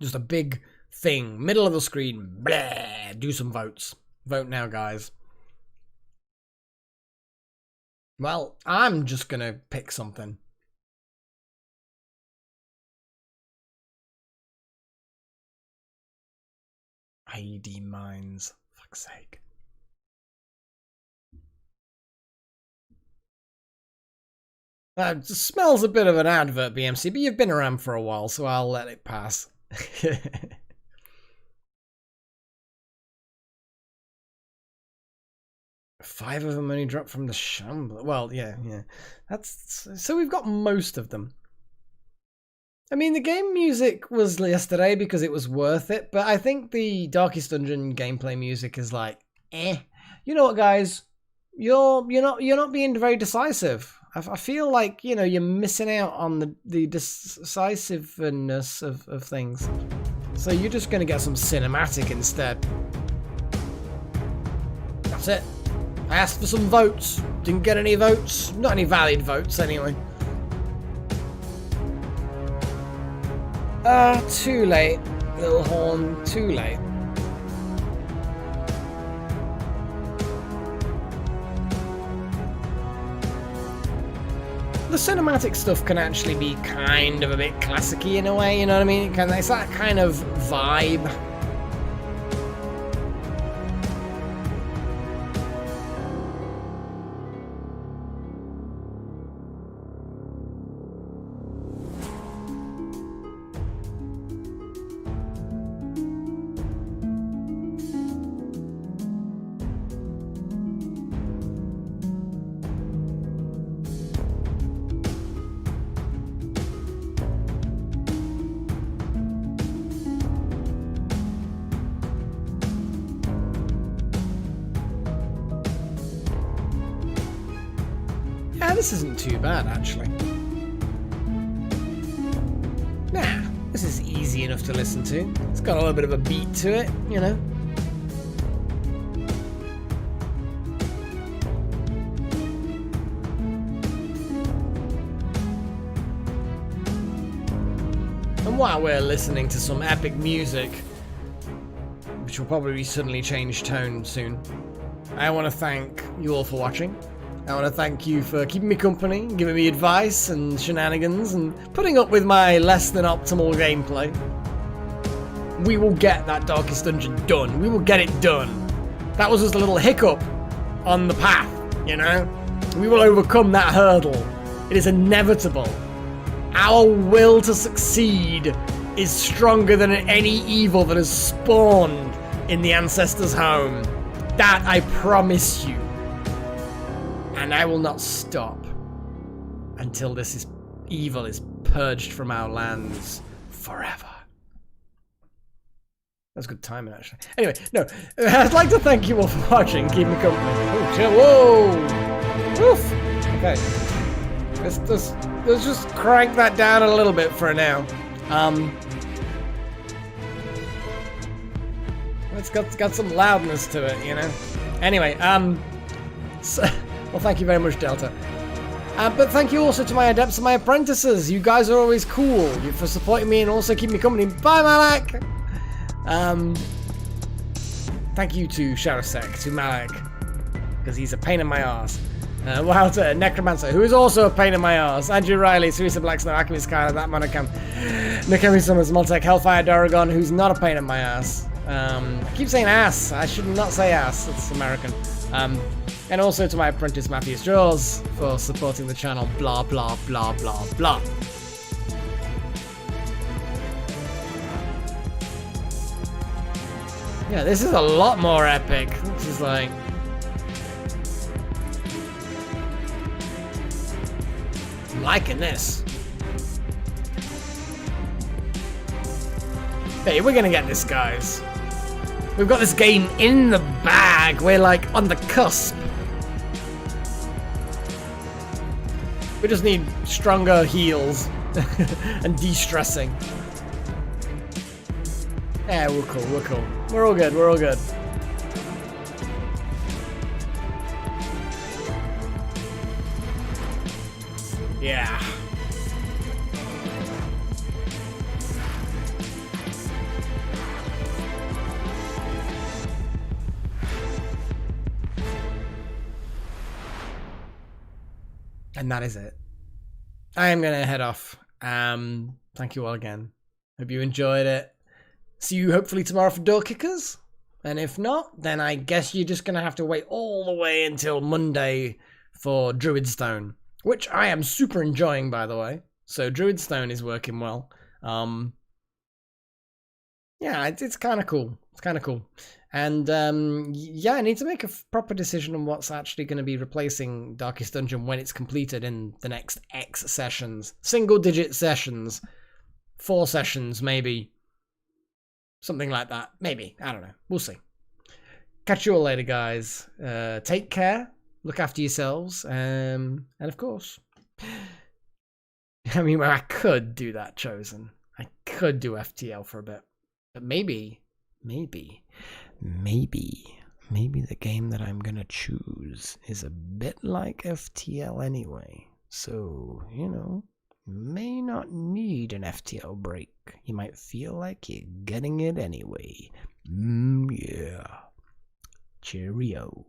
Just a big thing, middle of the screen. Blah, do some votes. Vote now, guys. Well, I'm just going to pick something. IED mines. Fuck's sake. It smells a bit of an advert, BMC, but you've been around for a while, so I'll let it pass. 5 of them only dropped from the Shambler. Well, yeah. That's so we've got most of them. I mean, the game music was yesterday because it was worth it, but I think the Darkest Dungeon gameplay music is like, eh. You know what, guys? You're not being very decisive. I feel like, you know, you're missing out on the decisiveness of things. So you're just going to get some cinematic instead. That's it. I asked for some votes. Didn't get any votes. Not any valid votes, anyway. Too late. Little horn, too late. The cinematic stuff can actually be kind of a bit classic-y in a way, you know what I mean? It's that kind of vibe. this isn't too bad, actually. Nah, this is easy enough to listen to. It's got a little bit of a beat to it, you know. And while we're listening to some epic music, which will probably suddenly change tone soon, I want to thank you all for watching. I want to thank you for keeping me company, giving me advice and shenanigans, and putting up with my less than optimal gameplay. We will get that Darkest Dungeon done. We will get it done. That was just a little hiccup on the path, you know? We will overcome that hurdle. It is inevitable. Our will to succeed is stronger than any evil that has spawned in the Ancestors' home. That I promise you. And I will not stop until this evil is purged from our lands forever. That's good timing, actually. Anyway, no, I'd like to thank you all for watching. Keep me company. Oh, chill. Whoa! Oof! Okay. Let's just crank that down a little bit for now. It's got some loudness to it, you know? Anyway, so, well, thank you very much, Delta. But thank you also to my adepts and my apprentices. You guys are always cool. You for supporting me and also keeping me company. Bye, Malak! Thank you to Sharasek, to Malak, because he's a pain in my arse. Walter, Necromancer, who is also a pain in my arse. Andrew Riley, Teresa Blacksnow, Akemi Skyler, That Monocam, Mikami Summers, Maltec, Hellfire Daragon, who's not a pain in my ass. I keep saying ass. I should not say ass. It's American. And also to my apprentice Matthew Straws for supporting the channel. Blah, blah, blah, blah, blah. Yeah, this is a lot more epic. This is like... I'm liking this. Hey, we're gonna get this, guys. We've got this game in the bag. We're like on the cusp. We just need stronger heals and de-stressing. Yeah, we're cool, we're cool. We're all good, we're all good. Yeah. And that is it. I am gonna head off. Thank you all again. Hope you enjoyed it. See you hopefully tomorrow for Door Kickers. And if not, then I guess you're just gonna have to wait all the way until Monday for Druidstone, which I am super enjoying, by the way. So Druidstone is working well. Yeah, it's kind of cool. It's kind of cool. And yeah, I need to make a proper decision on what's actually going to be replacing Darkest Dungeon when it's completed in the next X sessions. Single-digit sessions. 4 sessions, maybe. Something like that. Maybe. I don't know. We'll see. Catch you all later, guys. Take care. Look after yourselves. And of course... I mean, I could do that, Chosen. I could do FTL for a bit. But maybe the game that I'm gonna choose is a bit like FTL anyway. So, you know, may not need an FTL break. You might feel like you're getting it anyway. Yeah. Cheerio.